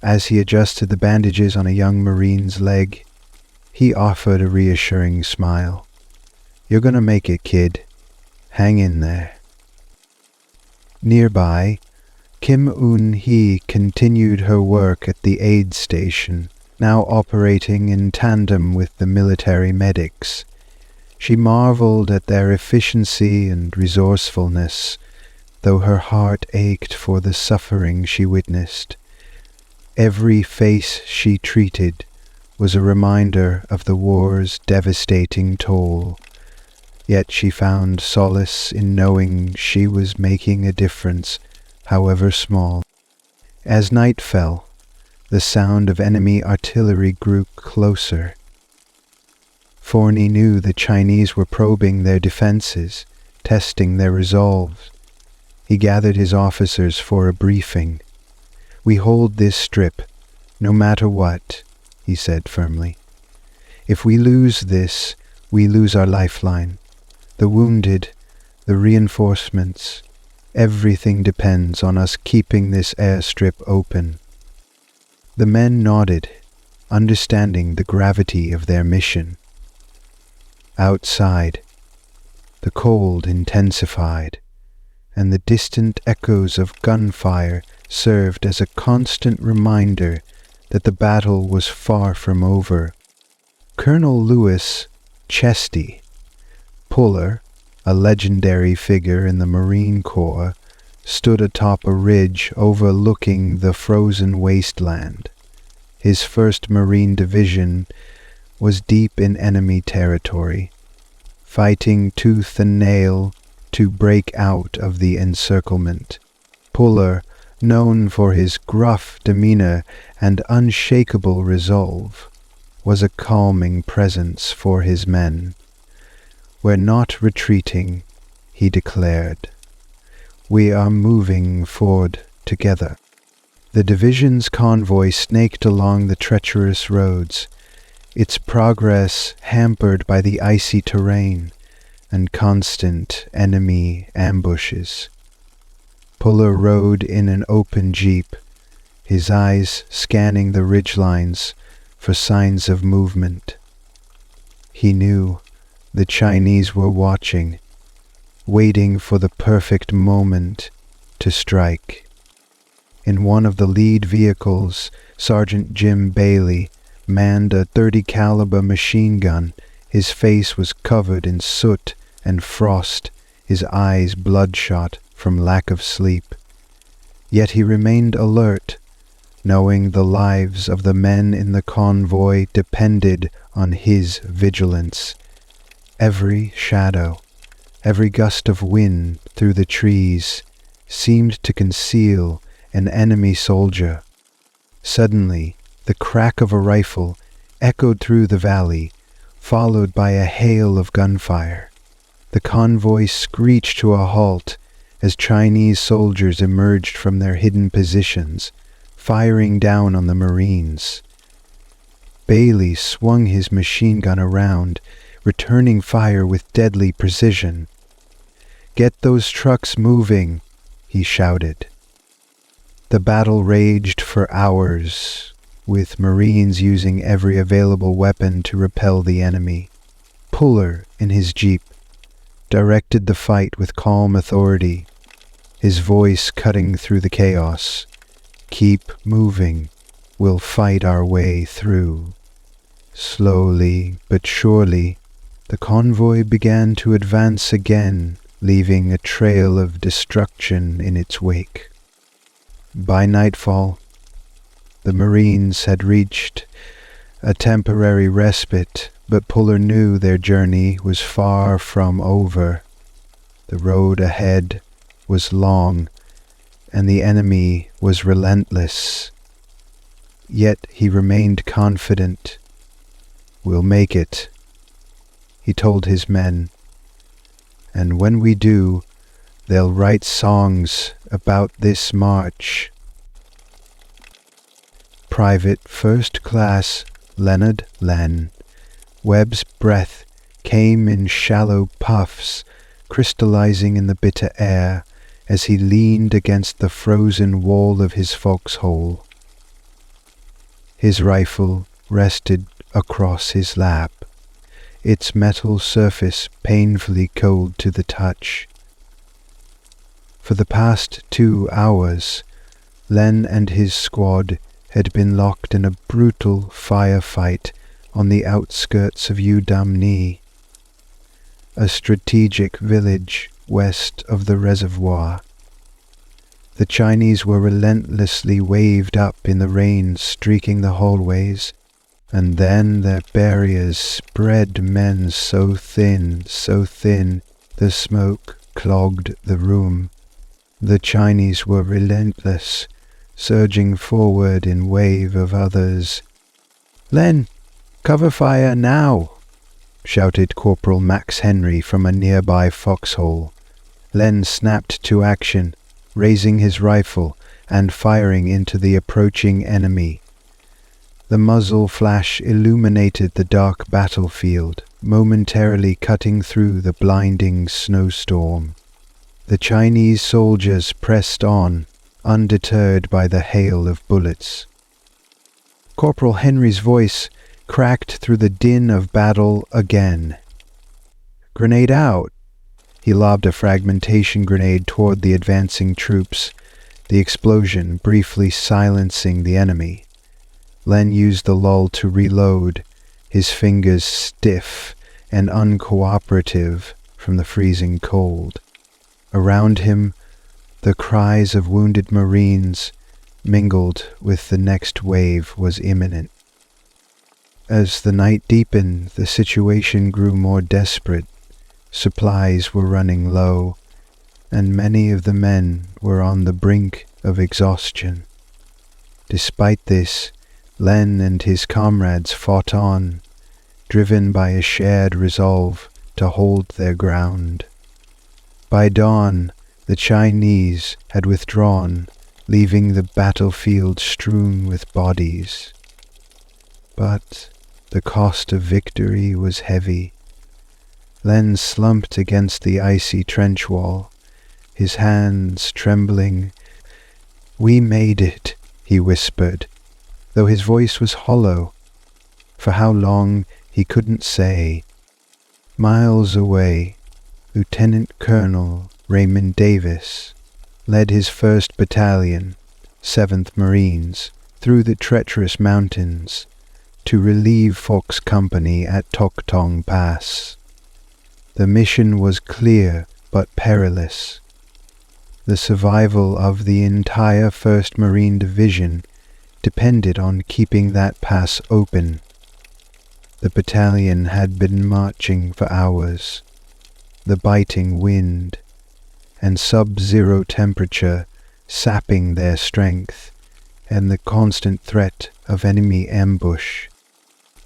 As he adjusted the bandages on a young Marine's leg, he offered a reassuring smile. "You're gonna make it, kid. Hang in there." Nearby, Kim Eun-hee continued her work at the aid station, now operating in tandem with the military medics. She marveled at their efficiency and resourcefulness, though her heart ached for the suffering she witnessed. Every face she treated was a reminder of the war's devastating toll, yet she found solace in knowing she was making a difference, however small. As night fell, the sound of enemy artillery grew closer. Forney knew the Chinese were probing their defenses, testing their resolve. He gathered his officers for a briefing. "We hold this strip, no matter what," he said firmly. "If we lose this, we lose our lifeline. The wounded, the reinforcements, everything depends on us keeping this airstrip open." The men nodded, understanding the gravity of their mission. Outside, the cold intensified, and the distant echoes of gunfire served as a constant reminder that the battle was far from over. Colonel Lewis, chesty. Puller, a legendary figure in the Marine Corps, stood atop a ridge overlooking the frozen wasteland. His 1st Marine Division was deep in enemy territory, fighting tooth and nail to break out of the encirclement. Puller, known for his gruff demeanor and unshakable resolve, was a calming presence for his men. "We're not retreating," he declared. "We are moving forward together." The division's convoy snaked along the treacherous roads, its progress hampered by the icy terrain and constant enemy ambushes. Puller rode in an open jeep, his eyes scanning the ridgelines for signs of movement. He knew the Chinese were watching, waiting for the perfect moment to strike. In one of the lead vehicles, Sergeant Jim Bailey manned a .30 caliber machine gun. His face was covered in soot and frost, his eyes bloodshot from lack of sleep. Yet he remained alert, knowing the lives of the men in the convoy depended on his vigilance. Every shadow, every gust of wind through the trees seemed to conceal an enemy soldier. Suddenly, the crack of a rifle echoed through the valley, followed by a hail of gunfire. The convoy screeched to a halt as Chinese soldiers emerged from their hidden positions, firing down on the Marines. Bailey swung his machine gun around, returning fire with deadly precision. "Get those trucks moving," he shouted. The battle raged for hours, with Marines using every available weapon to repel the enemy. Puller, in his jeep, directed the fight with calm authority, his voice cutting through the chaos. "Keep moving. We'll fight our way through." Slowly but surely, the convoy began to advance again, leaving a trail of destruction in its wake. By nightfall, the Marines had reached a temporary respite, but Puller knew their journey was far from over. The road ahead was long, and the enemy was relentless. Yet he remained confident. "We'll make it," he told his men. "And when we do, they'll write songs about this march." Private First Class Leonard Len. Webb's breath came in shallow puffs, crystallizing in the bitter air as he leaned against the frozen wall of his foxhole. His rifle rested across his lap, its metal surface painfully cold to the touch. For the past 2 hours, Len and his squad had been locked in a brutal firefight on the outskirts of Udamni, a strategic village west of the reservoir. The Chinese were relentlessly waved up in the rain streaking the hallways, and then their barriers spread men so thin, the smoke clogged the room. The Chinese were relentless, surging forward in wave of others. "Len, cover fire now!" shouted Corporal Max Henry from a nearby foxhole. Len snapped to action, raising his rifle and firing into the approaching enemy. The muzzle flash illuminated the dark battlefield, momentarily cutting through the blinding snowstorm. The Chinese soldiers pressed on, undeterred by the hail of bullets. Corporal Henry's voice cracked through the din of battle again. "Grenade out!" He lobbed a fragmentation grenade toward the advancing troops, the explosion briefly silencing the enemy. Len used the lull to reload, his fingers stiff and uncooperative from the freezing cold. Around him, the cries of wounded Marines mingled with the next wave was imminent. As the night deepened, the situation grew more desperate. Supplies were running low, and many of the men were on the brink of exhaustion. Despite this, Len and his comrades fought on, driven by a shared resolve to hold their ground. By dawn, the Chinese had withdrawn, leaving the battlefield strewn with bodies. But the cost of victory was heavy. Len slumped against the icy trench wall, his hands trembling. "We made it," he whispered, though his voice was hollow. For how long he couldn't say. Miles away, Lieutenant Colonel Raymond Davis led his 1st Battalion, 7th Marines, through the treacherous mountains to relieve Fox Company at Toktong Pass. The mission was clear but perilous. The survival of the entire 1st Marine Division depended on keeping that pass open. The battalion had been marching for hours. The biting wind and sub-zero temperature sapping their strength, and the constant threat of enemy ambush.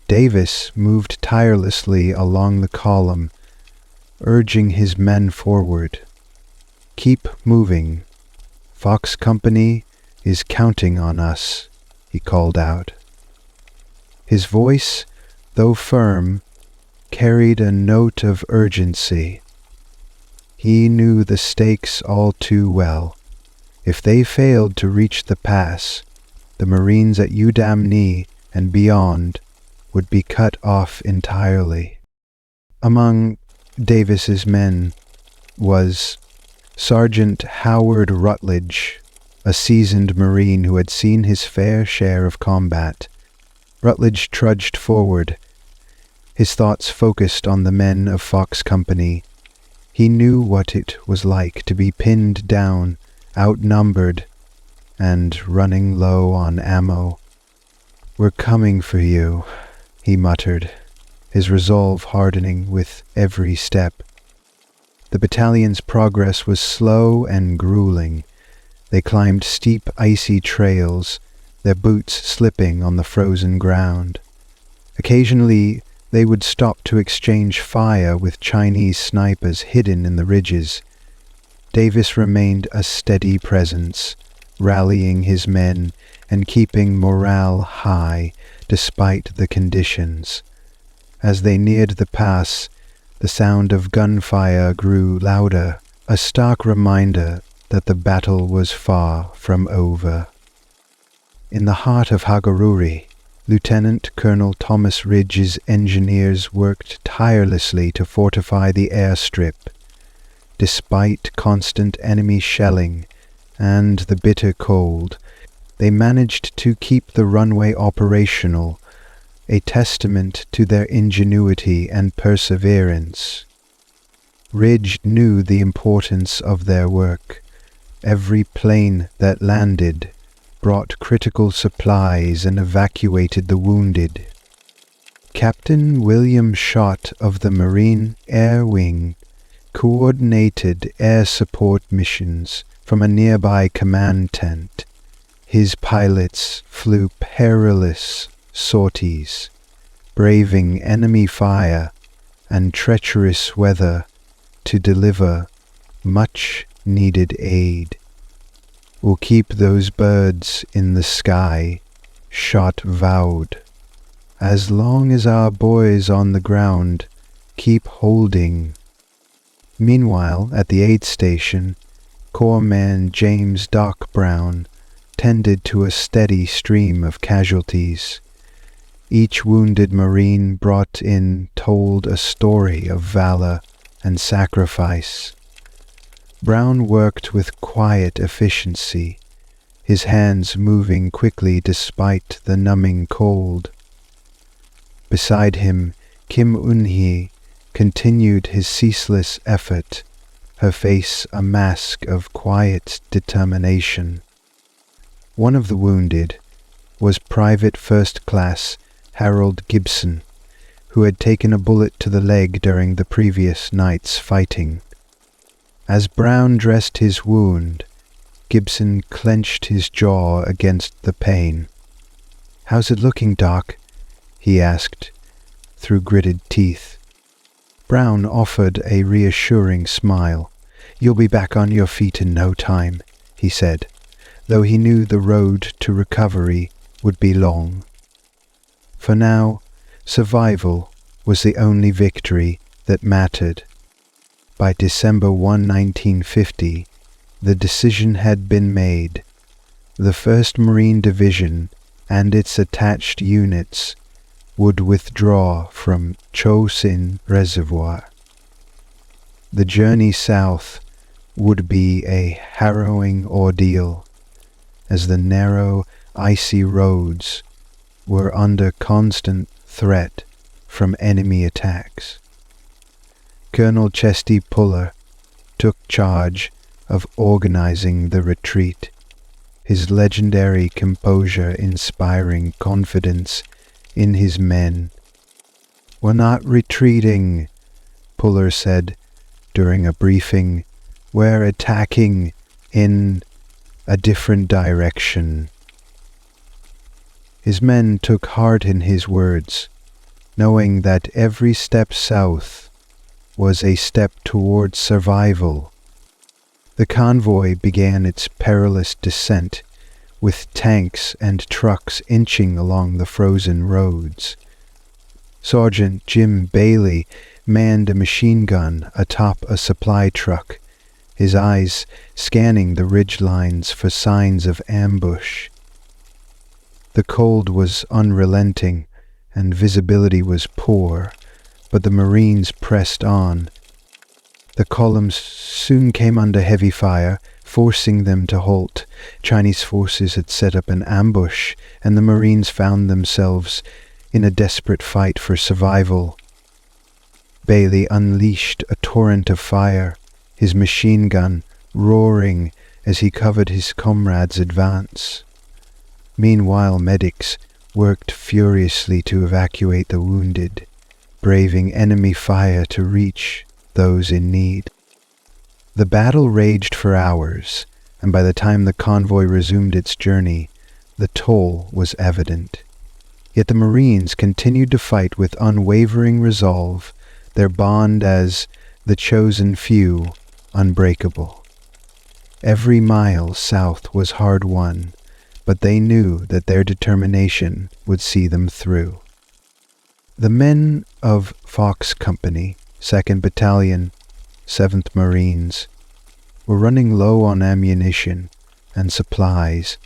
Davis moved tirelessly along the column, urging his men forward. "Keep moving. Fox Company is counting on us," he called out. His voice, though firm, carried a note of urgency. He knew the stakes all too well. If they failed to reach the pass, the Marines at Udamni and beyond would be cut off entirely. Among Davis's men was Sergeant Howard Rutledge, a seasoned Marine who had seen his fair share of combat. Rutledge trudged forward, his thoughts focused on the men of Fox Company. He knew what it was like to be pinned down, outnumbered, and running low on ammo. "We're coming for you," he muttered, his resolve hardening with every step. The battalion's progress was slow and grueling. They climbed steep, icy trails, their boots slipping on the frozen ground. Occasionally, they would stop to exchange fire with Chinese snipers hidden in the ridges. Davis remained a steady presence, rallying his men and keeping morale high despite the conditions. As they neared the pass, the sound of gunfire grew louder, a stark reminder that the battle was far from over. In the heart of Hagaruri, Lieutenant Colonel Thomas Ridge's engineers worked tirelessly to fortify the airstrip. Despite constant enemy shelling and the bitter cold, they managed to keep the runway operational, a testament to their ingenuity and perseverance. Ridge knew the importance of their work. Every plane that landed brought critical supplies and evacuated the wounded. Captain William Schott of the Marine Air Wing coordinated air support missions from a nearby command tent. His pilots flew perilous sorties, braving enemy fire and treacherous weather to deliver much-needed aid. "We'll keep those birds in the sky," Schott vowed. "As long as our boys on the ground keep holding." Meanwhile, at the aid station, Corpsman James Doc Brown tended to a steady stream of casualties. Each wounded Marine brought in told a story of valor and sacrifice. Brown worked with quiet efficiency, his hands moving quickly despite the numbing cold. Beside him, Kim Eun-hee continued his ceaseless effort, her face a mask of quiet determination. One of the wounded was Private First Class Harold Gibson, who had taken a bullet to the leg during the previous night's fighting. As Brown dressed his wound, Gibson clenched his jaw against the pain. "How's it looking, Doc?" he asked, through gritted teeth. Brown offered a reassuring smile. "You'll be back on your feet in no time," he said, though he knew the road to recovery would be long. For now, survival was the only victory that mattered. By December 1, 1950, the decision had been made. The 1st Marine Division and its attached units would withdraw from Chosin Reservoir. The journey south would be a harrowing ordeal, as the narrow, icy roads were under constant threat from enemy attacks. Colonel Chesty Puller took charge of organizing the retreat, his legendary composure inspiring confidence in his men. "We're not retreating," Puller said during a briefing. "We're attacking in a different direction." His men took heart in his words, knowing that every step south was a step towards survival. The convoy began its perilous descent, with tanks and trucks inching along the frozen roads. Sergeant Jim Bailey manned a machine gun atop a supply truck, his eyes scanning the ridge lines for signs of ambush. The cold was unrelenting, and visibility was poor, but the Marines pressed on. The columns soon came under heavy fire, forcing them to halt. Chinese forces had set up an ambush, and the Marines found themselves in a desperate fight for survival. Bailey unleashed a torrent of fire, his machine gun roaring as he covered his comrades' advance. Meanwhile, medics worked furiously to evacuate the wounded, braving enemy fire to reach those in need. The battle raged for hours, and by the time the convoy resumed its journey, the toll was evident. Yet the Marines continued to fight with unwavering resolve, their bond as the chosen few unbreakable. Every mile south was hard won, but they knew that their determination would see them through. The men of Fox Company, 2nd Battalion, 7th Marines, were running low on ammunition and supplies.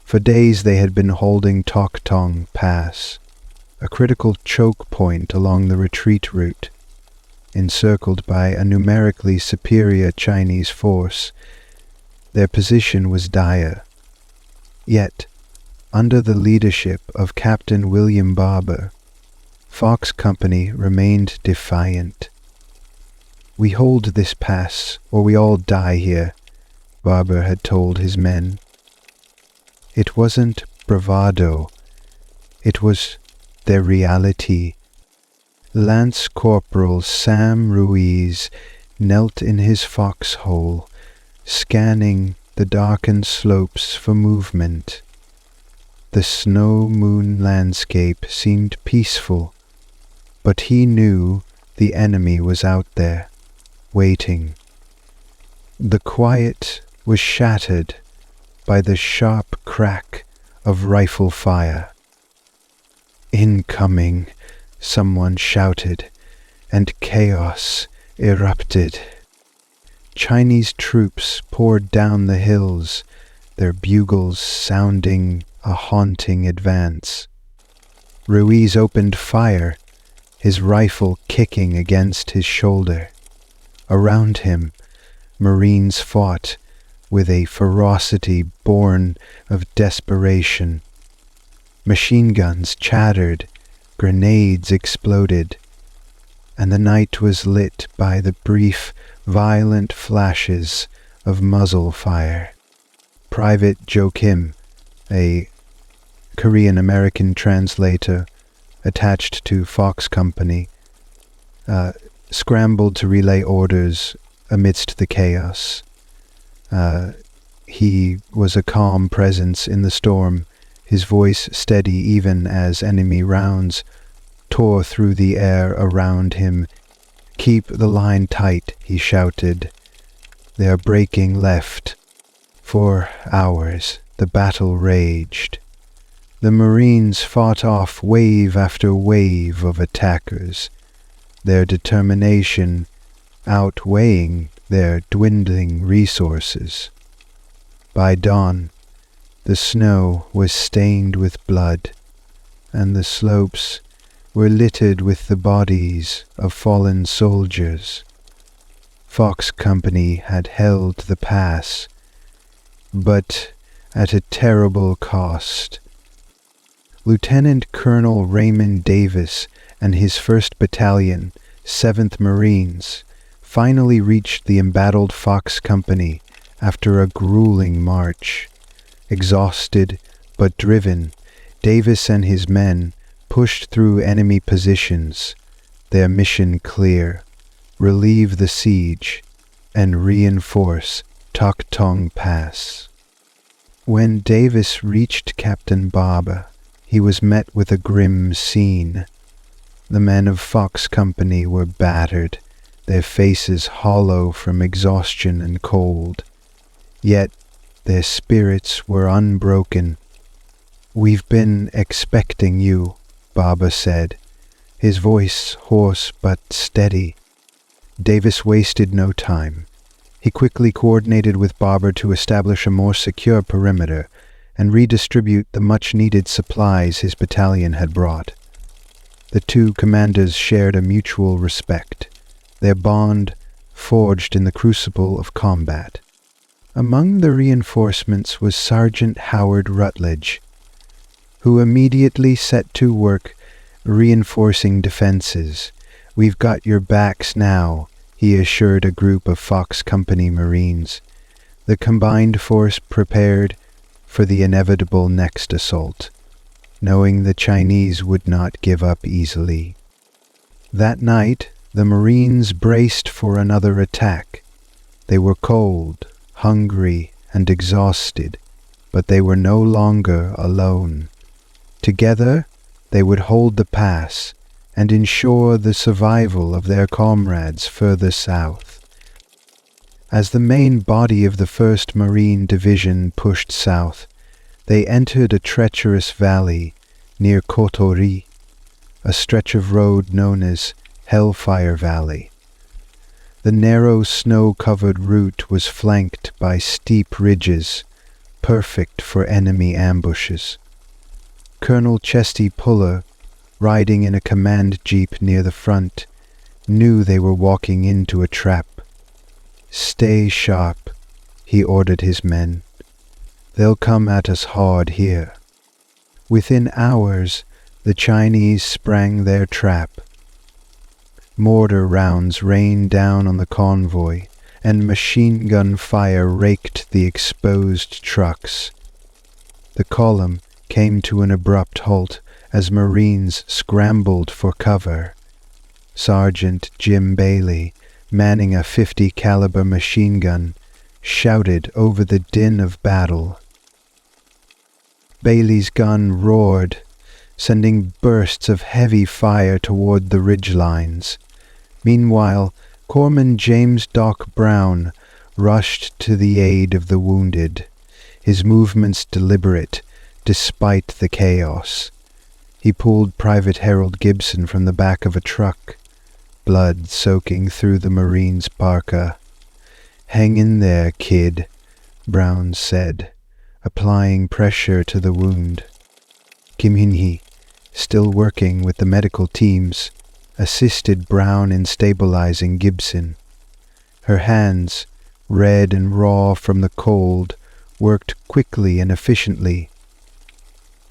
For days they had been holding Tok Tong Pass, a critical choke point along the retreat route. Encircled by a numerically superior Chinese force, their position was dire. Yet, under the leadership of Captain William Barber, Fox Company remained defiant. "We hold this pass, or we all die here," Barber had told his men. It wasn't bravado, it was their reality. Lance Corporal Sam Ruiz knelt in his foxhole, scanning the darkened slopes for movement. The snow-moon landscape seemed peaceful, but he knew the enemy was out there, waiting. The quiet was shattered by the sharp crack of rifle fire. "Incoming!" someone shouted, and chaos erupted. Chinese troops poured down the hills, their bugles sounding a haunting advance. Ruiz opened fire, his rifle kicking against his shoulder. Around him, Marines fought with a ferocity born of desperation. Machine guns chattered, grenades exploded. and the night was lit by the brief, violent flashes of muzzle fire. Private Jo Kim, a Korean-American translator attached to Fox Company, scrambled to relay orders amidst the chaos. He was a calm presence in the storm, his voice steady even as enemy rounds tore through the air around him. "Keep the line tight," he shouted. "They are breaking left." For hours the battle raged. The Marines fought off wave after wave of attackers, their determination outweighing their dwindling resources. By dawn, the snow was stained with blood, and the slopes were littered with the bodies of fallen soldiers. Fox Company had held the pass, but at a terrible cost. Lieutenant Colonel Raymond Davis and his 1st Battalion, 7th Marines, finally reached the embattled Fox Company after a grueling march. Exhausted but driven, Davis and his men pushed through enemy positions, their mission clear: relieve the siege and reinforce Tok Tong Pass. When Davis reached Captain Barber, he was met with a grim scene. The men of Fox Company were battered, their faces hollow from exhaustion and cold. Yet their spirits were unbroken. "We've been expecting you," Barber said, his voice hoarse but steady. Davis wasted no time. He quickly coordinated with Barber to establish a more secure perimeter and redistribute the much-needed supplies his battalion had brought. The two commanders shared a mutual respect, their bond forged in the crucible of combat. Among the reinforcements was Sergeant Howard Rutledge, who immediately set to work reinforcing defenses. "We've got your backs now," he assured a group of Fox Company Marines. The combined force prepared for the inevitable next assault, knowing the Chinese would not give up easily. That night, the Marines braced for another attack. They were cold, hungry, and exhausted, but they were no longer alone. Together, they would hold the pass and ensure the survival of their comrades further south. As the main body of the 1st Marine Division pushed south, they entered a treacherous valley near Kotori, a stretch of road known as Hellfire Valley. The narrow snow-covered route was flanked by steep ridges, perfect for enemy ambushes. Colonel Chesty Puller, riding in a command jeep near the front, knew they were walking into a trap. "Stay sharp," he ordered his men. "They'll come at us hard here." Within hours, the Chinese sprang their trap. Mortar rounds rained down on the convoy, and machine gun fire raked the exposed trucks. The column came to an abrupt halt as Marines scrambled for cover. Sergeant Jim Bailey, manning a .50 caliber machine gun, shouted over the din of battle. Bailey's gun roared, sending bursts of heavy fire toward the ridgelines. Meanwhile, Corpsman James Doc Brown rushed to the aid of the wounded, his movements deliberate despite the chaos. He pulled Private Harold Gibson from the back of a truck, blood soaking through the Marine's parka. "Hang in there, kid," Brown said, applying pressure to the wound. Kim Hin-hee, still working with the medical teams, assisted Brown in stabilizing Gibson. Her hands, red and raw from the cold, worked quickly and efficiently.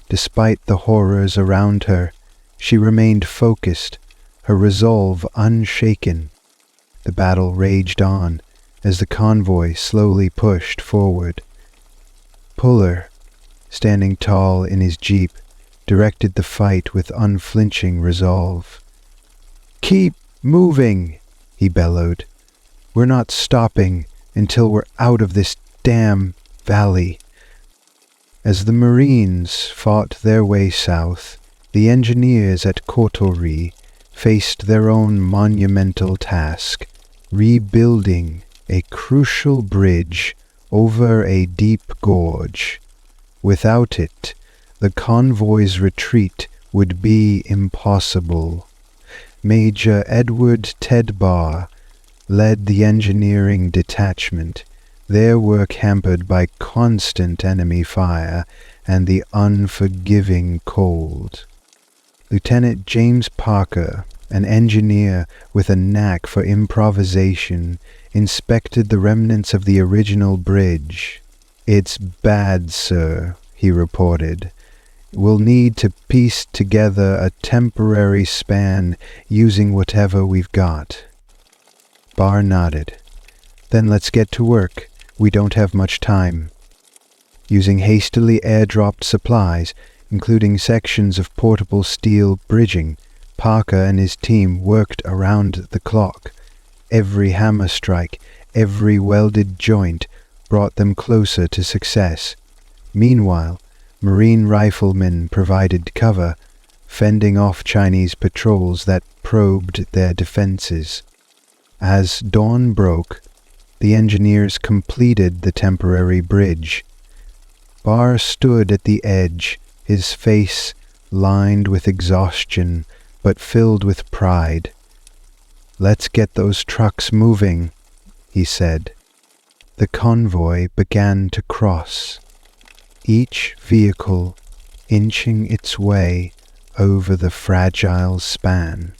Despite the horrors around her, she remained focused, her resolve unshaken. The battle raged on as the convoy slowly pushed forward. Puller, standing tall in his jeep, directed the fight with unflinching resolve. "Keep moving," he bellowed. "We're not stopping until we're out of this damn valley." As the Marines fought their way south, the engineers at Kotori faced their own monumental task, rebuilding a crucial bridge over a deep gorge. Without it, the convoy's retreat would be impossible. Major Edward Tedbar led the engineering detachment, their work hampered by constant enemy fire and the unforgiving cold. Lieutenant James Parker, an engineer with a knack for improvisation, inspected the remnants of the original bridge. "It's bad, sir," he reported. "We'll need to piece together a temporary span using whatever we've got." Barr nodded. "Then let's get to work. We don't have much time." Using hastily airdropped supplies, including sections of portable steel bridging, Parker and his team worked around the clock. Every hammer strike, every welded joint brought them closer to success. Meanwhile, Marine riflemen provided cover, fending off Chinese patrols that probed their defenses. As dawn broke, the engineers completed the temporary bridge. Barr stood at the edge, his face lined with exhaustion but filled with pride. "Let's get those trucks moving," he said. The convoy began to cross, each vehicle inching its way over the fragile span.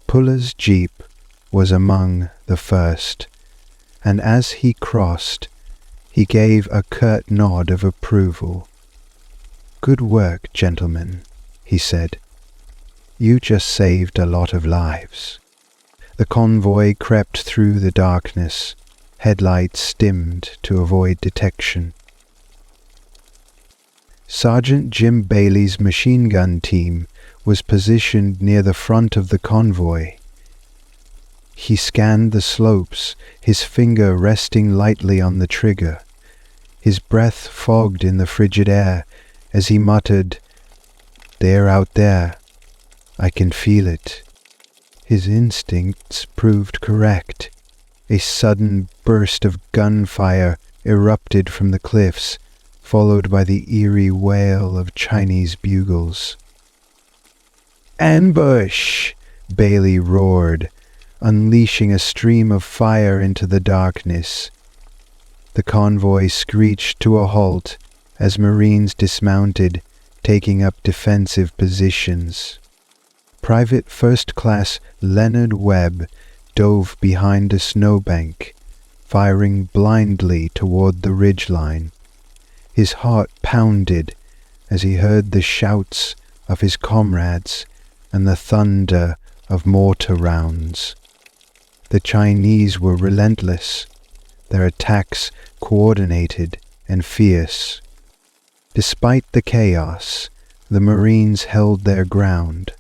Puller's jeep was among the first, and as he crossed, he gave a curt nod of approval. "Good work, gentlemen," he said. "You just saved a lot of lives." The convoy crept through the darkness, headlights dimmed to avoid detection. Sergeant Jim Bailey's machine gun team was positioned near the front of the convoy. He scanned the slopes, his finger resting lightly on the trigger. His breath fogged in the frigid air as he muttered, "They're out there. I can feel it." His instincts proved correct. A sudden burst of gunfire erupted from the cliffs, followed by the eerie wail of Chinese bugles. "Ambush!" Bailey roared, unleashing a stream of fire into the darkness. The convoy screeched to a halt as Marines dismounted, taking up defensive positions. Private First Class Leonard Webb dove behind a snowbank, firing blindly toward the ridgeline. His heart pounded as he heard the shouts of his comrades and the thunder of mortar rounds. The Chinese were relentless, their attacks coordinated and fierce. Despite the chaos, the Marines held their ground.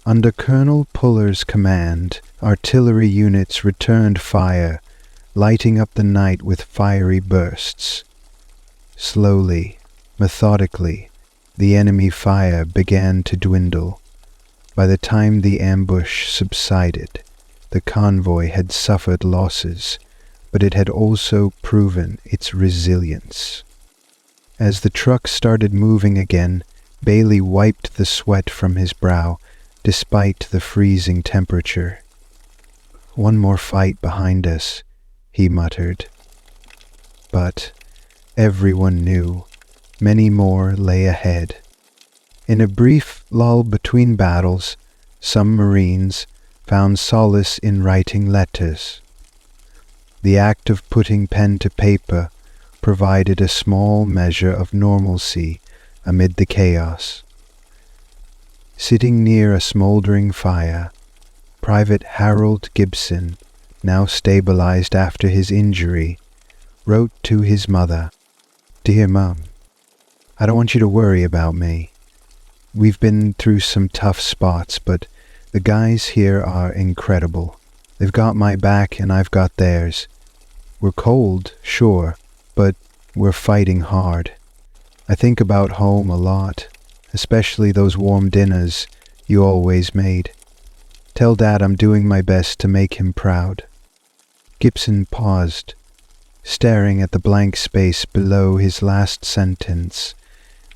Under Colonel Puller's command, artillery units returned fire, lighting up the night with fiery bursts. Slowly, methodically, the enemy fire began to dwindle. By the time the ambush subsided, the convoy had suffered losses, but it had also proven its resilience. As the truck started moving again, Bailey wiped the sweat from his brow, despite the freezing temperature. "One more fight behind us," he muttered. But everyone knew many more lay ahead. In a brief lull between battles, some Marines found solace in writing letters. The act of putting pen to paper provided a small measure of normalcy amid the chaos. Sitting near a smouldering fire, Private Harold Gibson, now stabilized after his injury, wrote to his mother, "Dear Mum, I don't want you to worry about me. We've been through some tough spots, but the guys here are incredible. They've got my back and I've got theirs. We're cold, sure, but we're fighting hard. I think about home a lot, especially those warm dinners you always made. Tell Dad I'm doing my best to make him proud." Gibson paused, staring at the blank space below his last sentence.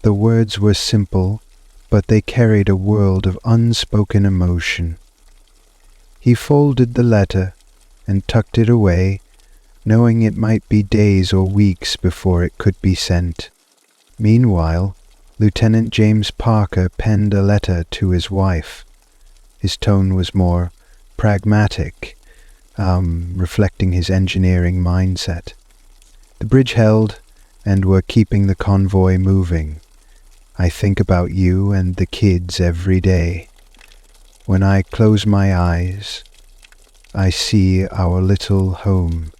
The words were simple, but they carried a world of unspoken emotion. He folded the letter and tucked it away, knowing it might be days or weeks before it could be sent. Meanwhile, Lieutenant James Parker penned a letter to his wife. His tone was more pragmatic, reflecting his engineering mindset. The bridge held, and we're keeping the convoy moving. I think about you and the kids every day. When I close my eyes, I see our little home,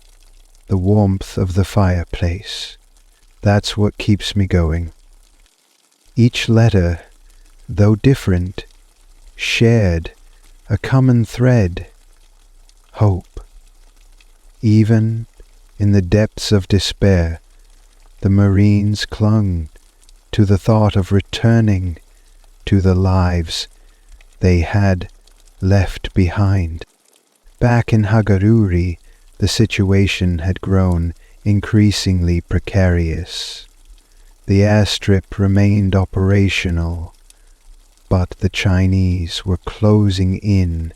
the warmth of the fireplace. That's what keeps me going. Each letter, though different, shared a common thread: hope. Even in the depths of despair, the Marines clung to the thought of returning to the lives they had left behind. Back in Hagaruri, the situation had grown increasingly precarious. The airstrip remained operational, but the Chinese were closing in,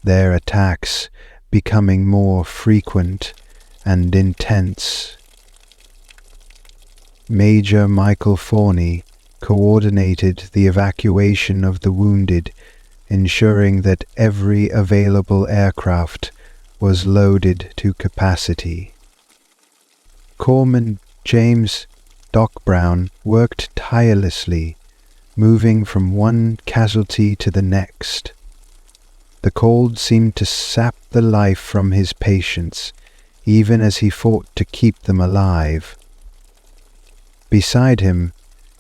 their attacks becoming more frequent and intense. Major Michael Forney coordinated the evacuation of the wounded, ensuring that every available aircraft was loaded to capacity. Corpsman James "Doc" Brown worked tirelessly, moving from one casualty to the next. The cold seemed to sap the life from his patients, even as he fought to keep them alive. Beside him,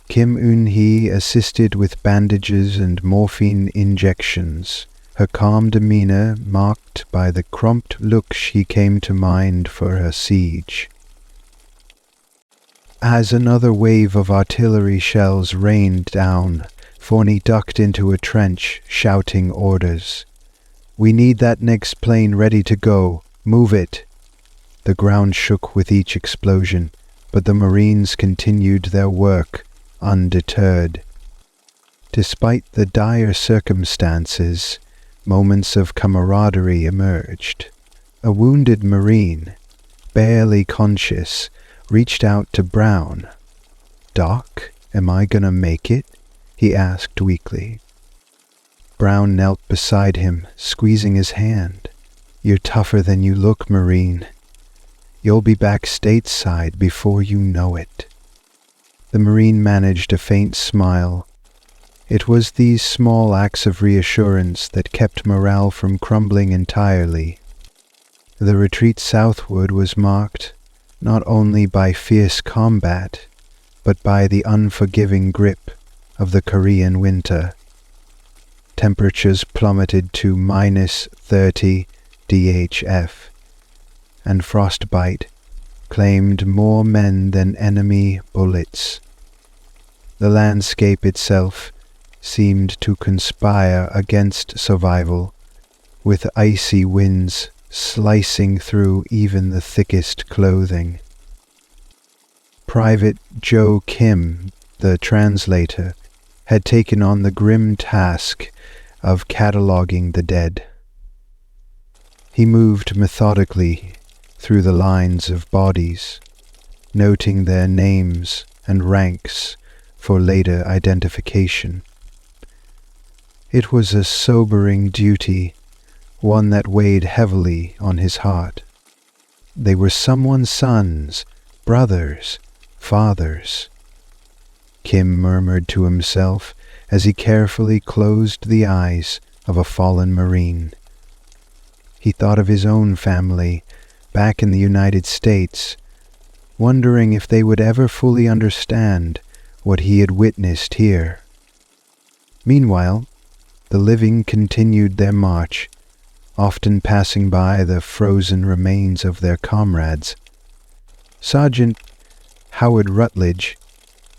Kim Eun-hee assisted with bandages and morphine injections, her calm demeanor marked by the cramped look she came to mind for her siege. As another wave of artillery shells rained down, Forney ducked into a trench, shouting orders. "We need that next plane ready to go. Move it." The ground shook with each explosion, but the Marines continued their work, undeterred. Despite the dire circumstances, moments of camaraderie emerged. A wounded Marine, barely conscious, reached out to Brown. "Doc, am I gonna make it?" he asked weakly. Brown knelt beside him, squeezing his hand. "You're tougher than you look, Marine. You'll be back stateside before you know it." The Marine managed a faint smile. It was these small acts of reassurance that kept morale from crumbling entirely. The retreat southward was marked not only by fierce combat, but by the unforgiving grip of the Korean winter. Temperatures plummeted to -30 DHF, and frostbite claimed more men than enemy bullets. The landscape itself seemed to conspire against survival, with icy winds slicing through even the thickest clothing. Private Joe Kim, the translator, had taken on the grim task of cataloguing the dead. He moved methodically through the lines of bodies, noting their names and ranks for later identification. It was a sobering duty, one that weighed heavily on his heart. They were someone's sons, brothers, fathers. Kim murmured to himself as he carefully closed the eyes of a fallen Marine. He thought of his own family back in the United States, wondering if they would ever fully understand what he had witnessed here. Meanwhile, the living continued their march, often passing by the frozen remains of their comrades. Sergeant Howard Rutledge,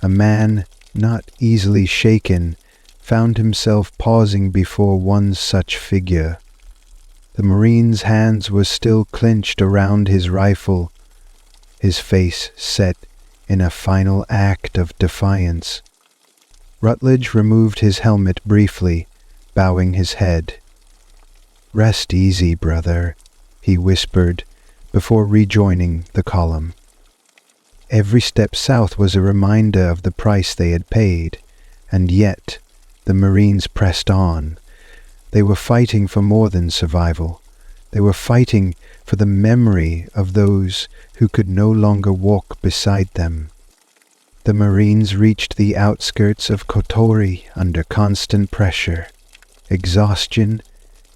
a man not easily shaken, found himself pausing before one such figure. The Marine's hands were still clenched around his rifle, his face set in a final act of defiance. Rutledge removed his helmet briefly, bowing his head. "Rest easy, brother," he whispered before rejoining the column. Every step south was a reminder of the price they had paid, and yet the Marines pressed on. They were fighting for more than survival. They were fighting for the memory of those who could no longer walk beside them. The Marines reached the outskirts of Kotori under constant pressure. Exhaustion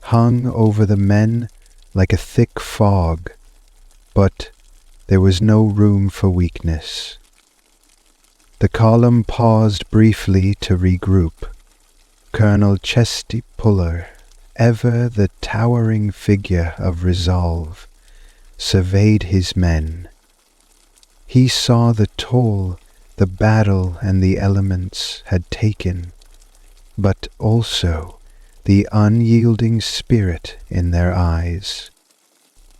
hung over the men like a thick fog, but there was no room for weakness. The column paused briefly to regroup. Colonel Chesty Puller, ever the towering figure of resolve, surveyed his men. He saw the toll the battle and the elements had taken, but also the unyielding spirit in their eyes.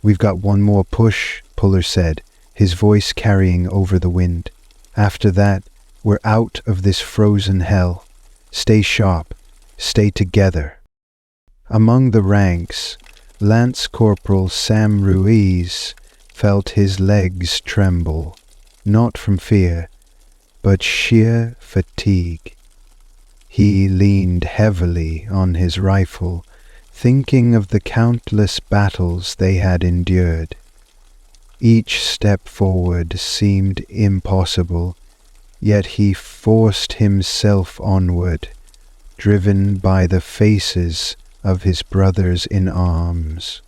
"We've got one more push," Puller said, his voice carrying over the wind. "After that, we're out of this frozen hell. Stay sharp. Stay together." Among the ranks, Lance Corporal Sam Ruiz felt his legs tremble, not from fear, but sheer fatigue. He leaned heavily on his rifle, thinking of the countless battles they had endured. Each step forward seemed impossible, yet he forced himself onward, driven by the faces of his brothers in arms.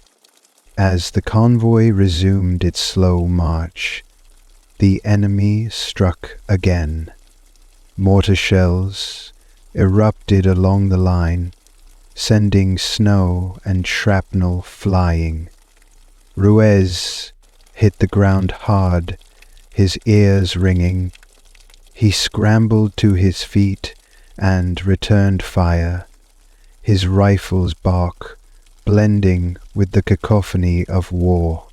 As the convoy resumed its slow march, the enemy struck again. Mortar shells erupted along the line, sending snow and shrapnel flying. Ruiz hit the ground hard, his ears ringing. He scrambled to his feet and returned fire, his rifle's bark blending with the cacophony of war.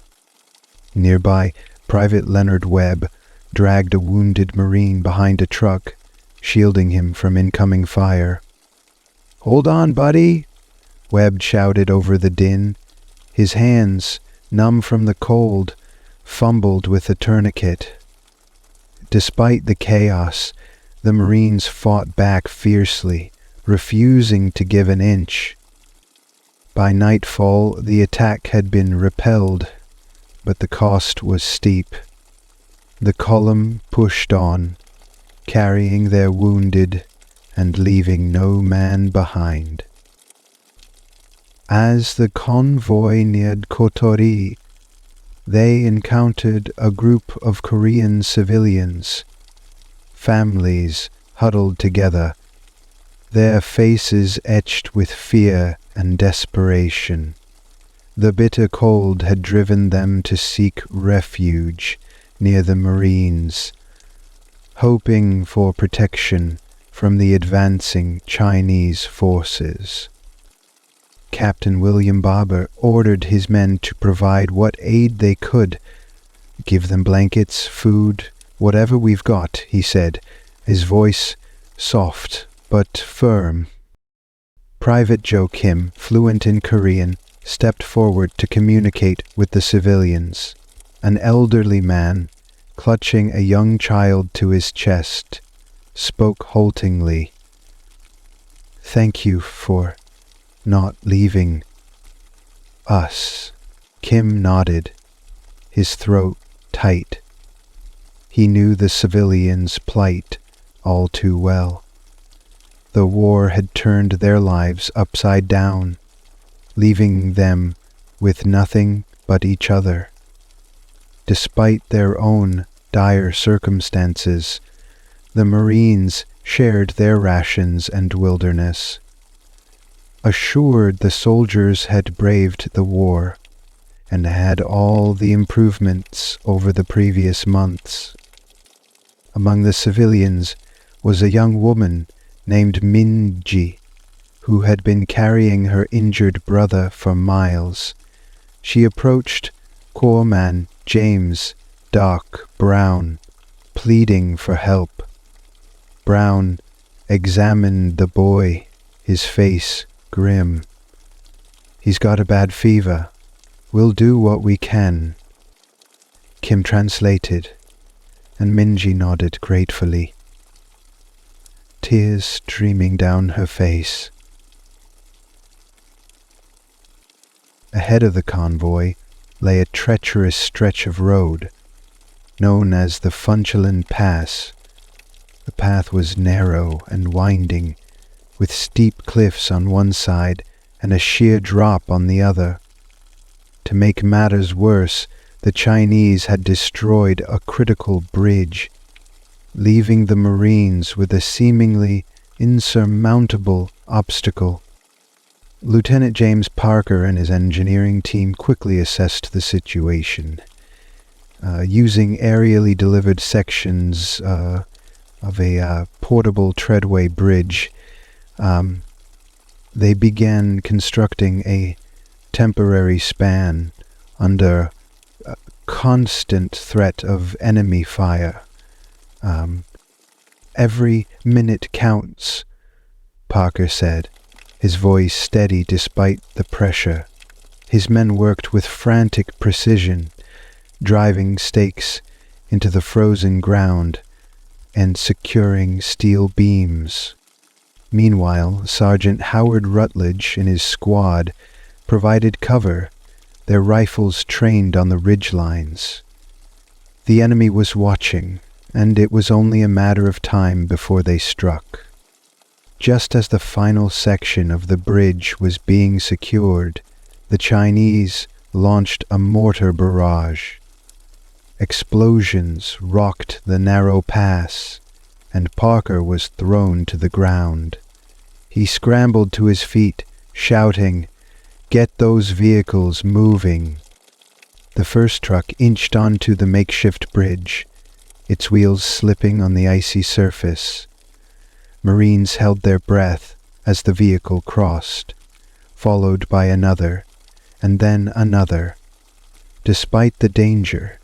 Nearby, Private Leonard Webb dragged a wounded Marine behind a truck, shielding him from incoming fire. "Hold on, buddy," Webb shouted over the din. His hands, numb from the cold, fumbled with a tourniquet. Despite the chaos, the Marines fought back fiercely, refusing to give an inch. By nightfall, the attack had been repelled, but the cost was steep. The column pushed on, carrying their wounded and leaving no man behind. As the convoy neared Kotori, they encountered a group of Korean civilians, families huddled together, their faces etched with fear and desperation. The bitter cold had driven them to seek refuge near the Marines, hoping for protection from the advancing Chinese forces. Captain William Barber ordered his men to provide what aid they could. "Give them blankets, food, whatever we've got," he said, his voice soft but firm. Private Joe Kim, fluent in Korean, stepped forward to communicate with the civilians. An elderly man, clutching a young child to his chest, spoke haltingly. "Thank you for not leaving us." Kim nodded, his throat tight. He knew the civilians' plight all too well. the war had turned their lives upside down, leaving them with nothing but each other. Despite their own dire circumstances, the Marines shared their rations and wilderness. Assured the soldiers had braved the war and had all the improvements over the previous months. Among the civilians was a young woman named Minji, who had been carrying her injured brother for miles. She approached Corpsman James Dark Brown, pleading for help. Brown examined the boy, his face grim. "He's got a bad fever. We'll do what we can." Kim translated, and Minji nodded gratefully, tears streaming down her face. Ahead of the convoy lay a treacherous stretch of road, known as the Funchalen Pass. The path was narrow and winding, with steep cliffs on one side and a sheer drop on the other. To make matters worse, the Chinese had destroyed a critical bridge, leaving the Marines with a seemingly insurmountable obstacle. Lieutenant James Parker and his engineering team quickly assessed the situation. Using aerially delivered sections of a portable treadway bridge, they began constructing a temporary span under constant threat of enemy fire. "Every minute counts," Parker said, his voice steady despite the pressure. His men worked with frantic precision, driving stakes into the frozen ground and securing steel beams. Meanwhile, Sergeant Howard Rutledge and his squad provided cover, their rifles trained on the ridge lines. The enemy was watching, and it was only a matter of time before they struck. Just as the final section of the bridge was being secured, the Chinese launched a mortar barrage. Explosions rocked the narrow pass, and Parker was thrown to the ground. He scrambled to his feet, shouting, "Get those vehicles moving!" The first truck inched onto the makeshift bridge, its wheels slipping on the icy surface. Marines held their breath as the vehicle crossed, followed by another, and then another. Despite the danger,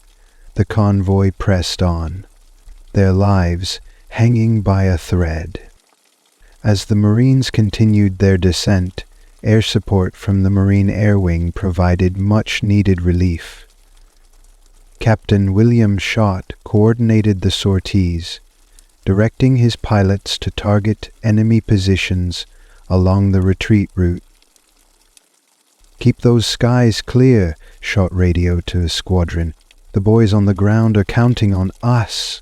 the convoy pressed on, their lives hanging by a thread. As the Marines continued their descent, air support from the Marine Air Wing provided much-needed relief. Captain William Schott coordinated the sorties, directing his pilots to target enemy positions along the retreat route. "Keep those skies clear," Schott radioed to his squadron. "The boys on the ground are counting on us."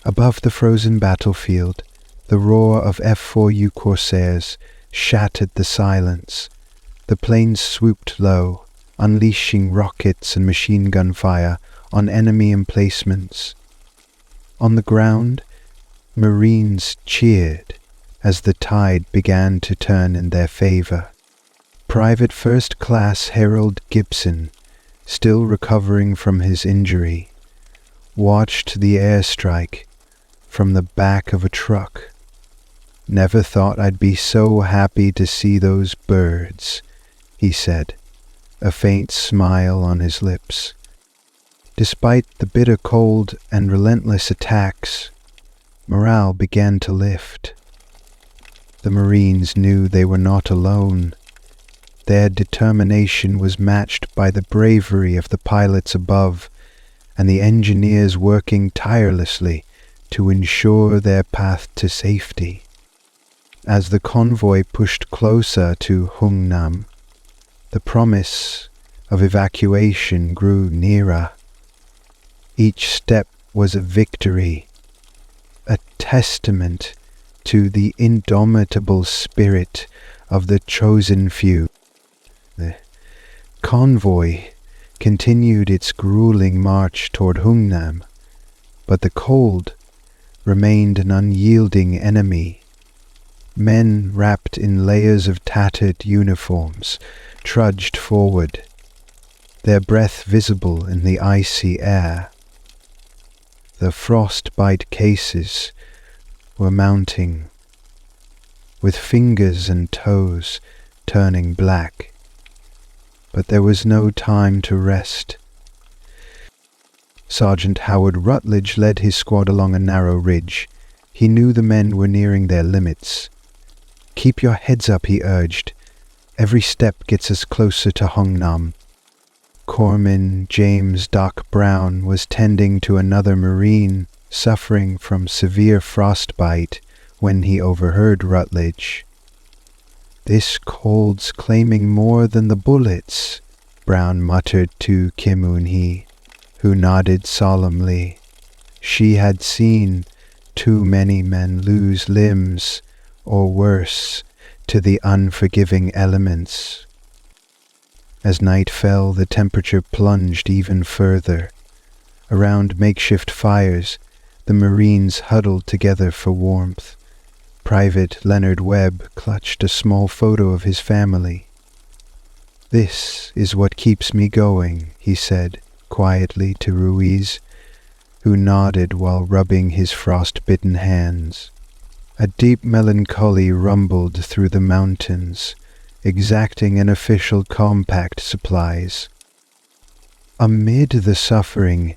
Above the frozen battlefield, the roar of F-4U Corsairs shattered the silence. The planes swooped low, unleashing rockets and machine gun fire on enemy emplacements. On the ground, Marines cheered as the tide began to turn in their favor. Private First Class Harold Gibson, still recovering from his injury, watched the airstrike from the back of a truck. "Never thought I'd be so happy to see those birds," he said, a faint smile on his lips. Despite the bitter cold and relentless attacks, morale began to lift. The Marines knew they were not alone. Their determination was matched by the bravery of the pilots above and the engineers working tirelessly to ensure their path to safety. As the convoy pushed closer to Hungnam, the promise of evacuation grew nearer. Each step was a victory, a testament to the indomitable spirit of the chosen few. The convoy continued its grueling march toward Hungnam, but the cold remained an unyielding enemy. Men wrapped in layers of tattered uniforms trudged forward, their breath visible in the icy air. The frostbite cases were mounting, with fingers and toes turning black. But there was no time to rest. Sergeant Howard Rutledge led his squad along a narrow ridge. He knew the men were nearing their limits. "Keep your heads up," he urged. "Every step gets us closer to Hungnam." Corpsman James Doc Brown was tending to another Marine suffering from severe frostbite when he overheard Rutledge. "This cold's claiming more than the bullets," Brown muttered to Kim Un-hee, who nodded solemnly. She had seen too many men lose limbs, or worse, to the unforgiving elements. As night fell, the temperature plunged even further. Around makeshift fires, the Marines huddled together for warmth. Private Leonard Webb clutched a small photo of his family. "This is what keeps me going," he said quietly to Ruiz, who nodded while rubbing his frost-bitten hands. A deep melancholy rumbled through the mountains, exacting an official compact supplies. Amid the suffering,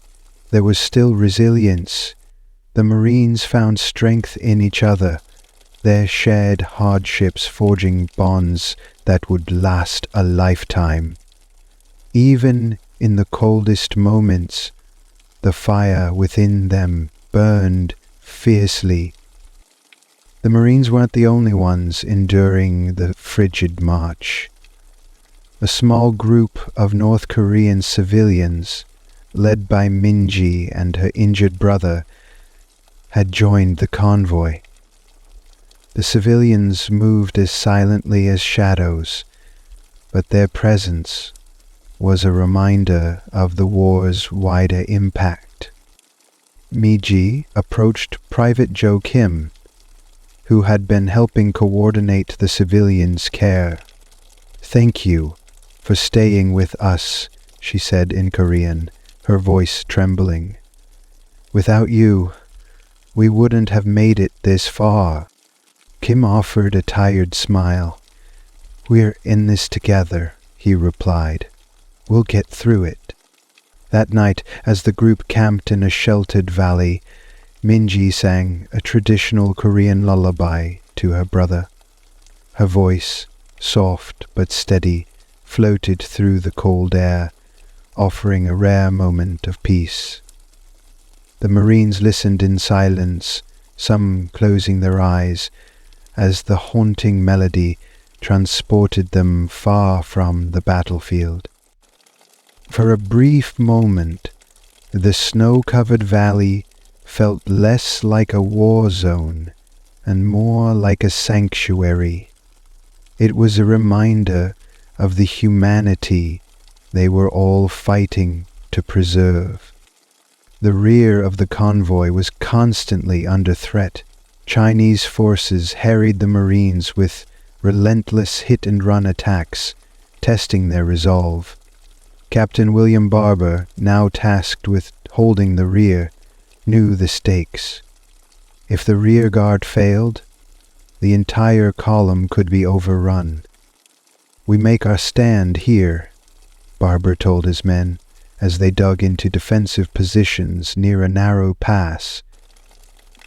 there was still resilience. The Marines found strength in each other, their shared hardships forging bonds that would last a lifetime. Even in the coldest moments, the fire within them burned fiercely. The Marines weren't the only ones enduring the frigid march. A small group of North Korean civilians, led by Minji and her injured brother, had joined the convoy. The civilians moved as silently as shadows, but their presence was a reminder of the war's wider impact. Miji approached Private Joe Kim, who had been helping coordinate the civilians' care. "Thank you for staying with us," she said in Korean, her voice trembling. "Without you, we wouldn't have made it this far." Kim offered a tired smile. "We're in this together," he replied. "We'll get through it." That night, as the group camped in a sheltered valley, Minji sang a traditional Korean lullaby to her brother. Her voice, soft but steady, floated through the cold air, offering a rare moment of peace. The Marines listened in silence, some closing their eyes, as the haunting melody transported them far from the battlefield. For a brief moment, the snow-covered valley felt less like a war zone and more like a sanctuary. It was a reminder of the humanity they were all fighting to preserve. The rear of the convoy was constantly under threat. Chinese forces harried the Marines with relentless hit-and-run attacks, testing their resolve. Captain William Barber, now tasked with holding the rear, knew the stakes. If the rear guard failed, the entire column could be overrun. "We make our stand here," Barber told his men as they dug into defensive positions near a narrow pass.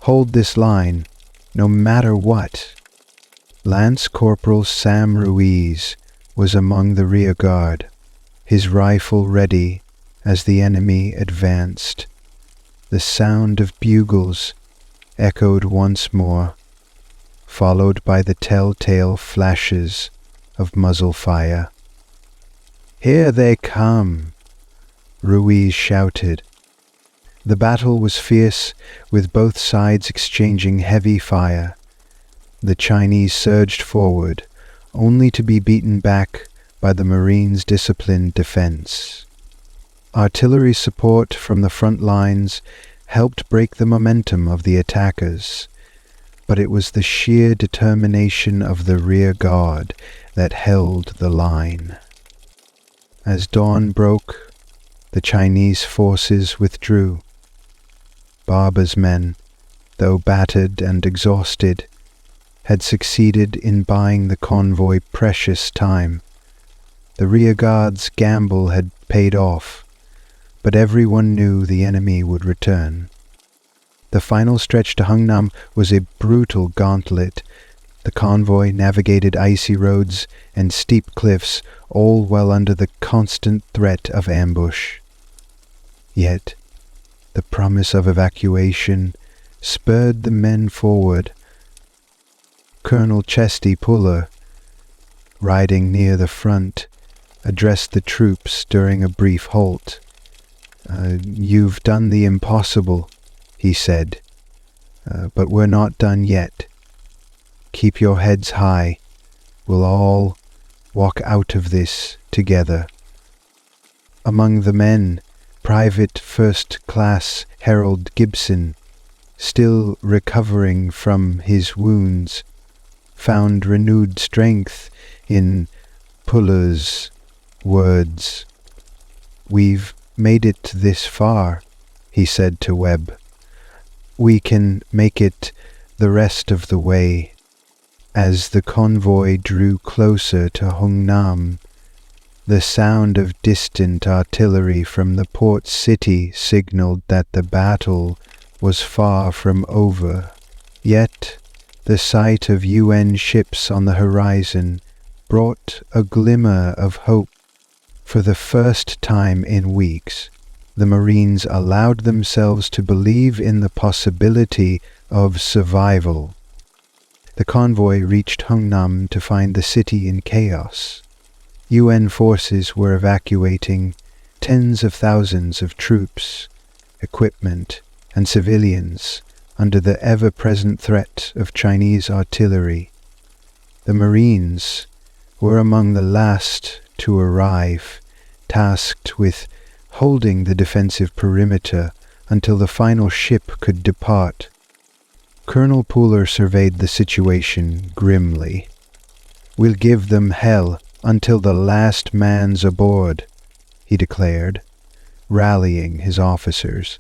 "Hold this line, no matter what." Lance Corporal Sam Ruiz was among the rear guard, his rifle ready as the enemy advanced. The sound of bugles echoed once more, followed by the telltale flashes of muzzle fire. "Here they come!" Ruiz shouted. The battle was fierce, with both sides exchanging heavy fire. The Chinese surged forward, only to be beaten back by the Marines' disciplined defense. Artillery support from the front lines helped break the momentum of the attackers, but it was the sheer determination of the rear guard that held the line. As dawn broke, the Chinese forces withdrew. Barber's men, though battered and exhausted, had succeeded in buying the convoy precious time. The rearguard's gamble had paid off, but everyone knew the enemy would return. The final stretch to Hungnam was a brutal gauntlet. The convoy navigated icy roads and steep cliffs, all while under the constant threat of ambush. Yet, the promise of evacuation spurred the men forward. Colonel Chesty Puller, riding near the front, addressed the troops during a brief halt. "You've done the impossible," he said, "but we're not done yet. Keep your heads high. We'll all walk out of this together." Among the men, Private First Class Harold Gibson, still recovering from his wounds, found renewed strength in Puller's words. "We've made it this far," he said to Webb. "We can make it the rest of the way." As the convoy drew closer to Hungnam, the sound of distant artillery from the port city signaled that the battle was far from over. Yet, the sight of UN ships on the horizon brought a glimmer of hope. For the first time in weeks, the Marines allowed themselves to believe in the possibility of survival. The convoy reached Hungnam to find the city in chaos. UN forces were evacuating tens of thousands of troops, equipment, and civilians under the ever-present threat of Chinese artillery. The Marines were among the last to arrive, tasked with holding the defensive perimeter until the final ship could depart. Colonel Puller surveyed the situation grimly. "We'll give them hell until the last man's aboard," he declared, rallying his officers.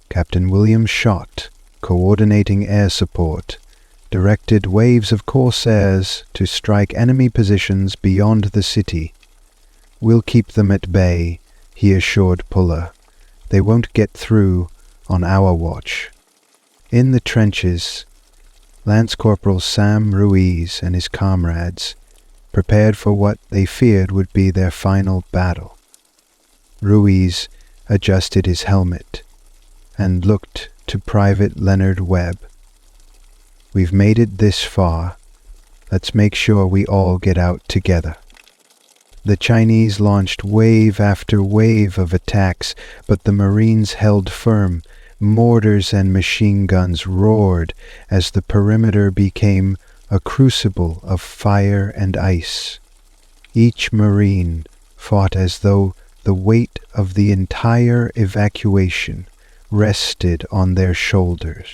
Captain William Schott, coordinating air support, directed waves of corsairs to strike enemy positions beyond the city. "We'll keep them at bay," he assured Puller. "They won't get through on our watch." In the trenches, Lance Corporal Sam Ruiz and his comrades prepared for what they feared would be their final battle. Ruiz adjusted his helmet and looked to Private Leonard Webb. "We've made it this far. Let's make sure we all get out together." The Chinese launched wave after wave of attacks, but the Marines held firm. Mortars and machine guns roared as the perimeter became a crucible of fire and ice. Each Marine fought as though the weight of the entire evacuation rested on their shoulders.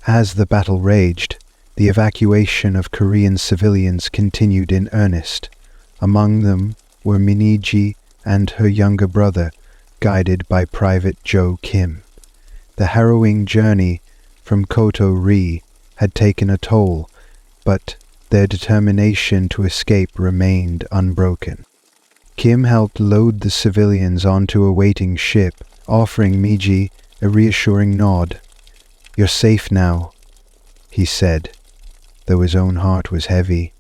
As the battle raged, the evacuation of Korean civilians continued in earnest. Among them were Miniji and her younger brother, guided by Private Joe Kim. The harrowing journey from Koto Ri had taken a toll, but their determination to escape remained unbroken. Kim helped load the civilians onto a waiting ship, offering Miji a reassuring nod. "You're safe now," he said, though his own heart was heavy.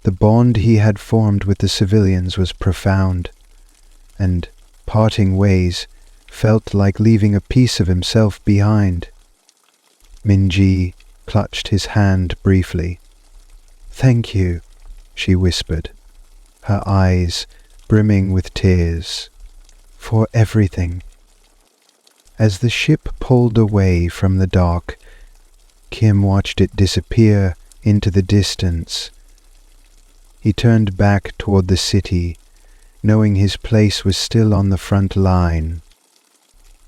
The bond he had formed with the civilians was profound, and parting ways felt like leaving a piece of himself behind. Minji clutched his hand briefly. "Thank you," she whispered, her eyes brimming with tears, "for everything." As the ship pulled away from the dock, Kim watched it disappear into the distance. He turned back toward the city, knowing his place was still on the front line.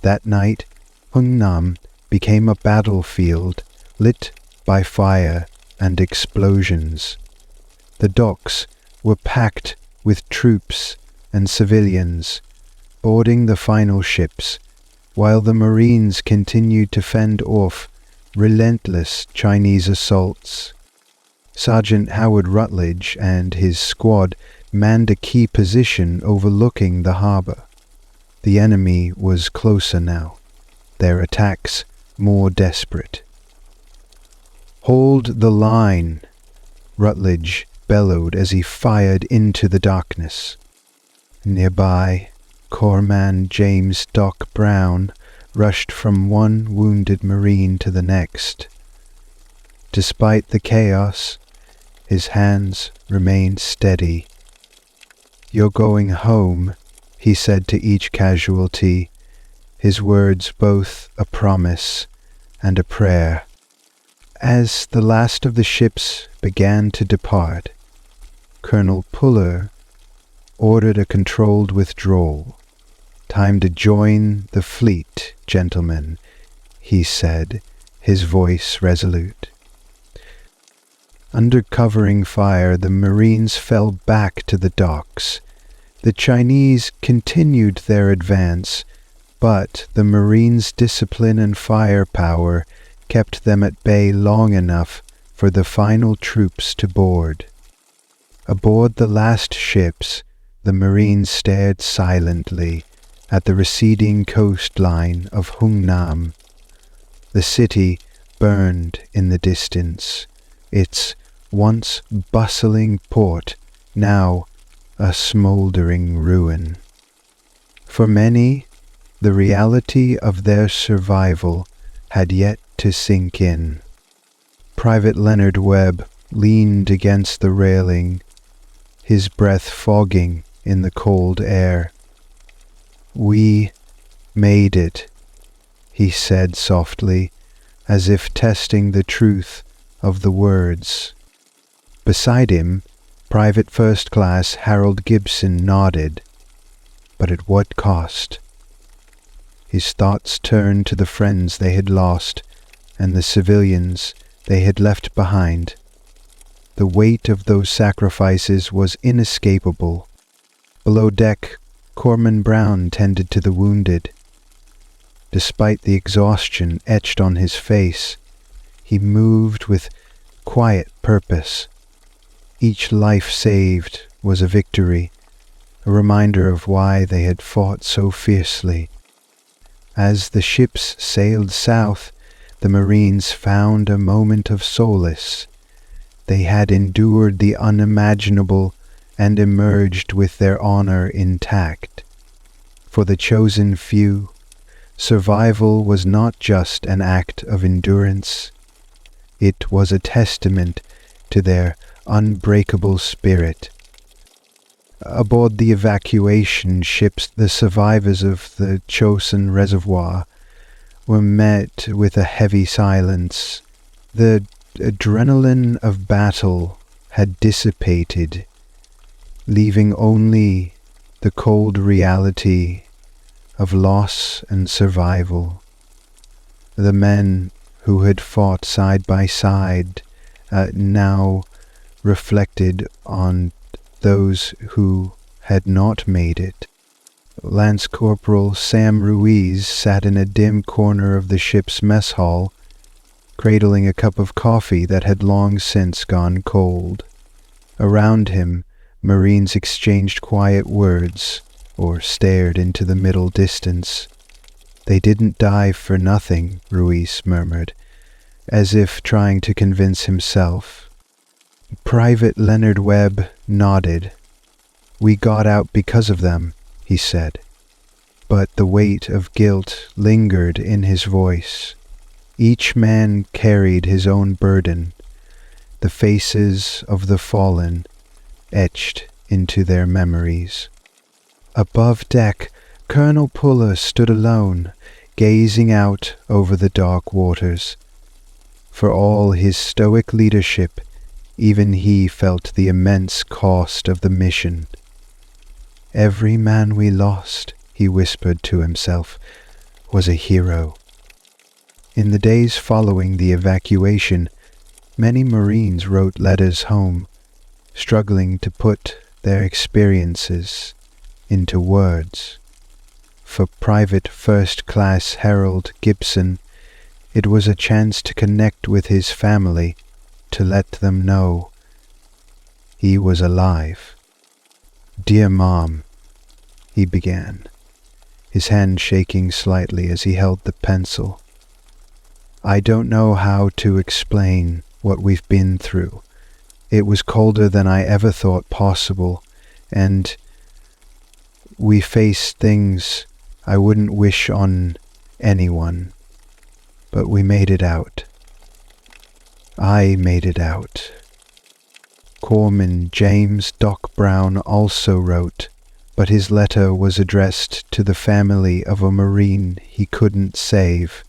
That night, Hungnam became a battlefield lit by fire and explosions. The docks were packed with troops and civilians, boarding the final ships, while the Marines continued to fend off relentless Chinese assaults. Sergeant Howard Rutledge and his squad manned a key position overlooking the harbor. The enemy was closer now, their attacks more desperate. "Hold the line," Rutledge bellowed as he fired into the darkness. Nearby, Corpsman James Doc Brown rushed from one wounded Marine to the next. Despite the chaos, his hands remained steady. "You're going home," he said to each casualty, his words both a promise and a prayer. As the last of the ships began to depart, Colonel Puller ordered a controlled withdrawal. "Time to join the fleet, gentlemen," he said, his voice resolute. Under covering fire, the Marines fell back to the docks. The Chinese continued their advance, but the Marines' discipline and firepower kept them at bay long enough for the final troops to board. Aboard the last ships, the Marines stared silently at the receding coastline of Hungnam. The city burned in the distance, its once bustling port now a smouldering ruin. For many, the reality of their survival had yet to sink in. Private Leonard Webb leaned against the railing, his breath fogging in the cold air. "We made it," he said softly, as if testing the truth of the words. Beside him, Private First Class Harold Gibson nodded. But at what cost? His thoughts turned to the friends they had lost and the civilians they had left behind. The weight of those sacrifices was inescapable. Below deck, Corpsman Brown tended to the wounded. Despite the exhaustion etched on his face, he moved with quiet purpose. Each life saved was a victory, a reminder of why they had fought so fiercely. As the ships sailed south, the Marines found a moment of solace. They had endured the unimaginable and emerged with their honor intact. For the chosen few, survival was not just an act of endurance. It was a testament to their unbreakable spirit. Aboard the evacuation ships, the survivors of the Chosin Reservoir were met with a heavy silence. The adrenaline of battle had dissipated, leaving only the cold reality of loss and survival. The men who had fought side by side now reflected on those who had not made it. Lance Corporal Sam Ruiz sat in a dim corner of the ship's mess hall, cradling a cup of coffee that had long since gone cold. Around him, Marines exchanged quiet words or stared into the middle distance. "They didn't die for nothing," Ruiz murmured, as if trying to convince himself. Private Leonard Webb nodded. "We got out because of them," he said. But the weight of guilt lingered in his voice. Each man carried his own burden, the faces of the fallen etched into their memories. Above deck, Colonel Puller stood alone, gazing out over the dark waters. For all his stoic leadership, even he felt the immense cost of the mission. "Every man we lost," he whispered to himself, "was a hero." In the days following the evacuation, many Marines wrote letters home, struggling to put their experiences into words. For Private First Class Harold Gibson, it was a chance to connect with his family, to let them know he was alive. "Dear Mom," he began, his hand shaking slightly as he held the pencil. "I don't know how to explain what we've been through. It was colder than I ever thought possible, and we faced things I wouldn't wish on anyone, but we made it out. I made it out." Corpsman James Doc Brown also wrote, but his letter was addressed to the family of a Marine he couldn't save.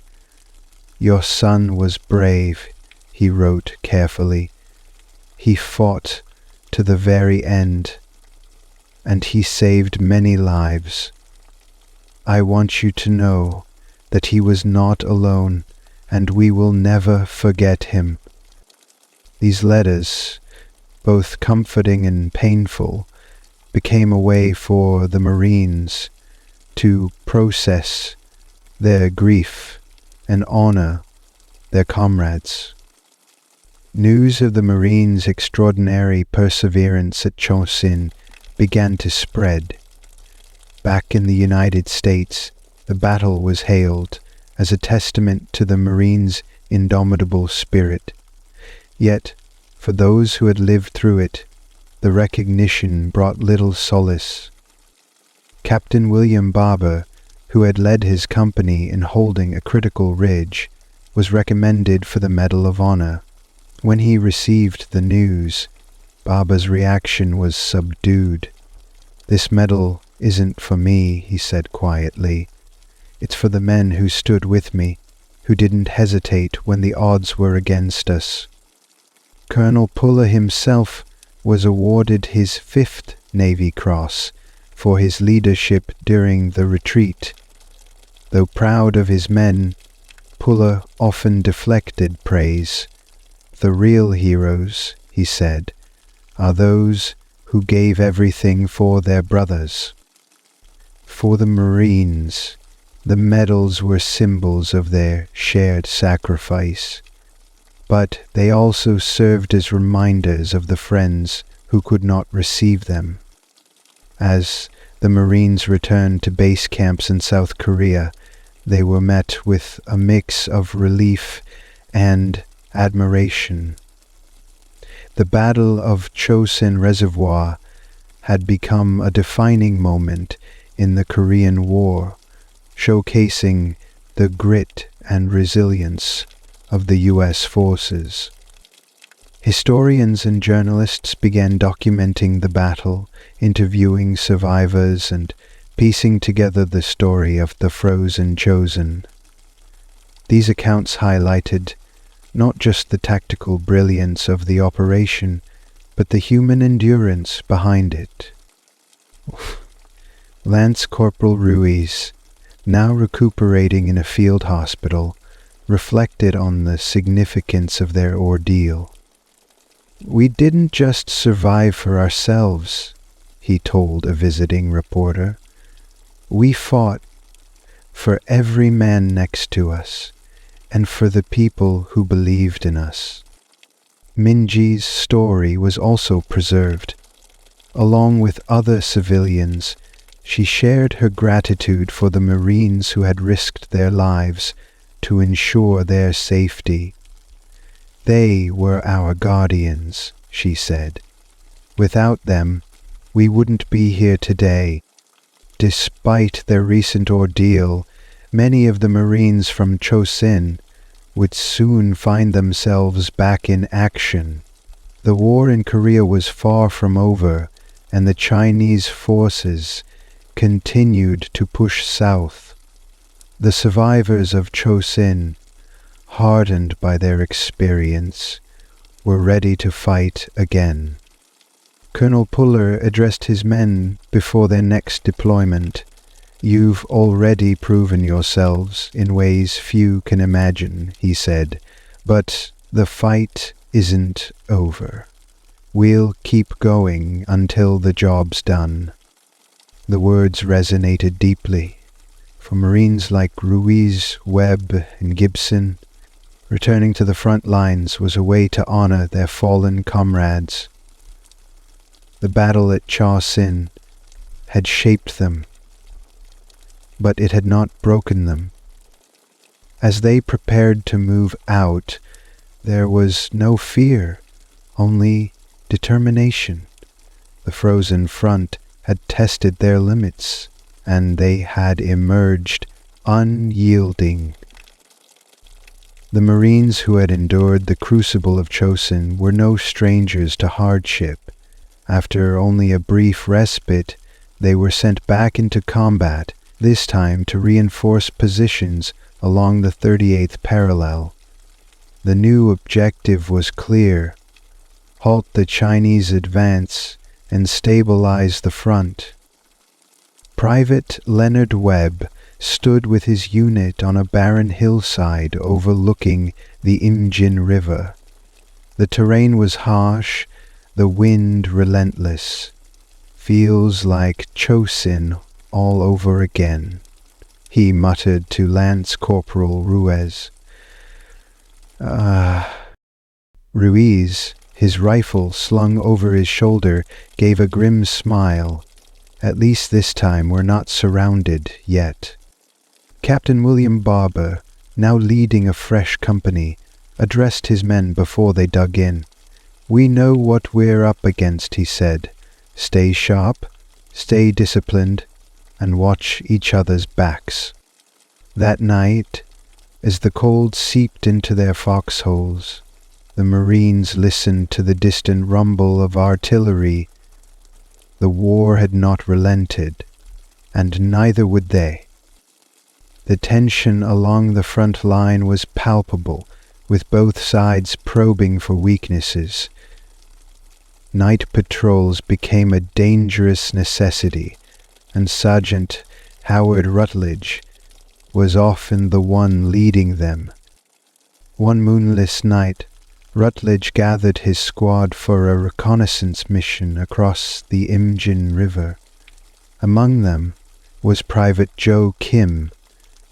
"Your son was brave," he wrote carefully. "He fought to the very end, and he saved many lives. I want you to know that he was not alone, and we will never forget him." These letters, both comforting and painful, became a way for the Marines to process their grief and honor their comrades. News of the Marines' extraordinary perseverance at Chosin began to spread. Back in the United States, the battle was hailed as a testament to the Marines' indomitable spirit. Yet, for those who had lived through it, the recognition brought little solace. Captain William Barber, who had led his company in holding a critical ridge, was recommended for the Medal of Honor. When he received the news, Barber's reaction was subdued. "This medal isn't for me," he said quietly. "It's for the men who stood with me, who didn't hesitate when the odds were against us." Colonel Puller himself was awarded his 5th Navy Cross for his leadership during the retreat. Though proud of his men, Puller often deflected praise. "The real heroes," he said, "are those who gave everything for their brothers." For the Marines, the medals were symbols of their shared sacrifice, but they also served as reminders of the friends who could not receive them. As the Marines returned to base camps in South Korea, they were met with a mix of relief and admiration. The Battle of Chosin Reservoir had become a defining moment in the Korean War, showcasing the grit and resilience of the U.S. forces. Historians and journalists began documenting the battle, interviewing survivors, and piecing together the story of the frozen Chosin. These accounts highlighted not just the tactical brilliance of the operation, but the human endurance behind it. Lance Corporal Ruiz, now recuperating in a field hospital, reflected on the significance of their ordeal. "We didn't just survive for ourselves," he told a visiting reporter. "We fought for every man next to us, and for the people who believed in us." Minji's story was also preserved. Along with other civilians, she shared her gratitude for the Marines who had risked their lives to ensure their safety. "They were our guardians," she said. "Without them, we wouldn't be here today." Despite their recent ordeal, many of the Marines from Chosin would soon find themselves back in action. The war in Korea was far from over, and the Chinese forces continued to push south. The survivors of Chosin, hardened by their experience, were ready to fight again. Colonel Puller addressed his men before their next deployment. "You've already proven yourselves in ways few can imagine," he said, "but the fight isn't over. We'll keep going until the job's done." The words resonated deeply. For Marines like Ruiz, Webb, and Gibson, returning to the front lines was a way to honor their fallen comrades. The battle at Cha Sin had shaped them, but it had not broken them. As they prepared to move out, there was no fear, only determination. The frozen front had tested their limits, and they had emerged unyielding. The Marines who had endured the crucible of Chosin were no strangers to hardship. After only a brief respite, they were sent back into combat, this time to reinforce positions along the 38th parallel. The new objective was clear: halt the Chinese advance and stabilize the front. Private Leonard Webb stood with his unit on a barren hillside overlooking the Imjin River. The terrain was harsh, the wind relentless. "Feels like Chosin all over again," he muttered to Lance Corporal Ruiz. Ruiz, his rifle slung over his shoulder, gave a grim smile. "At least this time we're not surrounded yet." Captain William Barber, now leading a fresh company, addressed his men before they dug in. "We know what we're up against," he said. "Stay sharp, stay disciplined, and watch each other's backs." That night, as the cold seeped into their foxholes, the Marines listened to the distant rumble of artillery. The war had not relented, and neither would they. The tension along the front line was palpable, with both sides probing for weaknesses. Night patrols became a dangerous necessity, and Sergeant Howard Rutledge was often the one leading them. One moonless night, Rutledge gathered his squad for a reconnaissance mission across the Imjin River. Among them was Private Joe Kim,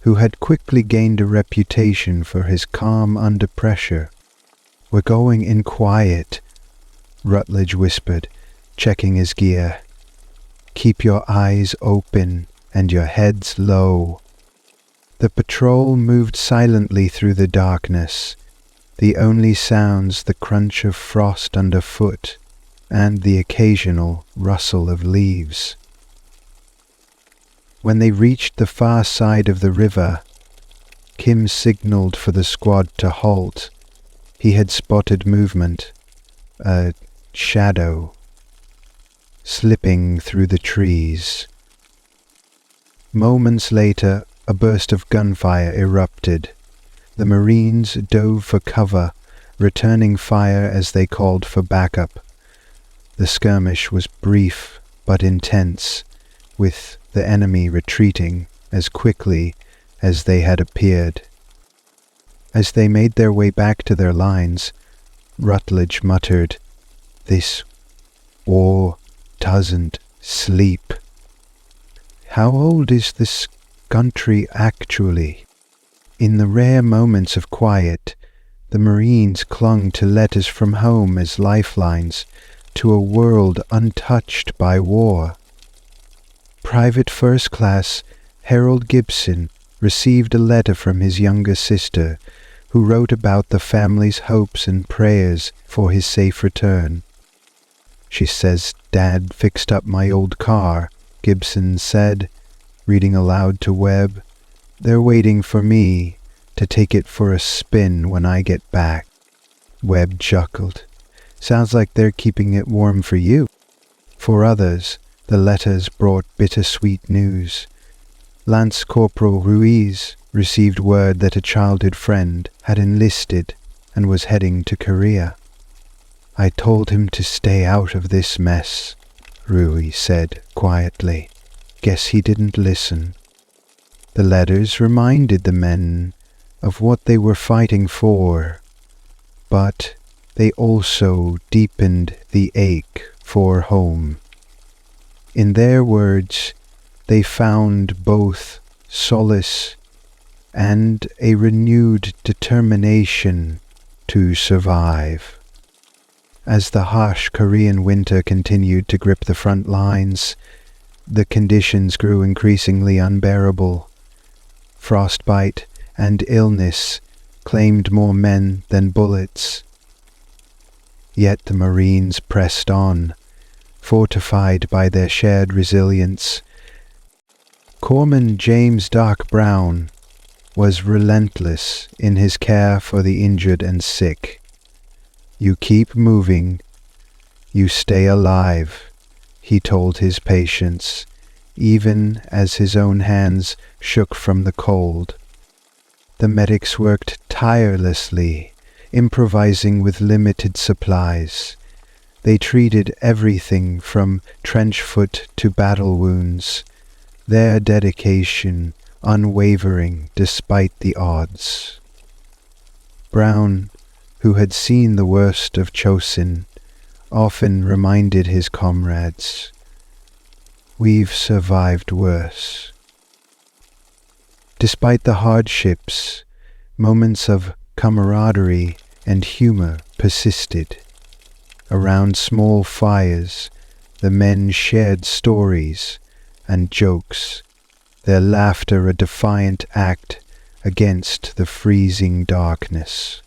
who had quickly gained a reputation for his calm under pressure. "We're going in quiet," Rutledge whispered, checking his gear. "Keep your eyes open and your heads low." The patrol moved silently through the darkness, the only sounds the crunch of frost underfoot and the occasional rustle of leaves. When they reached the far side of the river, Kim signaled for the squad to halt. He had spotted movement, a shadow, slipping through the trees. Moments later, a burst of gunfire erupted. The Marines dove for cover, returning fire as they called for backup. The skirmish was brief but intense, with the enemy retreating as quickly as they had appeared. As they made their way back to their lines, Rutledge muttered, "This war doesn't sleep." How old is this country actually? In the rare moments of quiet, the Marines clung to letters from home as lifelines to a world untouched by war. Private First Class Harold Gibson received a letter from his younger sister, who wrote about the family's hopes and prayers for his safe return. "She says Dad fixed up my old car," Gibson said, reading aloud to Webb. "They're waiting for me to take it for a spin when I get back." Webb chuckled. "Sounds like they're keeping it warm for you." For others, the letters brought bittersweet news. Lance Corporal Ruiz received word that a childhood friend had enlisted and was heading to Korea. "I told him to stay out of this mess," Ruiz said quietly. "Guess he didn't listen." The letters reminded the men of what they were fighting for, but they also deepened the ache for home. In their words, they found both solace and a renewed determination to survive. As the harsh Korean winter continued to grip the front lines, the conditions grew increasingly unbearable. Frostbite and illness claimed more men than bullets. Yet the Marines pressed on, fortified by their shared resilience. Corpsman James Dark Brown was relentless in his care for the injured and sick. "You keep moving, you stay alive," he told his patients, even as his own hands shook from the cold. The medics worked tirelessly, improvising with limited supplies. They treated everything from trench foot to battle wounds, their dedication unwavering despite the odds. Brown, who had seen the worst of Chosin, often reminded his comrades, "We've survived worse." Despite the hardships, moments of camaraderie and humor persisted. Around small fires, the men shared stories and jokes, their laughter a defiant act against the freezing darkness.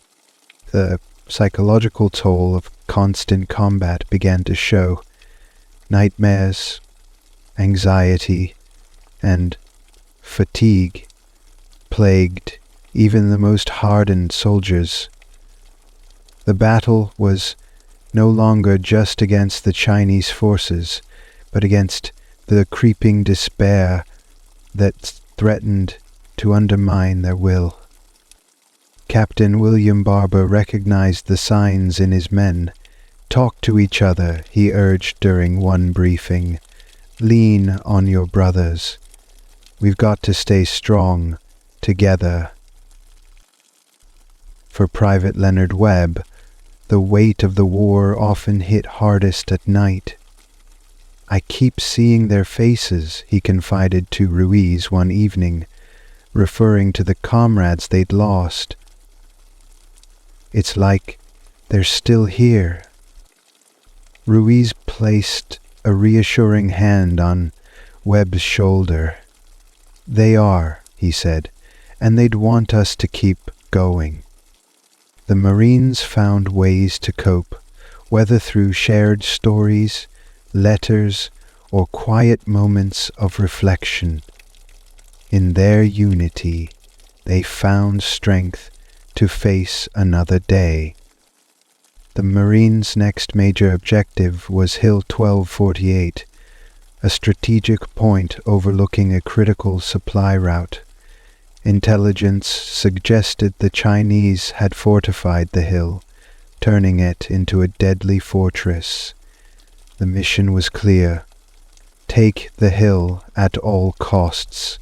The psychological toll of constant combat began to show. Nightmares, anxiety, and fatigue plagued even the most hardened soldiers. The battle was no longer just against the Chinese forces, but against the creeping despair that threatened to undermine their will. Captain William Barber recognized the signs in his men. "Talk to each other," he urged during one briefing. "Lean on your brothers. We've got to stay strong, together." For Private Leonard Webb, the weight of the war often hit hardest at night. "I keep seeing their faces," he confided to Ruiz one evening, referring to the comrades they'd lost. "It's like they're still here." Ruiz placed a reassuring hand on Webb's shoulder. "They are," he said, "and they'd want us to keep going." The Marines found ways to cope, whether through shared stories, letters, or quiet moments of reflection. In their unity, they found strength to face another day. The Marines' next major objective was Hill 1248, a strategic point overlooking a critical supply route. Intelligence suggested the Chinese had fortified the hill, turning it into a deadly fortress. The mission was clear: take the hill at all costs.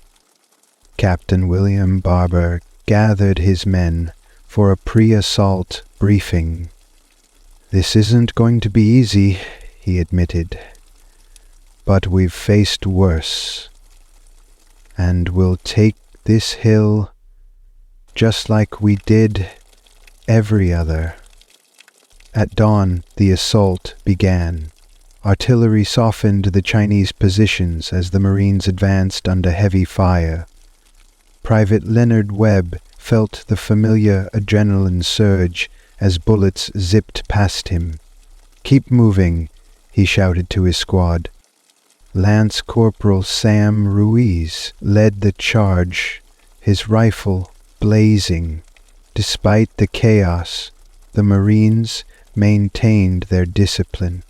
Captain William Barber gathered his men for a pre-assault briefing. "This isn't going to be easy," he admitted, "but we've faced worse, and we'll take this hill just like we did every other." At dawn, the assault began. Artillery softened the Chinese positions as the Marines advanced under heavy fire. Private Leonard Webb felt the familiar adrenaline surge as bullets zipped past him. "Keep moving," he shouted to his squad. Lance Corporal Sam Ruiz led the charge, his rifle blazing. Despite the chaos, the Marines maintained their discipline,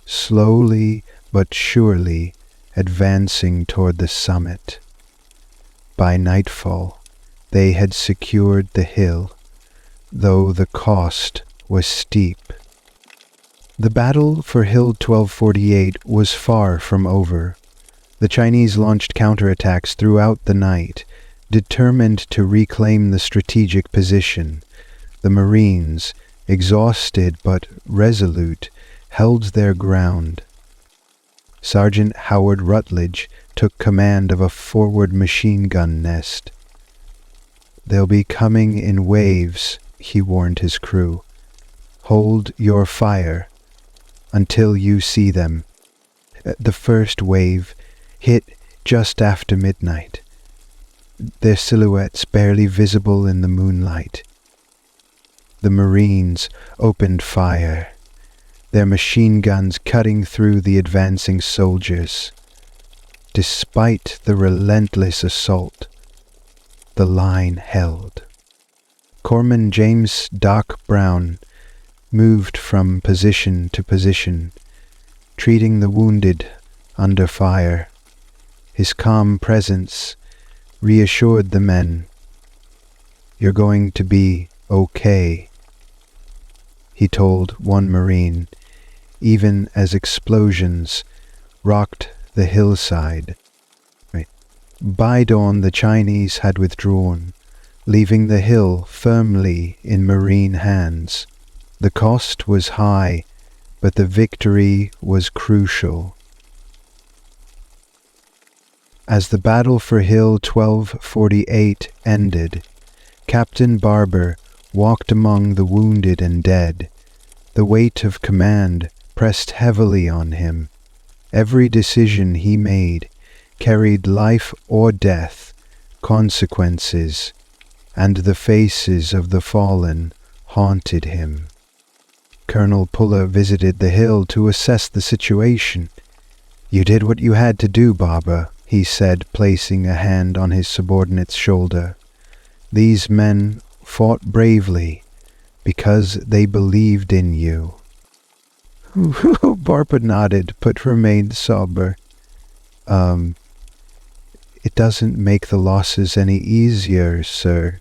slowly but surely advancing toward the summit. By nightfall, they had secured the hill, though the cost was steep. The battle for Hill 1248 was far from over. The Chinese launched counterattacks throughout the night, determined to reclaim the strategic position. The Marines, exhausted but resolute, held their ground. Sergeant Howard Rutledge took command of a forward machine gun nest. "They'll be coming in waves," he warned his crew. "Hold your fire until you see them." The first wave hit just after midnight, their silhouettes barely visible in the moonlight. The Marines opened fire, their machine guns cutting through the advancing soldiers. Despite the relentless assault, the line held. Corpsman James Doc Brown moved from position to position, treating the wounded under fire. His calm presence reassured the men. "You're going to be okay," he told one Marine, even as explosions rocked the hillside. By dawn, the Chinese had withdrawn, leaving the hill firmly in Marine hands. The cost was high, but the victory was crucial. As the battle for Hill 1248 ended, Captain Barber walked among the wounded and dead. The weight of command pressed heavily on him. Every decision he made carried life or death consequences, and the faces of the fallen haunted him. Colonel Puller visited the hill to assess the situation. "You did what you had to do, Barber," he said, placing a hand on his subordinate's shoulder. "These men fought bravely because they believed in you." Barber nodded, but remained sober. "It doesn't make the losses any easier, sir."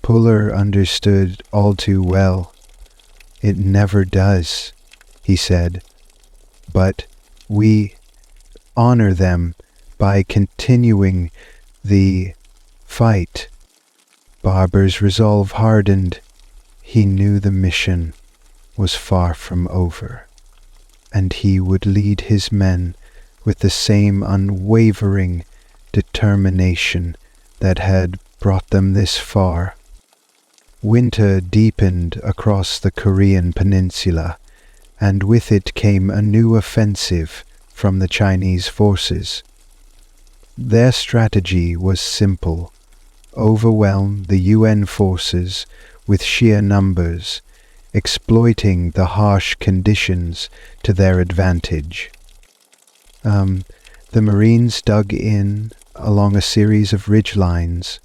Puller understood all too well. "It never does," he said, "but we honor them by continuing the fight." Barber's resolve hardened. He knew the mission was far from over, and he would lead his men with the same unwavering determination that had brought them this far. Winter deepened across the Korean peninsula, and with it came a new offensive from the Chinese forces. Their strategy was simple: overwhelm the UN forces with sheer numbers, exploiting the harsh conditions to their advantage. The Marines dug in along a series of ridgelines,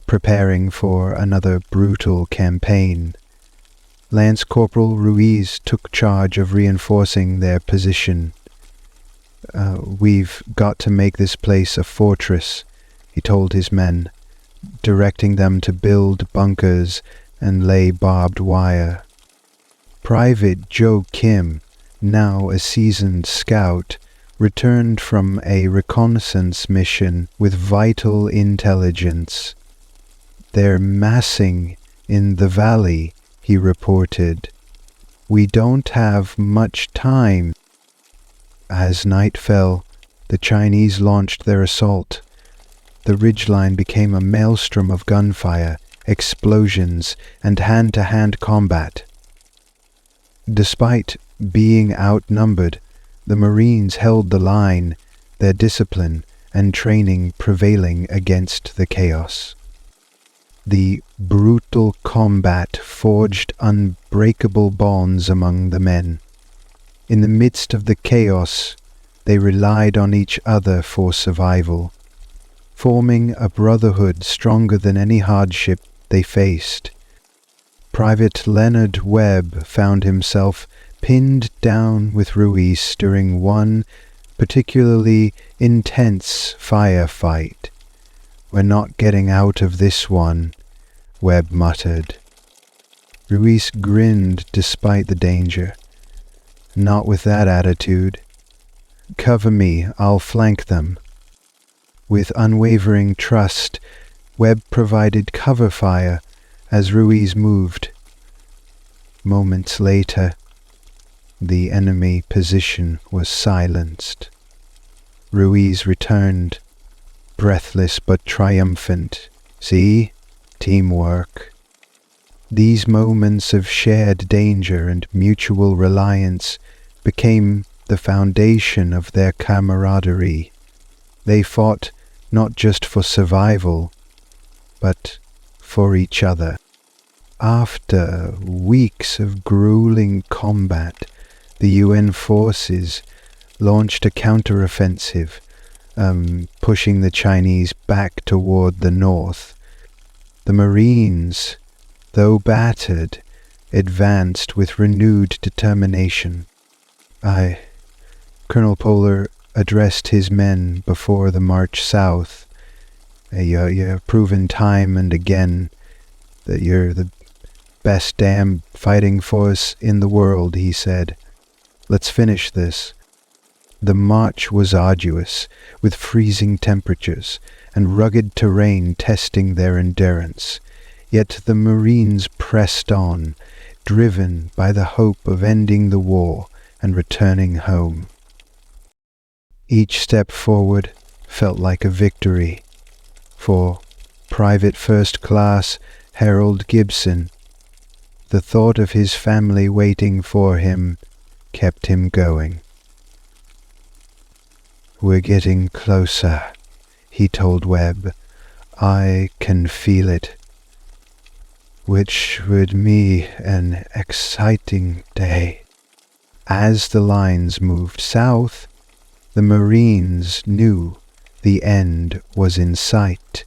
preparing for another brutal campaign. Lance Corporal Ruiz took charge of reinforcing their position. "We've got to make this place a fortress," he told his men, directing them to build bunkers and lay barbed wire. Private Joe Kim, now a seasoned scout, returned from a reconnaissance mission with vital intelligence. "They're massing in the valley," he reported. "We don't have much time." As night fell, the Chinese launched their assault. The ridgeline became a maelstrom of gunfire, explosions, and hand-to-hand combat. Despite being outnumbered, the Marines held the line, their discipline and training prevailing against the chaos. The brutal combat forged unbreakable bonds among the men. In the midst of the chaos, they relied on each other for survival, forming a brotherhood stronger than any hardship they faced. Private Leonard Webb found himself pinned down with Ruiz during one particularly intense firefight. "We're not getting out of this one," Webb muttered. Ruiz grinned despite the danger. "Not with that attitude. Cover me, I'll flank them." With unwavering trust, Webb provided cover fire as Ruiz moved. Moments later, the enemy position was silenced. Ruiz returned, breathless but triumphant. "See? Teamwork." These moments of shared danger and mutual reliance became the foundation of their camaraderie. They fought not just for survival, but for each other. After weeks of grueling combat, the UN forces launched a counteroffensive, pushing the Chinese back toward the north. The Marines, though battered, advanced with renewed determination. Colonel Polar addressed his men before the march south. "You've proven time and again that you're the best damn fighting force in the world," he said. "Let's finish this." The march was arduous, with freezing temperatures and rugged terrain testing their endurance. Yet the Marines pressed on, driven by the hope of ending the war and returning home. Each step forward felt like a victory. For Private First Class Harold Gibson, the thought of his family waiting for him kept him going. "We're getting closer," he told Webb. "I can feel it. Which would be an exciting day." As the lines moved south, the Marines knew the end was in sight.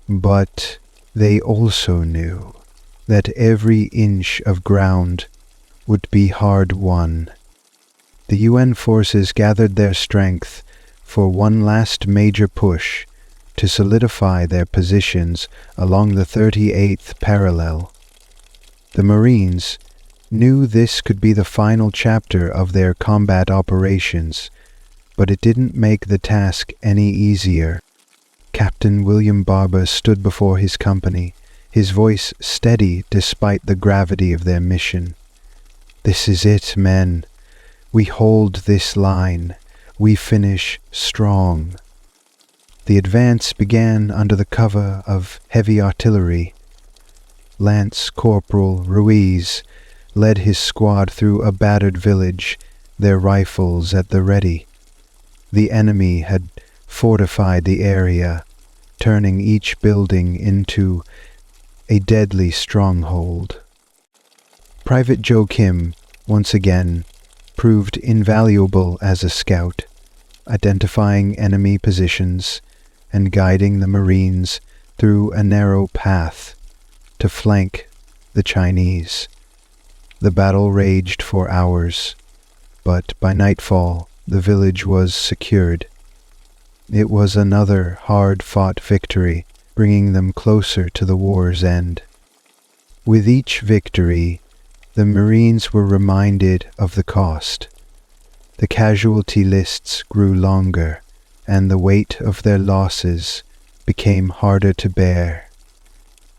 But they also knew that every inch of ground would be hard won. The UN forces gathered their strength for one last major push to solidify their positions along the 38th parallel. The Marines knew this could be the final chapter of their combat operations, but it didn't make the task any easier. Captain William Barber stood before his company, his voice steady despite the gravity of their mission. "This is it, men. We hold this line. We finish strong." The advance began under the cover of heavy artillery. Lance Corporal Ruiz led his squad through a battered village, their rifles at the ready. The enemy had fortified the area, turning each building into a deadly stronghold. Private Joe Kim, once again, proved invaluable as a scout, identifying enemy positions and guiding the Marines through a narrow path to flank the Chinese. The battle raged for hours, but by nightfall the village was secured. It was another hard-fought victory, bringing them closer to the war's end. With each victory, the Marines were reminded of the cost. The casualty lists grew longer, and the weight of their losses became harder to bear.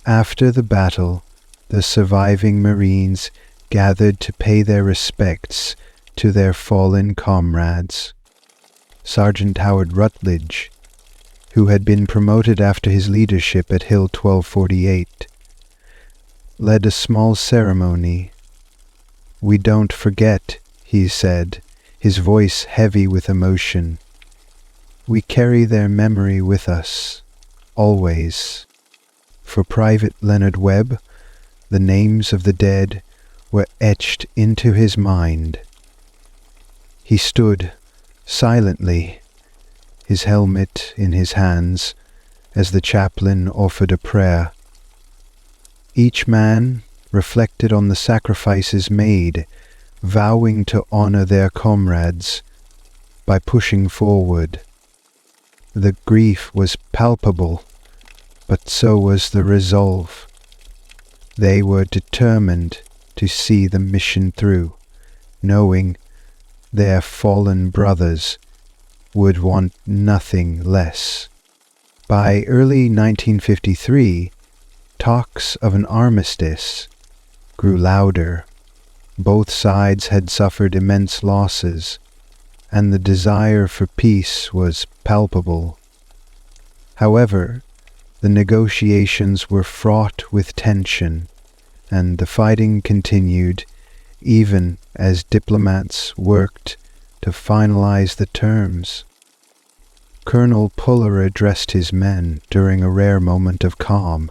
After the battle, the surviving Marines gathered to pay their respects to their fallen comrades. Sergeant Howard Rutledge, who had been promoted after his leadership at Hill 1248, led a small ceremony. "We don't forget," he said, his voice heavy with emotion. "We carry their memory with us, always." For Private Leonard Webb, the names of the dead were etched into his mind. He stood silently, his helmet in his hands, as the chaplain offered a prayer. Each man reflected on the sacrifices made, vowing to honor their comrades by pushing forward. The grief was palpable, but so was the resolve. They were determined to see the mission through, knowing their fallen brothers would want nothing less. By early 1953, talks of an armistice grew louder. Both sides had suffered immense losses, and the desire for peace was palpable. However, the negotiations were fraught with tension, and the fighting continued even as diplomats worked to finalize the terms. Colonel Puller addressed his men during a rare moment of calm.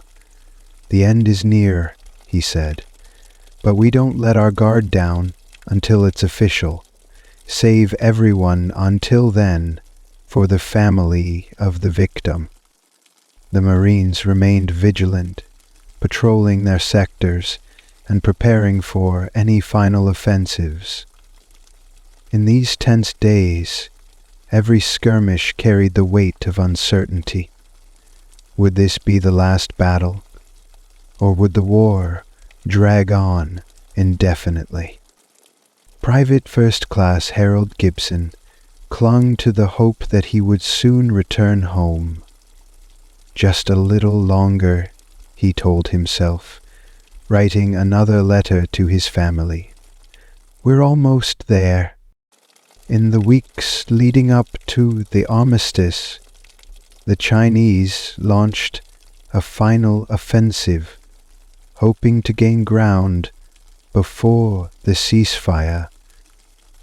"The end is near," he said, "but we don't let our guard down until it's official. Save everyone until then for the family of the victim." The Marines remained vigilant, patrolling their sectors and preparing for any final offensives. In these tense days, every skirmish carried the weight of uncertainty. Would this be the last battle, or would the war drag on indefinitely? Private First Class Harold Gibson clung to the hope that he would soon return home. Just a little longer, he told himself, writing another letter to his family. "We're almost there." In the weeks leading up to the armistice, the Chinese launched a final offensive, hoping to gain ground before the ceasefire.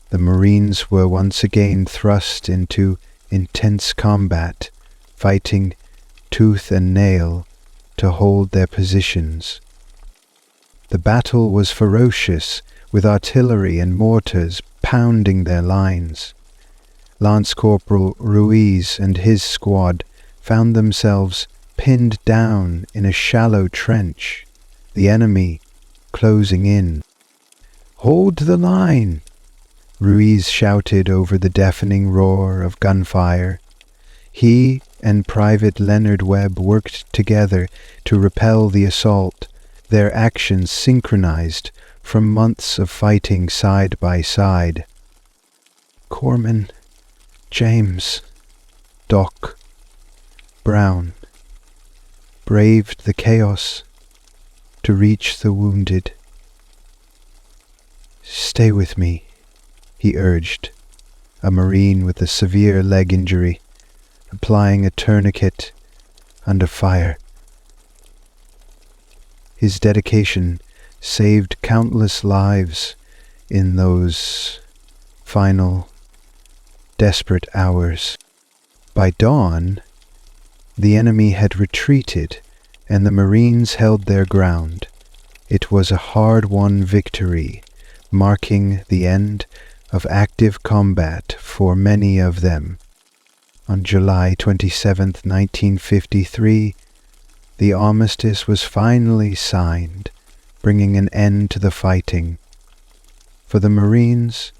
The Marines were once again thrust into intense combat, fighting tooth and nail to hold their positions. The battle was ferocious, with artillery and mortars pounding their lines. Lance Corporal Ruiz and his squad found themselves pinned down in a shallow trench, the enemy closing in. "Hold the line!" Ruiz shouted over the deafening roar of gunfire. He and Private Leonard Webb worked together to repel the assault, their actions synchronized from months of fighting side by side. Corman, James, Doc, Brown braved the chaos to reach the wounded. "Stay with me," he urged, a Marine with a severe leg injury, applying a tourniquet under fire. His dedication saved countless lives in those final, desperate hours. By dawn, the enemy had retreated, and the Marines held their ground. It was a hard-won victory, marking the end of active combat for many of them. On July 27, 1953, the armistice was finally signed, bringing an end to the fighting. For the Marines,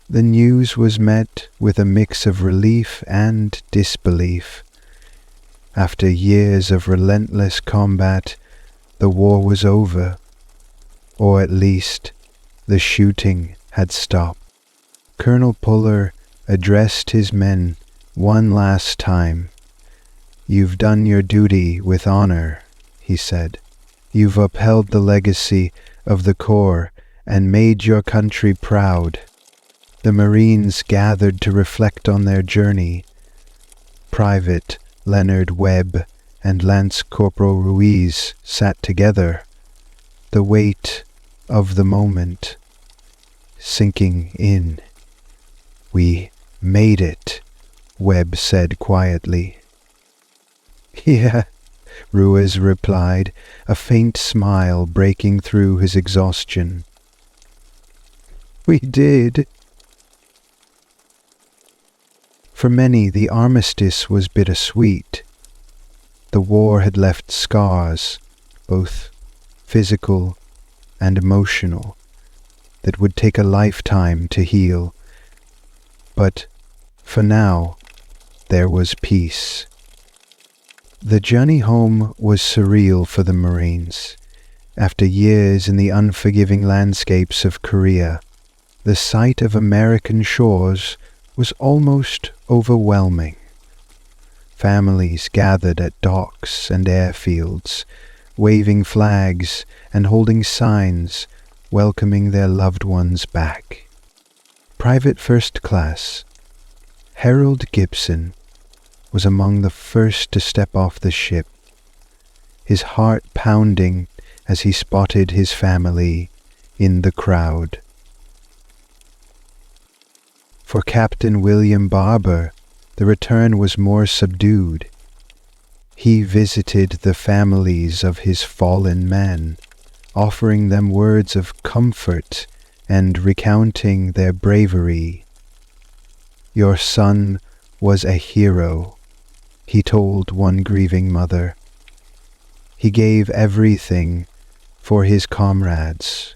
the news was met with a mix of relief and disbelief. After years of relentless combat, the war was over, or at least the shooting had stopped. Colonel Puller addressed his men one last time. "You've done your duty with honor," he said. "You've upheld the legacy of the Corps and made your country proud." The Marines gathered to reflect on their journey. Private Leonard Webb and Lance Corporal Ruiz sat together, the weight of the moment sinking in. "We made it," Webb said quietly. "Yeah," Ruiz replied, a faint smile breaking through his exhaustion. "We did." For many, the armistice was bittersweet. The war had left scars, both physical and emotional, that would take a lifetime to heal. But for now, there was peace. The journey home was surreal for the Marines. After years in the unforgiving landscapes of Korea, the sight of American shores was almost overwhelming. Families gathered at docks and airfields, waving flags and holding signs welcoming their loved ones back. Private First Class Harold Gibson was among the first to step off the ship, his heart pounding as he spotted his family in the crowd. For Captain William Barber, the return was more subdued. He visited the families of his fallen men, offering them words of comfort and recounting their bravery. "Your son was a hero," he told one grieving mother. "He gave everything for his comrades.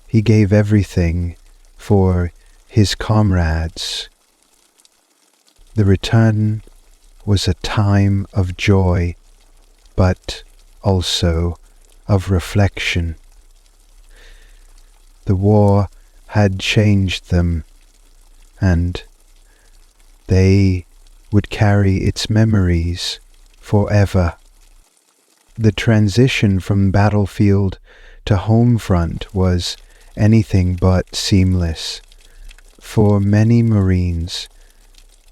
He gave everything for his comrades." The return was a time of joy, but also of reflection. The war had changed them, and they would carry its memories forever. The transition from battlefield to home front was anything but seamless. For many Marines,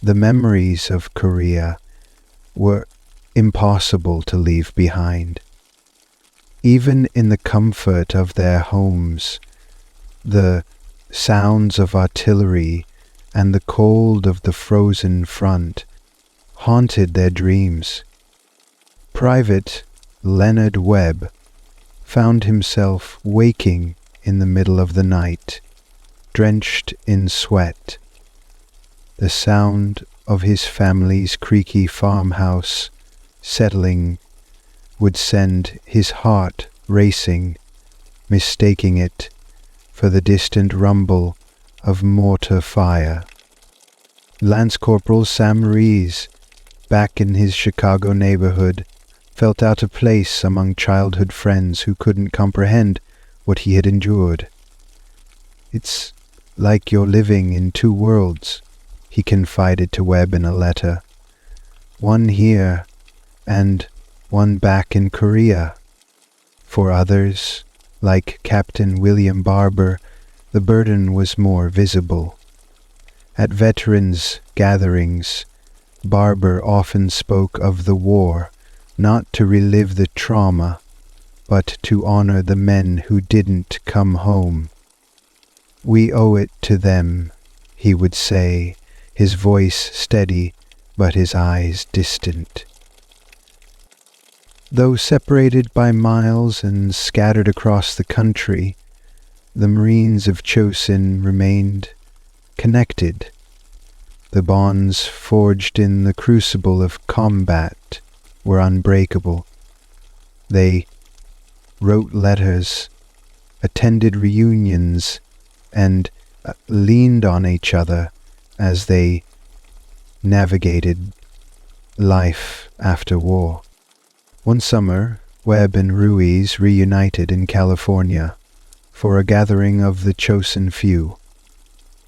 the memories of Korea were impossible to leave behind. Even in the comfort of their homes, the sounds of artillery and the cold of the frozen front haunted their dreams. Private Leonard Webb found himself waking in the middle of the night, drenched in sweat. The sound of his family's creaky farmhouse settling would send his heart racing, mistaking it for the distant rumble of mortar fire. Lance Corporal Sam Rees, back in his Chicago neighborhood, felt out of place among childhood friends who couldn't comprehend what he had endured. "It's like you're living in two worlds," he confided to Webb in a letter. "One here and one back in Korea." For others, like Captain William Barber, the burden was more visible. At veterans' gatherings, Barber often spoke of the war, not to relive the trauma, but to honor the men who didn't come home. "We owe it to them," he would say, his voice steady but his eyes distant. Though separated by miles and scattered across the country, the Marines of Chosin remained connected. The bonds forged in the crucible of combat were unbreakable. They wrote letters, attended reunions, and leaned on each other as they navigated life after war. One summer, Webb and Ruiz reunited in California for a gathering of the Chosin few.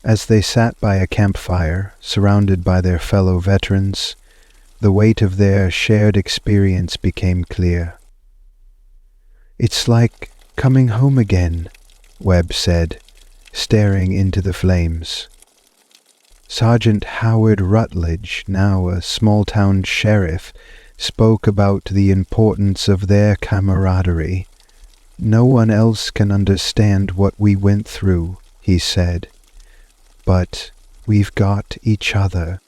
As they sat by a campfire, surrounded by their fellow veterans, the weight of their shared experience became clear. "It's like coming home again," Webb said, staring into the flames. Sergeant Howard Rutledge, now a small-town sheriff, spoke about the importance of their camaraderie. "No one else can understand what we went through," he said, "but we've got each other."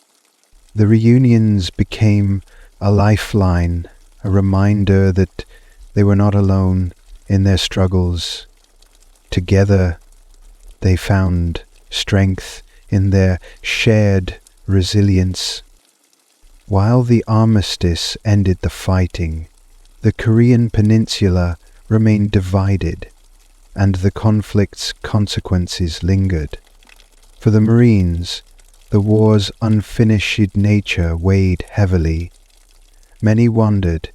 The reunions became a lifeline, a reminder that they were not alone in their struggles. Together, they found strength in their shared resilience. While the armistice ended the fighting, the Korean peninsula remained divided, and the conflict's consequences lingered. For the Marines, The war's unfinished nature weighed heavily. Many wondered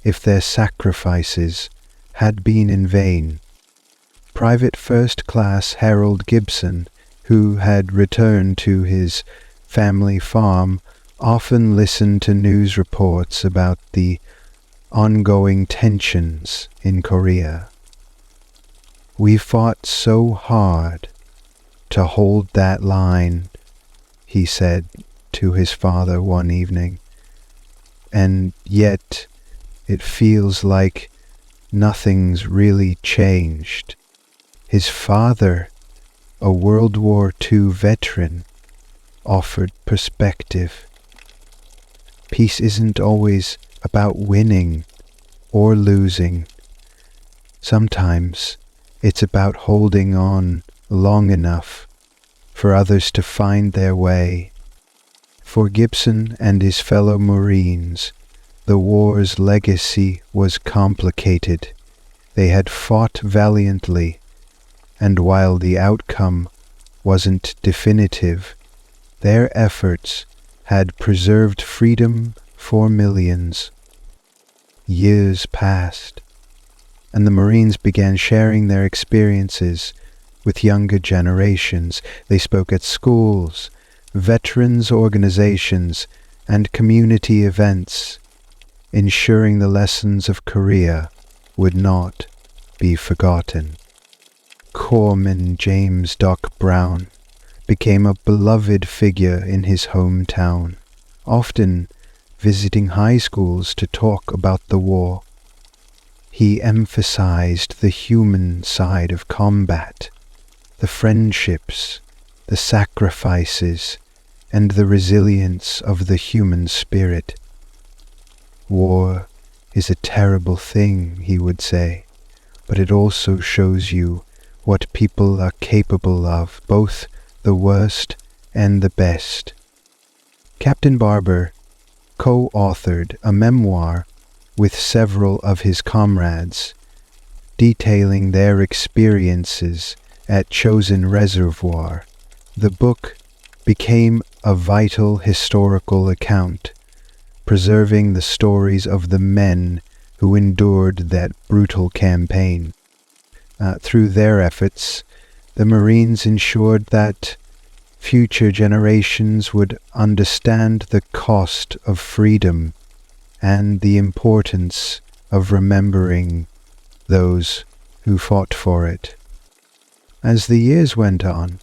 if their sacrifices had been in vain. Private First Class Harold Gibson, who had returned to his family farm, often listened to news reports about the ongoing tensions in Korea. "We fought so hard to hold that line," he said to his father one evening, "and yet it feels like nothing's really changed." His father, a World War II veteran, offered perspective. Peace isn't always about winning or losing. Sometimes it's about holding on long enough for others to find their way. For Gibson and his fellow Marines, the war's legacy was complicated. They had fought valiantly, and while the outcome wasn't definitive, their efforts had preserved freedom for millions. Years passed, and the Marines began sharing their experiences with younger generations. They spoke at schools, veterans organizations, and community events, ensuring the lessons of Korea would not be forgotten. Corpsman James Doc Brown became a beloved figure in his hometown, often visiting high schools to talk about the war. He emphasized the human side of combat, the friendships, the sacrifices, and the resilience of the human spirit. "War is a terrible thing," he would say, "but it also shows you what people are capable of, both the worst and the best." Captain Barber co-authored a memoir with several of his comrades, detailing their experiences at Chosin Reservoir. The book became a vital historical account, preserving the stories of the men who endured that brutal campaign. Through their efforts, the Marines ensured that future generations would understand the cost of freedom and the importance of remembering those who fought for it. As the years went on,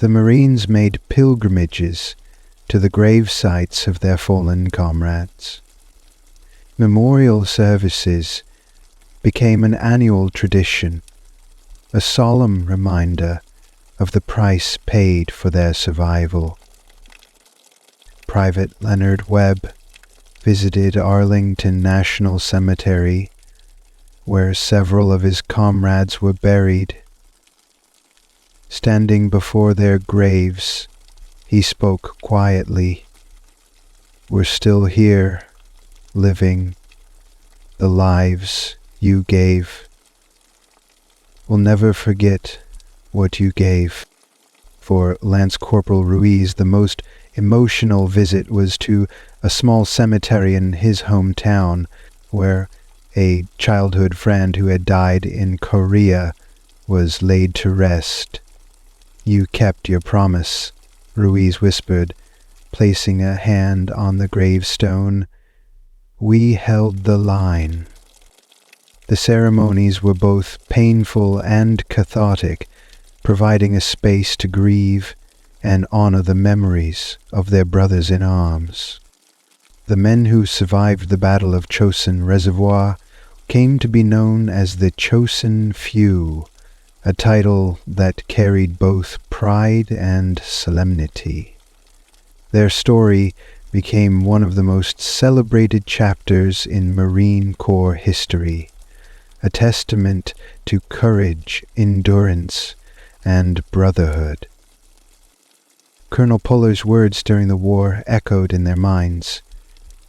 the Marines made pilgrimages to the grave sites of their fallen comrades. Memorial services became an annual tradition, a solemn reminder of the price paid for their survival. Private Leonard Webb visited Arlington National Cemetery, where several of his comrades were buried. Standing before their graves, he spoke quietly. "We're still here, living the lives you gave. We'll never forget what you gave." For Lance Corporal Ruiz, the most emotional visit was to a small cemetery in his hometown, where a childhood friend who had died in Korea was laid to rest. "You kept your promise," Ruiz whispered, placing a hand on the gravestone. "We held the line." The ceremonies were both painful and cathartic, providing a space to grieve and honor the memories of their brothers in arms. The men who survived the Battle of Chosin Reservoir came to be known as the Chosin Few, a title that carried both pride and solemnity. Their story became one of the most celebrated chapters in Marine Corps history, a testament to courage, endurance, and brotherhood. Colonel Puller's words during the war echoed in their minds.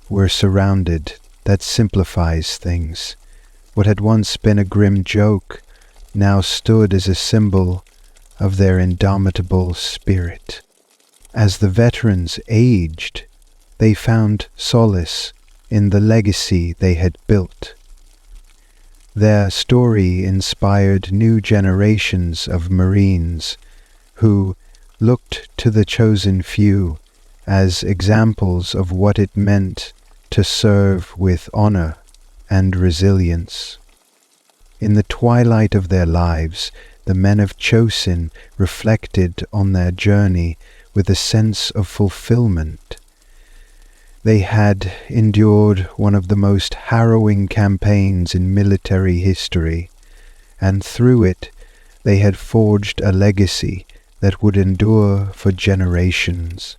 "We're surrounded. That simplifies things. What had once been a grim joke now stood as a symbol of their indomitable spirit." As the veterans aged, they found solace in the legacy they had built. Their story inspired new generations of Marines who looked to the chosen few as examples of what it meant to serve with honor and resilience. In the twilight of their lives, the men of Chosin reflected on their journey with a sense of fulfillment. They had endured one of the most harrowing campaigns in military history, and through it they had forged a legacy that would endure for generations.